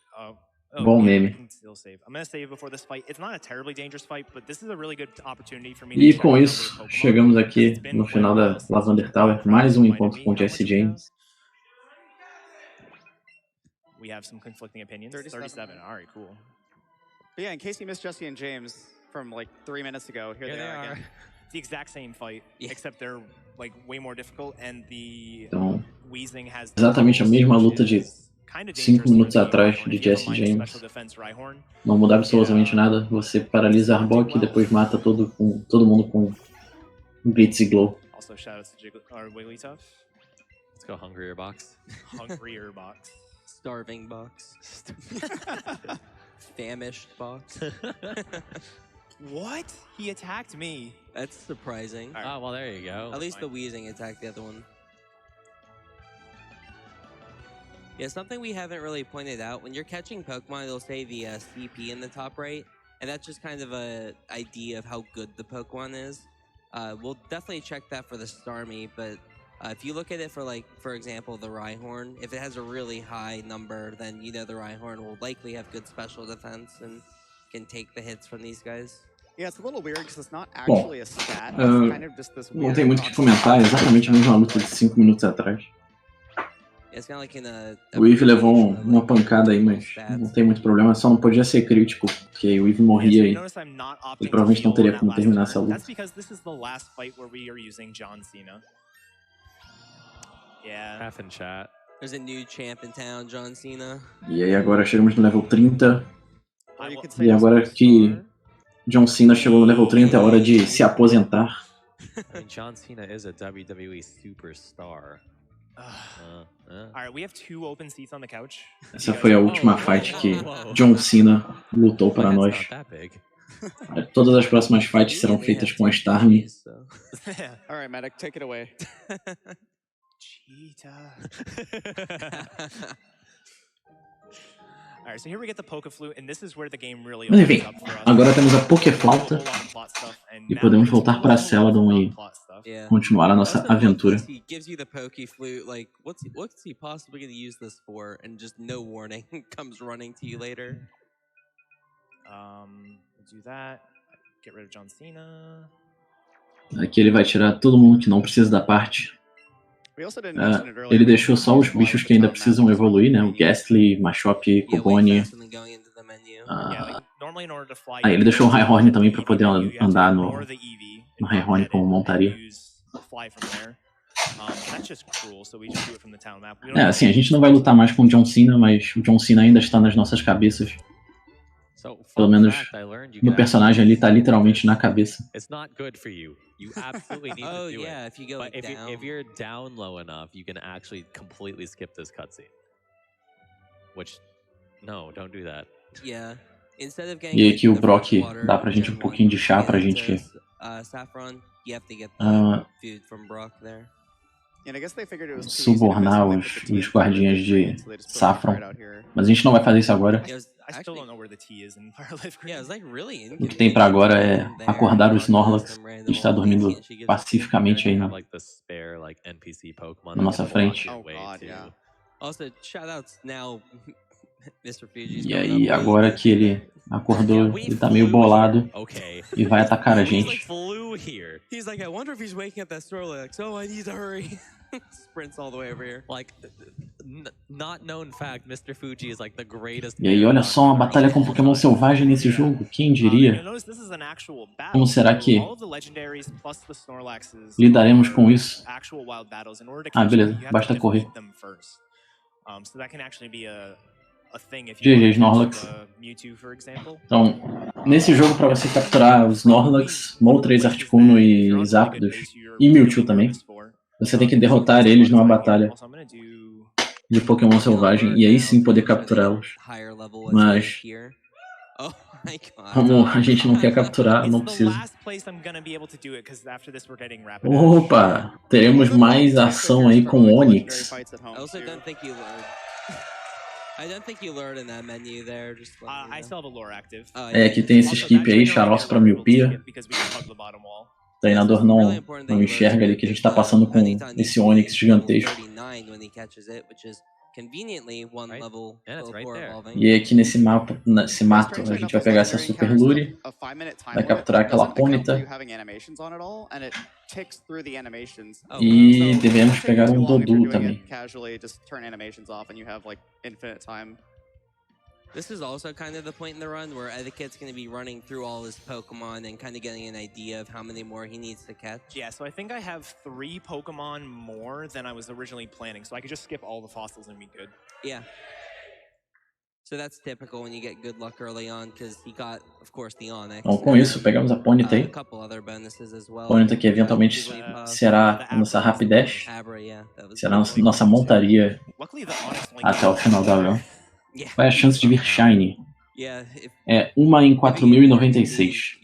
Bom yeah, meme. I can still save. I'm gonna save before this fight. It's not a terribly dangerous fight, but this is a really good opportunity for me. E to com check isso, out other Pokémon, chegamos because aqui it's been no quite final a da while since Lavender Tower, mais um encontro com Jesse James. We have some conflicting opinions. 37. 37. All right, cool. But yeah, in case you missed Jesse and James from like 3 minutes ago, here they are again. It's the exact same fight, Yeah. except they're like way more difficult, and the Então, Weezing has exatamente a mesma luta de 5 minutos atrás de Jesse James. Não muda absolutamente nada. Você paralisa Arbok e depois mata todo mundo com Blitz e Glow. Also, shout out to Wigglytuff. Let's go hungrier box. Hungrier box. Starving box. Famished box. What? He attacked me. That's surprising. All right. Oh, well, there you go. At least the Weezing attacked the other one. Yeah, something we haven't really pointed out, when you're catching Pokemon, it'll say the CP in the top right, and that's just kind of a idea of how good the Pokemon is. We'll definitely check that for the Starmie, but if you look at it for, like, for example, the Rhyhorn, if it has a really high number, then you know the Rhyhorn will likely have good special defense and can take the hits from these guys. Yeah, it's a little weird because it's not actually a stat. It's kind of just this Não weird tem muito o que concept. comentar, é exatamente a mesma luta de 5 minutos atrás. It's kind of like in a O Eevee levou abbreviation of, uma like, pancada aí, mas stats. não tem muito problema, só não podia ser crítico, porque o Eevee morria aí. Ele provavelmente não teria como terminar essa luta. That's because this is the last fight where we are using John Cena. Yeah. Half in chat. There's a new champ in town, John Cena. E aí agora chegamos no level 30, Or you I could will- say e this agora was que Star. John Cena chegou no level 30, é hora de se aposentar. I mean, John Cena is a WWE superstar. All right, we have 2 open seats on the couch. Essa foi a última fight que John Cena lutou para That's nós. not that big. Todas as próximas fights serão feitas com a Starmie. All right, Medic, take it away. Cheetah. All right, so here we get the Pokeflute, and this is where the game really Mas opens enfim, up for us. agora temos a There's Pokéflauta a lot of plot stuff, and e now podemos we get to voltar para a do Celadon e plot stuff. Yeah. continuar a That's nossa the one aventura. plus he gives you the Pokeflute, like, what's he possibly going to use this for? And just no warning comes running to you later. We'll do that. Get rid of John Cena. Aqui ele vai tirar todo mundo que não precisa da parte. We also didn't mention it earlier. Ele deixou só os bichos que ainda precisam evoluir, né? O Ghastly, Machop, Yeah, way Cubone. faster than going into the menu. Yeah, Ah, like, normally in order to fly, ele you deixou o have to Rhyhorn use também the pra Eevee poder button, you have to andar no ignore the Eevee and Rhyhorn get como it, and montaria. use the fly from there. That's just cruel, so we just do it from the town map. We É, don't assim, a gente não vai lutar mais com o John Cena, mas o John Cena ainda está nas nossas cabeças. Pelo menos no personagem ali tá literalmente na cabeça. It's not good for you. You absolutely need to do it. If you go But down. if you're down low enough, you can actually completely skip this cutscene. Which, no, don't do that. Yeah. Instead of E aqui o Brock dá pra gente um pouquinho de chá pra gente subornar os guardinhas de Saffron. Mas a gente não vai fazer isso agora. O que tem pra agora é acordar os Snorlax, que está dormindo pacificamente aí na nossa frente. E aí, agora que ele acordou, ele tá meio bolado e vai atacar a gente. E aí, olha só, uma batalha com Pokémon selvagem nesse jogo, quem diria? Como será que lidaremos com isso? Ah, beleza, basta correr. GG Snorlax. Então, nesse jogo, para você capturar os Snorlax, Moltres, Articuno e Zapdos, e Mewtwo também, você tem que derrotar eles numa batalha de Pokémon selvagem e aí sim poder capturá-los. Mas, como a gente não quer capturar, não precisa. Opa! Teremos mais ação aí com Onix. É, aqui tem esse skip aí, Charos pra miopia. O treinador não enxerga ali que a gente tá passando com esse Onix gigantesco. E aqui nesse mato a gente vai pegar essa Super Lure, vai capturar aquela Ponyta e devemos pegar um Dodu também. This is also kind of the point in the run where Etiquette's going to be running through all his Pokemon and kind of getting an idea of how many more he needs to catch. Yeah, so I think I have 3 Pokemon more than I was originally planning, so I could just skip all the fossils and be good. Yeah. So that's typical when you get good luck early on, because he got, of course, the Onix. Então, com isso, pegamos a Ponyta aí. Ponyta que eventualmente será a nossa Rapidash, será a nossa montaria até o final da run. Qual é a chance de vir Shiny? É 1 em 4.096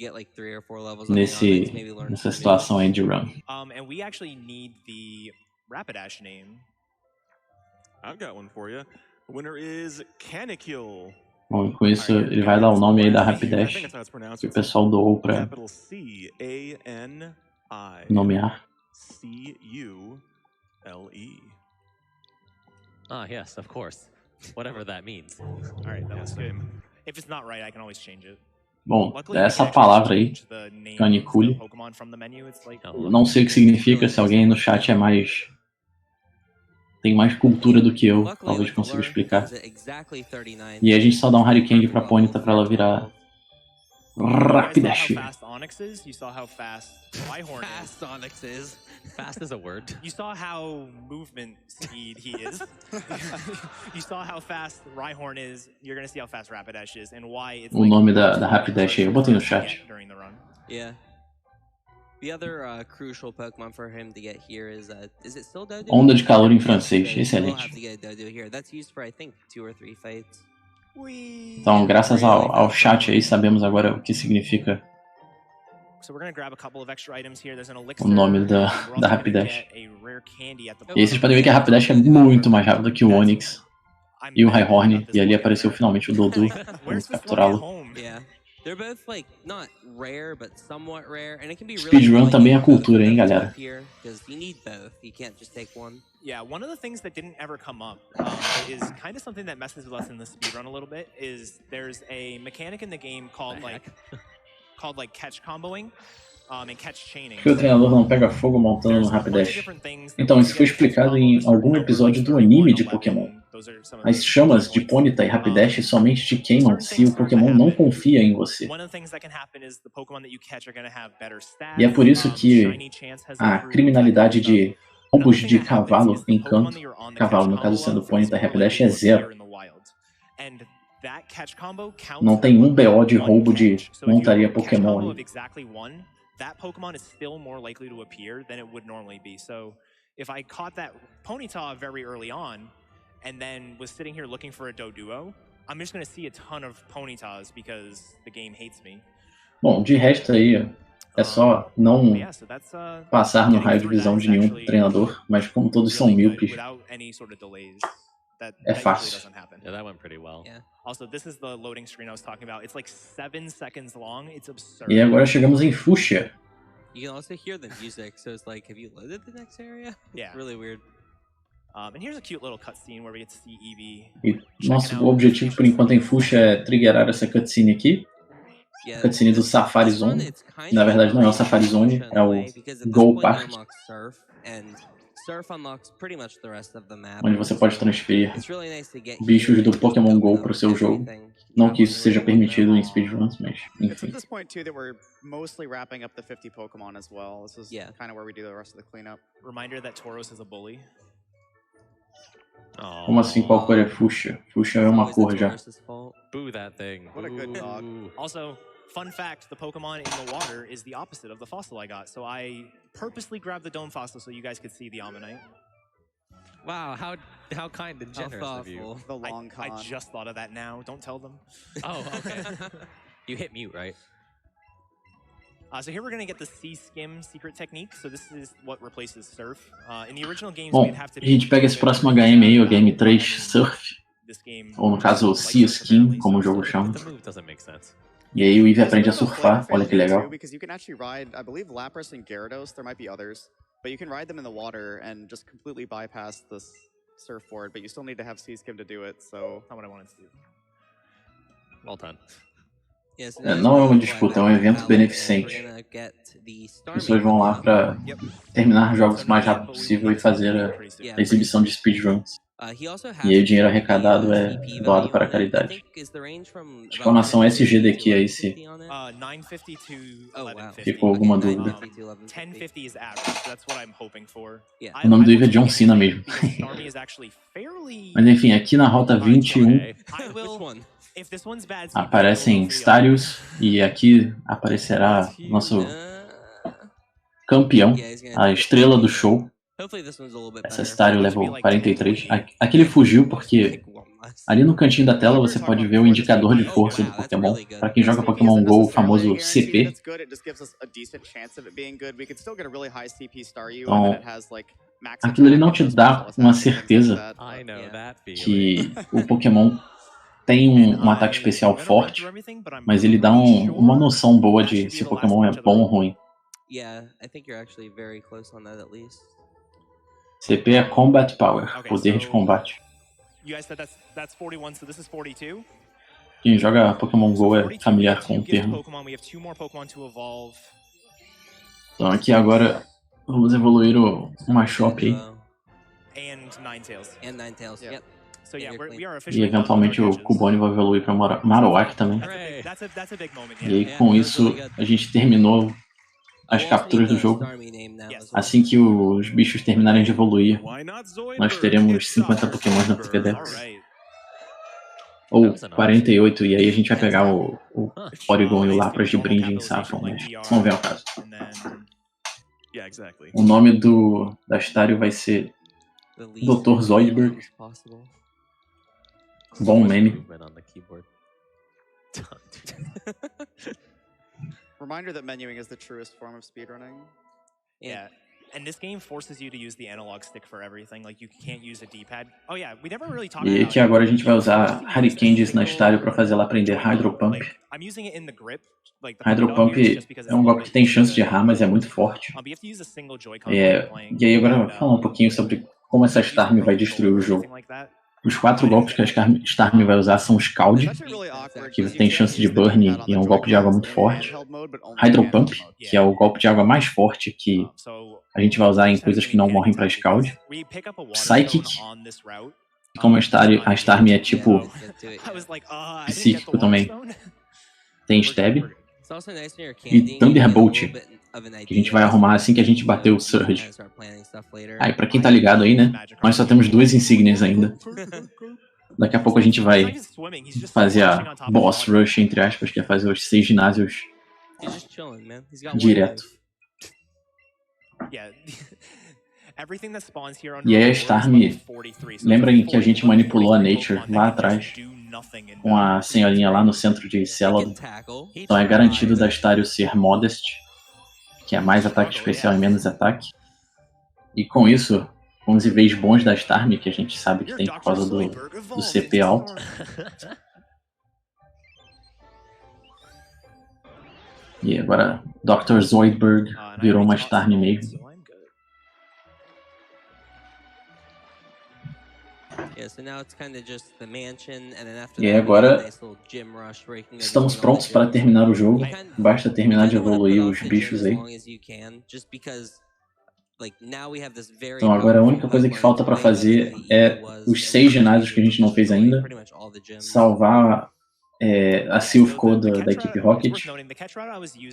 nessa situação aí de run. And we actually need the Rapidash name. I've got one for you. The winner is Canicule. Bom, com isso ele vai dar o nome aí da Rapidash que o pessoal doou pra nomear. C-U-L-E. Ah, yes, of course. Whatever that means. All right, that was good. If it's not right, I can always change it. Bom, essa palavra aí, Canicule, não sei o que significa, se alguém no chat tem mais cultura do que eu, talvez consiga explicar. E a gente só dá um Hurricane pra Ponyta pra ela virar Rapidash. Fast is a word. You saw how movement speed he is. You saw how fast Rhyhorn is. You're gonna see how fast Rapidash is and why it's. O nome da Rapidash aí, eu botei no chat. Yeah. The other crucial Pokemon for him to get here is it still Dodu? Onda de calor em francês, excelente. That's used for I think 2 or 3 fights. Então, graças ao chat aí, sabemos agora o que significa o nome da Rapidash. E aí vocês podem ver que a Rapidash é muito mais rápida que o Onix e o Rhyhorn, e ali apareceu finalmente o Dodu. Vamos capturá-lo. Speedrun também é cultura, hein, galera? Yeah, one of the things that didn't ever come up is kind of something that messes with us in the speedrun a little bit. Is there's a mechanic in the game called like catch comboing and catch chaining. Que o treinador não pega fogo montando no Rapidash. Então, isso foi explicado em algum episódio do anime de Pokémon. As chamas de Ponyta e Rapidash somente te queimam se o Pokémon não confia em você. E é por isso que a criminalidade de roubos de cavalo em campo, cavalo no caso sendo Ponyta e Rapidash, é 0. Não tem um BO de roubo de montaria Pokémon aí. That Pokemon is still more likely to appear than it would normally be. So if I caught that Ponyta very early on and then was sitting here looking for a Doduo, I'm just going to see a ton of Ponytas because the game hates me. Bom, de resto aí, é só não passar no raio de visão de nenhum treinador, mas como todos são míopes, é fácil. Yeah, that went pretty well. Yeah. Also, this is the loading screen I was talking about. It's like 7 seconds long. It's absurd. E agora chegamos em Fuchsia. You can also hear the music, so it's like, have you loaded the next area? Yeah. It's really weird. And here's a cute little cutscene where we get to see Eevee. E nosso objetivo por enquanto em Fuchsia é triggerar essa cutscene aqui. Yeah, Cutscene do Safari this one, Zone. it's kind Na of verdade não é o Safari Zone, é o because at this Go point you Park, unlock Surf, and Surf unlocks pretty much the rest of the map. onde você pode transferir It's really nice to get bichos here do and just Pokémon open Go up pro seu jogo. everything. Não que isso seja permitido em speedruns, mas It's enfim. at this point, too, that we're mostly wrapping up the 50 Pokemon as well. This is kind of where we do the rest of the cleanup. Reminder that Tauros is a bully. Como assim, qual cor é Fuchsia? Fuchsia é uma It's always cor the já. Taurus's fault. Boo that thing. What a good dog. Ooh. Also, fun fact, the Pokemon in the water is the opposite of the fossil I got. So I purposely grabbed the Dome Fossil so you guys could see the Ammonite. Wow, how kind and How generous of you. thoughtful. The long con. I just thought of that now. Don't tell them. Oh, okay. You hit mute, right? So here we're going to get the Sea Skim secret technique. So this is what replaces Surf. In the original games, Bom, we'd have to a gente pega esse próximo HM aí, o Game 3 Surf, this game ou no caso o Sea Skim, como o jogo chama. The move doesn't make sense. E aí o Eevee aprende a It's a little surfar, flavor olha que thing, too, legal. because you can actually ride, I believe, Lapras and Gyarados. There might be others, but you can ride them in the water and just completely bypass this surfboard. But you still need to have Sea Skim to do it. So not what I wanted to do. Well done. Yes, É, não é uma disputa, é um evento beneficente. As pessoas vão lá para terminar jogos o mais rápido possível e fazer a exibição de speedruns. E aí o dinheiro arrecadado é doado para a caridade. Exclamação SGDQ aí se 950 to 1150. ficou alguma dúvida. 1050 is average. That's what I'm hoping for. O nome do Eevee é John Cena mesmo. Stormy is actually fairly... Mas enfim, aqui na rota 21 I will... If this one's bad, aparecem Starius e aqui aparecerá nosso campeão, a estrela do show. Essa Stario level 43. Aqui ele fugiu porque ali no cantinho da tela você pode ver o indicador de força do Pokémon. Para quem joga Pokémon GO, o famoso CP. Então, aquilo ali não te dá uma certeza que o Pokémon tem um ataque especial forte, mas ele dá uma noção boa de se o Pokémon é bom ou ruim. CP é Combat Power, poder de combate. Quem joga Pokémon GO é familiar com o termo. Então aqui agora vamos evoluir o Machop aí. E eventualmente o Cubone vai evoluir para Marowak também. E aí com isso a gente terminou as capturas do jogo. Assim que os bichos terminarem de evoluir, nós teremos 50 Pokémons no Pokédex. Ou 48, e aí a gente vai pegar o Porygon e o Lapras de brinde em Saffron, mas vamos ver o caso. O nome da Stario vai ser Dr. Zoidberg. Bom meme. Reminder that menuing is the truest form of speedrunning. Yeah. And this game forces you to use the analog stick for everything. Like you can't use a D-pad. Oh yeah, we never really talked about. E aqui agora a gente vai usar Hurricanes na Stario para fazer ela aprender Hydro Pump. Hydro Pump é um golpe que tem chance de errar, mas é muito forte. E aí agora eu vou falar um pouquinho sobre como essa Starmie vai destruir o jogo. Os 4 golpes que a Starmie vai usar são Scald, que tem chance de burn e é um golpe de água muito forte. Hydro Pump, que é o golpe de água mais forte que a gente vai usar em coisas que não morrem para Scald. Psychic, como a Starmie é tipo psíquico também, tem Stab. E Thunderbolt, que a gente vai arrumar assim que a gente bater o Surge. Aí, pra quem tá ligado aí, né? Nós só temos 2 insígnias ainda. Daqui a pouco a gente vai fazer a boss rush, entre aspas, que é fazer os 6 ginásios direto. E aí a Starm, lembrem que a gente manipulou a Nature lá atrás, com a senhorinha lá no centro de Celadon. Então é garantido da Stario ser Modest, que é mais ataque especial e menos ataque. E com isso, com os IVs bons da Starm, que a gente sabe que tem por causa do CP alto. E agora Dr. Zoidberg virou uma Starm mesmo. E aí agora estamos prontos para terminar o jogo. Basta terminar de evoluir os bichos aí. Então agora a única coisa que falta para fazer é os 6 ginásios que a gente não fez ainda. Salvar a Silph Code da equipe Rocket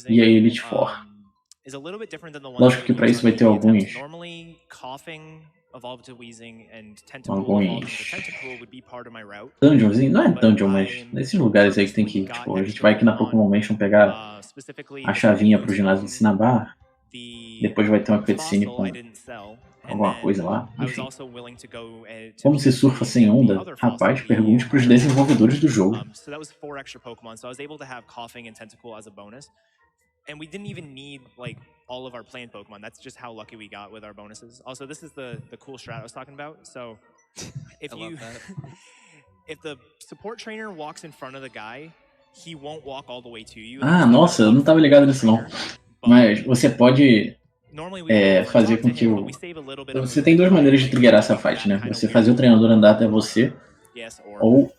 e a Elite Four. Lógico que para isso vai ter alguns dungeons, não é dungeon, mas nesses lugares aí que tem que, tipo, a gente vai aqui na Pokémon Mansion pegar a chavinha pro ginásio de Cinnabar, depois vai ter uma cutscene com alguma coisa lá, enfim. Como se surfa sem onda? Rapaz, pergunte pros desenvolvedores do jogo. And we didn't even need like all of our planned Pokemon. That's just how lucky we got with our bonuses. Also, this is the cool strat I was talking about. So, if if the support trainer walks in front of the guy, he won't walk all the way to you. Ah, nossa, eu não tava ligado nisso não. Mas você pode fazer com que você tem 2 maneiras de triggerar essa fight, né? Você fazer o treinador andar até você, ou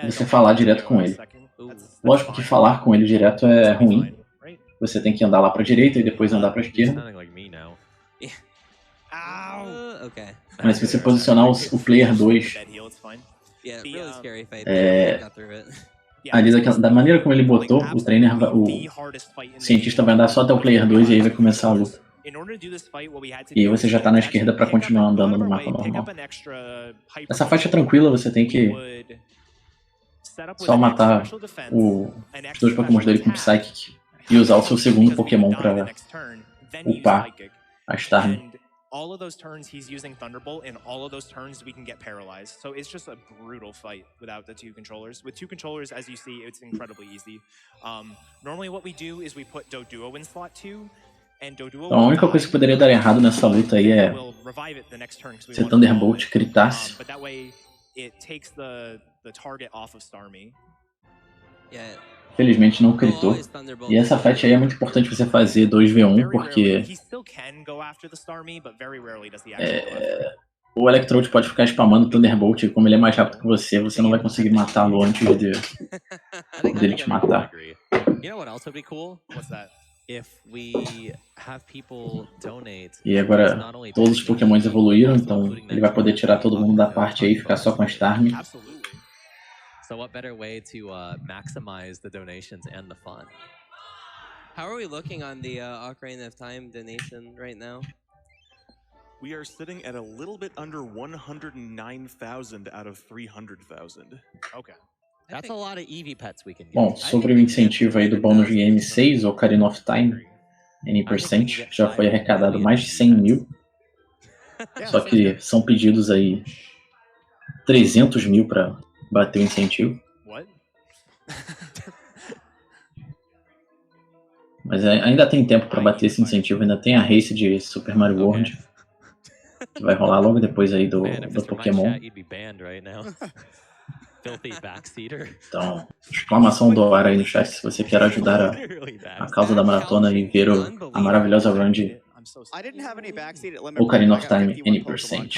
você falar direto com ele. Lógico que falar com ele direto é ruim. Você tem que andar lá pra direita e depois andar pra esquerda. Mas se você posicionar o player 2 ali da maneira como ele botou, o trainer, o cientista vai andar só até o player 2 e aí vai começar a luta. E aí você já tá na esquerda pra continuar andando no mapa normal. Essa faixa é tranquila, você tem que só matar os 2 Pokémon dele com Psychic e usar o seu segundo Pokémon pra upar a Starm. All of those turns he's using Thunderbolt, and all of those turns we can get paralyzed. So it's just a brutal fight without the 2 controllers. With 2 controllers, as you see, it's incredibly easy. Normally what we do is we put Doduo in slot 2, and Doduo... Então a única coisa que poderia dar errado nessa luta aí é se Thunderbolt critasse. But that way it takes the target off of Starmie. Felizmente não critou. E essa fight aí é muito importante você fazer 2v1, porque o Electrode pode ficar spamando o Thunderbolt e como ele é mais rápido que você, você não vai conseguir matá-lo antes dele te matar. E agora todos os Pokémons evoluíram, então ele vai poder tirar todo mundo da parte aí e ficar só com a Starm. So what better way to maximize the donations and the fun? How are we looking on the Ocarina of Time donation right now? We are sitting at a little bit under 109,000 out of 300,000. Okay. That's a lot of Eevee pets we can get. Bom, sobre o incentivo aí do Bônus Game 6, Ocarina of Time, N%, já foi arrecadado mais de 100 mil. Só que são pedidos aí 300 mil para bater o incentivo. Mas ainda tem tempo para bater esse incentivo, ainda tem a race de Super Mario World, que vai rolar logo depois aí do Pokémon. Então, exclamação do ar aí no chat se você quer ajudar a causa da maratona e ver a maravilhosa run de Ocarina of Time N%.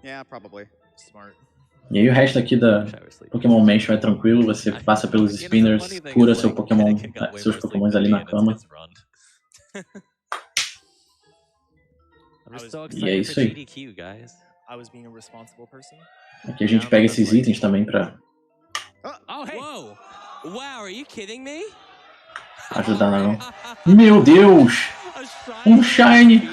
Yeah, probably. Smart. E aí o resto aqui da Pokémon Mansion é tranquilo, você passa pelos spinners, cura seus Pokémons ali na cama. E é isso aí. Aqui a gente pega esses itens também pra ajudar na... Meu Deus! Um Shiny.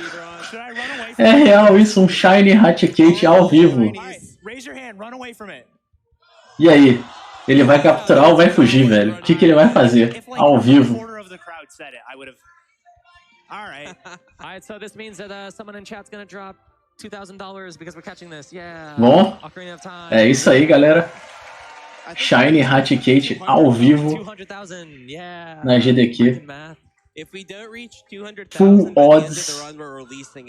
É real isso, um Shiny Raticate ao vivo. E aí? Ele vai capturar ou vai fugir, velho? O que ele vai fazer ao vivo? Bom, é isso aí, galera. Shiny Raticate ao vivo na SGDQ. Full odds.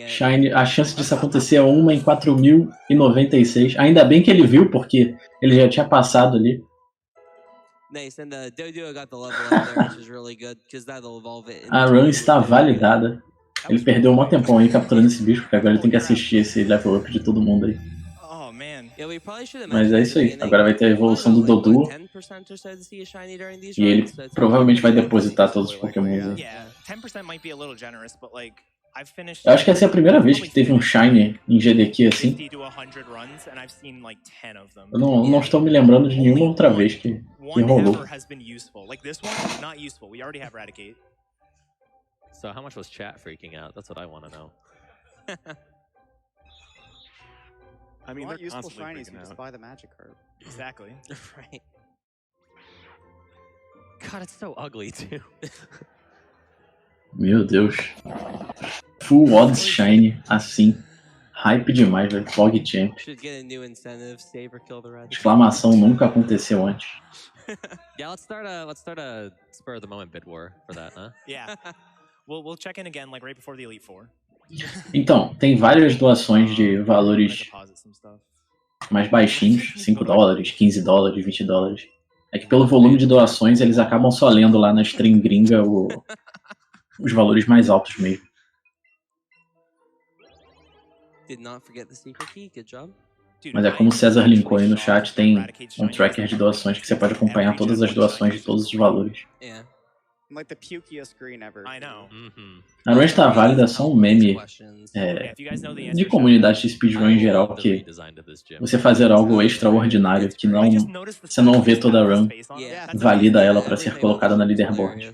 Shiny, a chance disso acontecer é 1 em 4.096. Ainda bem que ele viu, porque ele já tinha passado ali. A run está validada. Ele perdeu um tempão aí capturando esse bicho, porque agora ele tem que assistir esse level up de todo mundo aí. Mas é isso aí. Agora vai ter a evolução do Dodu. E ele provavelmente vai depositar todos os Pokémon aí. Eu acho que essa é a primeira vez que teve um Shiny em GDQ assim. Eu não estou me lembrando de nenhuma outra vez que rolou. So how much was chat freaking out? That's what I want to know. I mean, they're useful shinies. You just buy the magic card. Exactly. Right. God, it's so ugly too. Meu Deus. Full odds Shiny, assim. Hype demais, velho. PogChamp. Exclamação, nunca aconteceu antes. Yeah, let's start a spur of the moment bid war for that, huh? Yeah. We'll check in again like right before the Elite Four. Então, tem várias doações de valores mais baixinhos, 5 dólares, 15 dólares, 20 dólares. É que pelo volume de doações, eles acabam só lendo lá na stream gringa os valores mais altos mesmo. Mas é como o César linkou aí no chat, tem um tracker de doações que você pode acompanhar todas as doações de todos os valores. Like the pukiest screen ever. I know. A run está válida, é só um meme de comunidade de speedrun em geral, que você fazer algo extraordinário que você não vê toda a run, valida ela para ser colocada na leaderboard.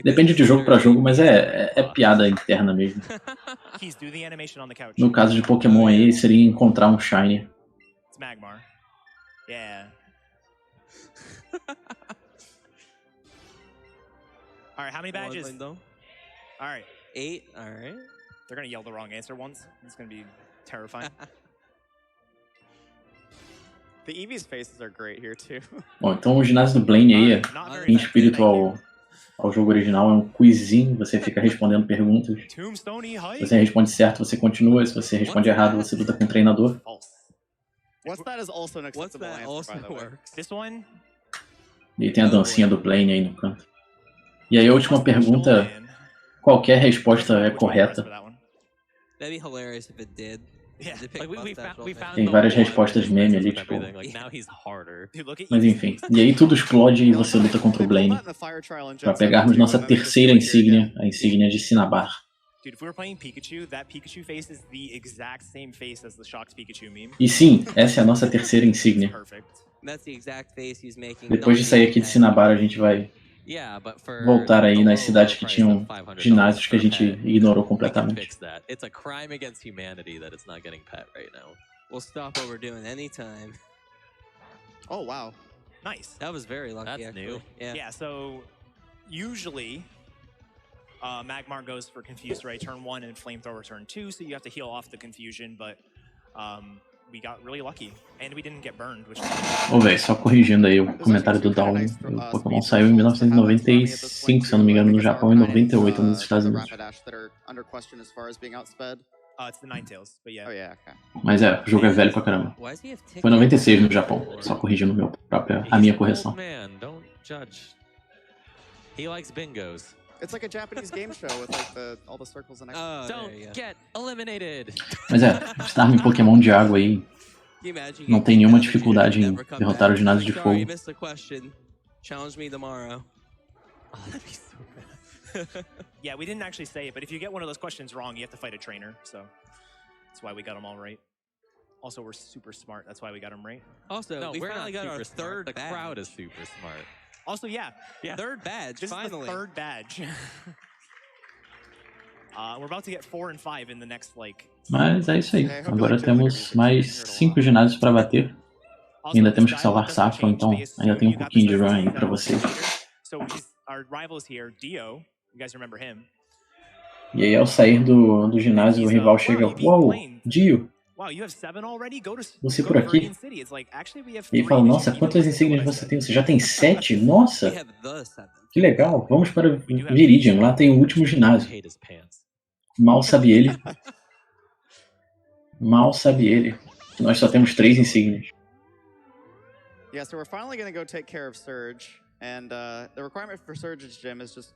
Depende de jogo para jogo, mas é piada interna mesmo. No caso de Pokémon aí, seria encontrar um Shiny. All right, how many badges? All right. 8, all right. They're gonna yell the wrong answer once. It's gonna be terrifying. The Eevee's faces are great here too. Bom, então o ginásio do Blaine aí, em espírito ao jogo original, é um quizinho, você fica respondendo perguntas. Se você responde certo, você continua. Se você responde errado, você luta com o treinador. What's that is also an acceptable answer, by the way. This one? E tem a dancinha do Blaine aí no canto. E aí a última pergunta, qualquer resposta é correta. Tem várias respostas meme ali, tipo... Mas enfim, e aí tudo explode e você luta contra o Blaine. Pra pegarmos nossa terceira insígnia, a insígnia de Cinnabar. E sim, essa é a nossa terceira insígnia. Depois de sair aqui de Cinnabar, a gente vai voltar aí nas cidades que tinham ginásios que a gente ignorou completamente. Oh wow. Nice. That was very lucky. That's actually. new. Yeah, so usually Magmar goes for Confuse Ray turn 1 and Flamethrower turn 2, so you have to heal off the confusion, but we got really lucky and we didn't get burned, which Ô, velho, só corrigindo aí o comentário do Down. O Pokémon saiu em 1995, se eu não me engano, no Japão, e 98 nos Estados Unidos. it's the Ninetales, but yeah. Oh yeah, okay. Mas o jogo é velho pra caramba. Foi 96 no Japão, só corrigindo a minha correção. Man, don't judge. He likes bingos. It's like a Japanese game show with like all the circles and X's. Don't get eliminated. Mas estar em Pokémon de água aí não tem nenhuma dificuldade em derrotar o ginásio de fogo. Challenge me tomorrow. Oh, that'd be so bad. Yeah, we didn't actually say it, but if you get one of those questions wrong, you have to fight a trainer, so that's why we got them all right. Also, we're super smart, that's why we got them right. Also, No, we we're finally not got our super smart. third The badge. crowd is super smart. Also, yeah, Third badge, this finally. is the third badge. We're about to get 4 and 5 in the next, like... Mas é isso aí. Agora temos mais 5 ginásios para bater. E ainda temos que salvar Safo, então ainda tem um pouquinho de run aí para vocês. E aí ao sair do ginásio, o rival chega, uou, Dio, você por aqui? E ele fala, nossa, quantas insígnias você tem? Você já tem 7? Nossa, que legal, vamos para Viridian, lá tem o último ginásio. Mal sabe ele. Mal sabe ele. Que nós só temos 3 insígnias. Yeah, so we're finally going to go take care of Surge, and the requirement for Surge's gym is just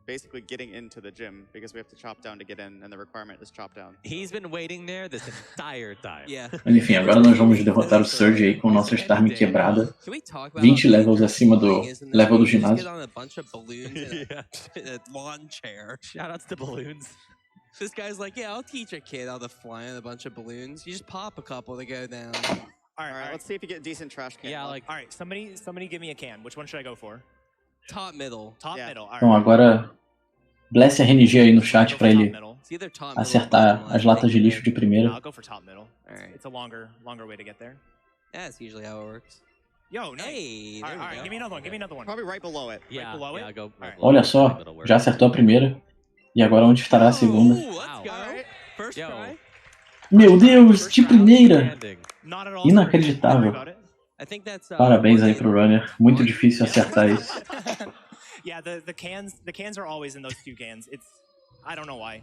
basically getting into the gym, because we have to chop down to get in, and the requirement is chop down. He's been waiting there this entire time. Yeah. Mas enfim, agora nós vamos derrotar o Surge aí com nossa Starmie quebrada. 20 levels acima do level do ginásio. Lawn chair. Shoutouts to balloons. This guy's like, yeah, I'll teach a kid how to fly on a bunch of balloons. You just pop a couple to go down. All right, let's see if you get decent trash can. Yeah, like, all right, somebody give me a can. Which one should I go for? Top middle. Top middle. All right. Então agora, bless RNG aí no chat pra ele acertar as latas de lixo de primeira. I'll go for top middle. All right. It's a longer way to get there. That's usually how it works. Yo, nice. Hey, all right, give me another one. Give me another one. Probably right below it. Yeah, right below it. Go right Olha só, já acertou a primeira. E agora onde estará a segunda? First try. Meu Deus, de primeira! Inacreditável. Parabéns aí pro runner. Muito difícil acertar isso. Yeah, the cans are always in those 2 cans. I don't know why.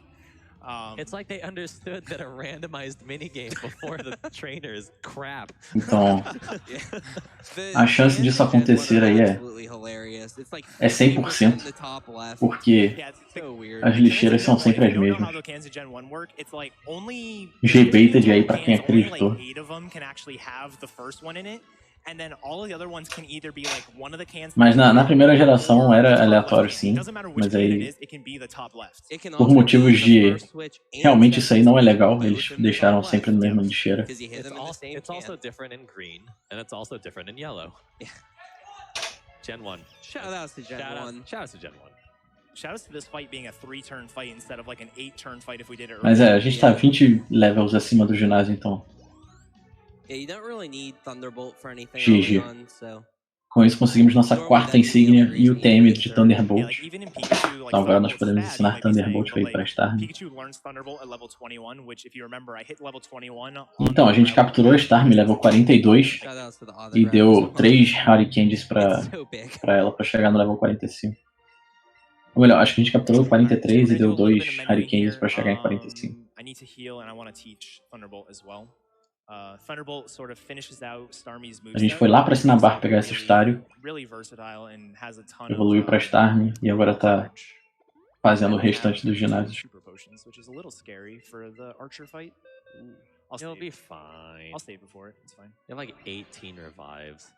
It's like they understood that a randomized minigame before the trainers crap. Então, a chance disso acontecer aí é 100%, porque as lixeiras são sempre as mesmas. G-baited aí pra quem acreditou. Mas na primeira geração era aleatório sim, mas aí por motivos de realmente isso aí não é legal, eles deixaram sempre no mesmo lixeira. It's also different in green and it's also different in yellow. Gen 1. Shoutouts to Gen 1. Shoutouts to Gen 1. Shoutouts to this fight being a 3-turn fight instead of like an 8-turn fight if we did it earlier. Mas a gente tá 20 levels acima do ginásio, então. Yeah, you don't really need Thunderbolt for anything GG. on, so. Com isso conseguimos nossa 4ª insígnia e o TM de Thunderbolt. Então agora nós podemos ensinar Thunderbolt para ir para Starmie. Então a gente capturou a Starmie level 42 e deu 3 Hurricanes para ela para chegar no level 45. Ou melhor, acho que a gente capturou 43 e deu 2 Hurricanes para chegar em 45. A gente foi lá pra Cinnabar pegar esse estário, evoluiu pra Starmie e agora tá fazendo o restante dos ginásios. It'll be fine. I'll save before it. It's fine. You have like 18 revives.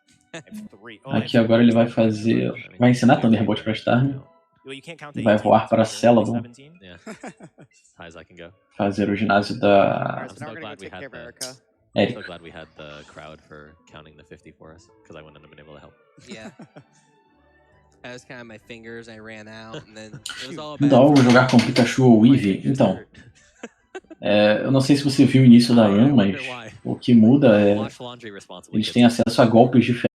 Aqui agora ele vai fazer, vai ensinar Thunderbolt pra Starmie. Vai voar para Celadon. Fazer o ginásio da Eric. I'm so glad we had the crowd for counting the 50 for us, because I wouldn't have been able to help. Yeah. I was counting my fingers, I ran out, and then it was all Então, vou jogar com Pikachu ou Eevee. Então, eu não sei se você viu o início da run, mas o que muda é eles têm acesso a golpes diferentes.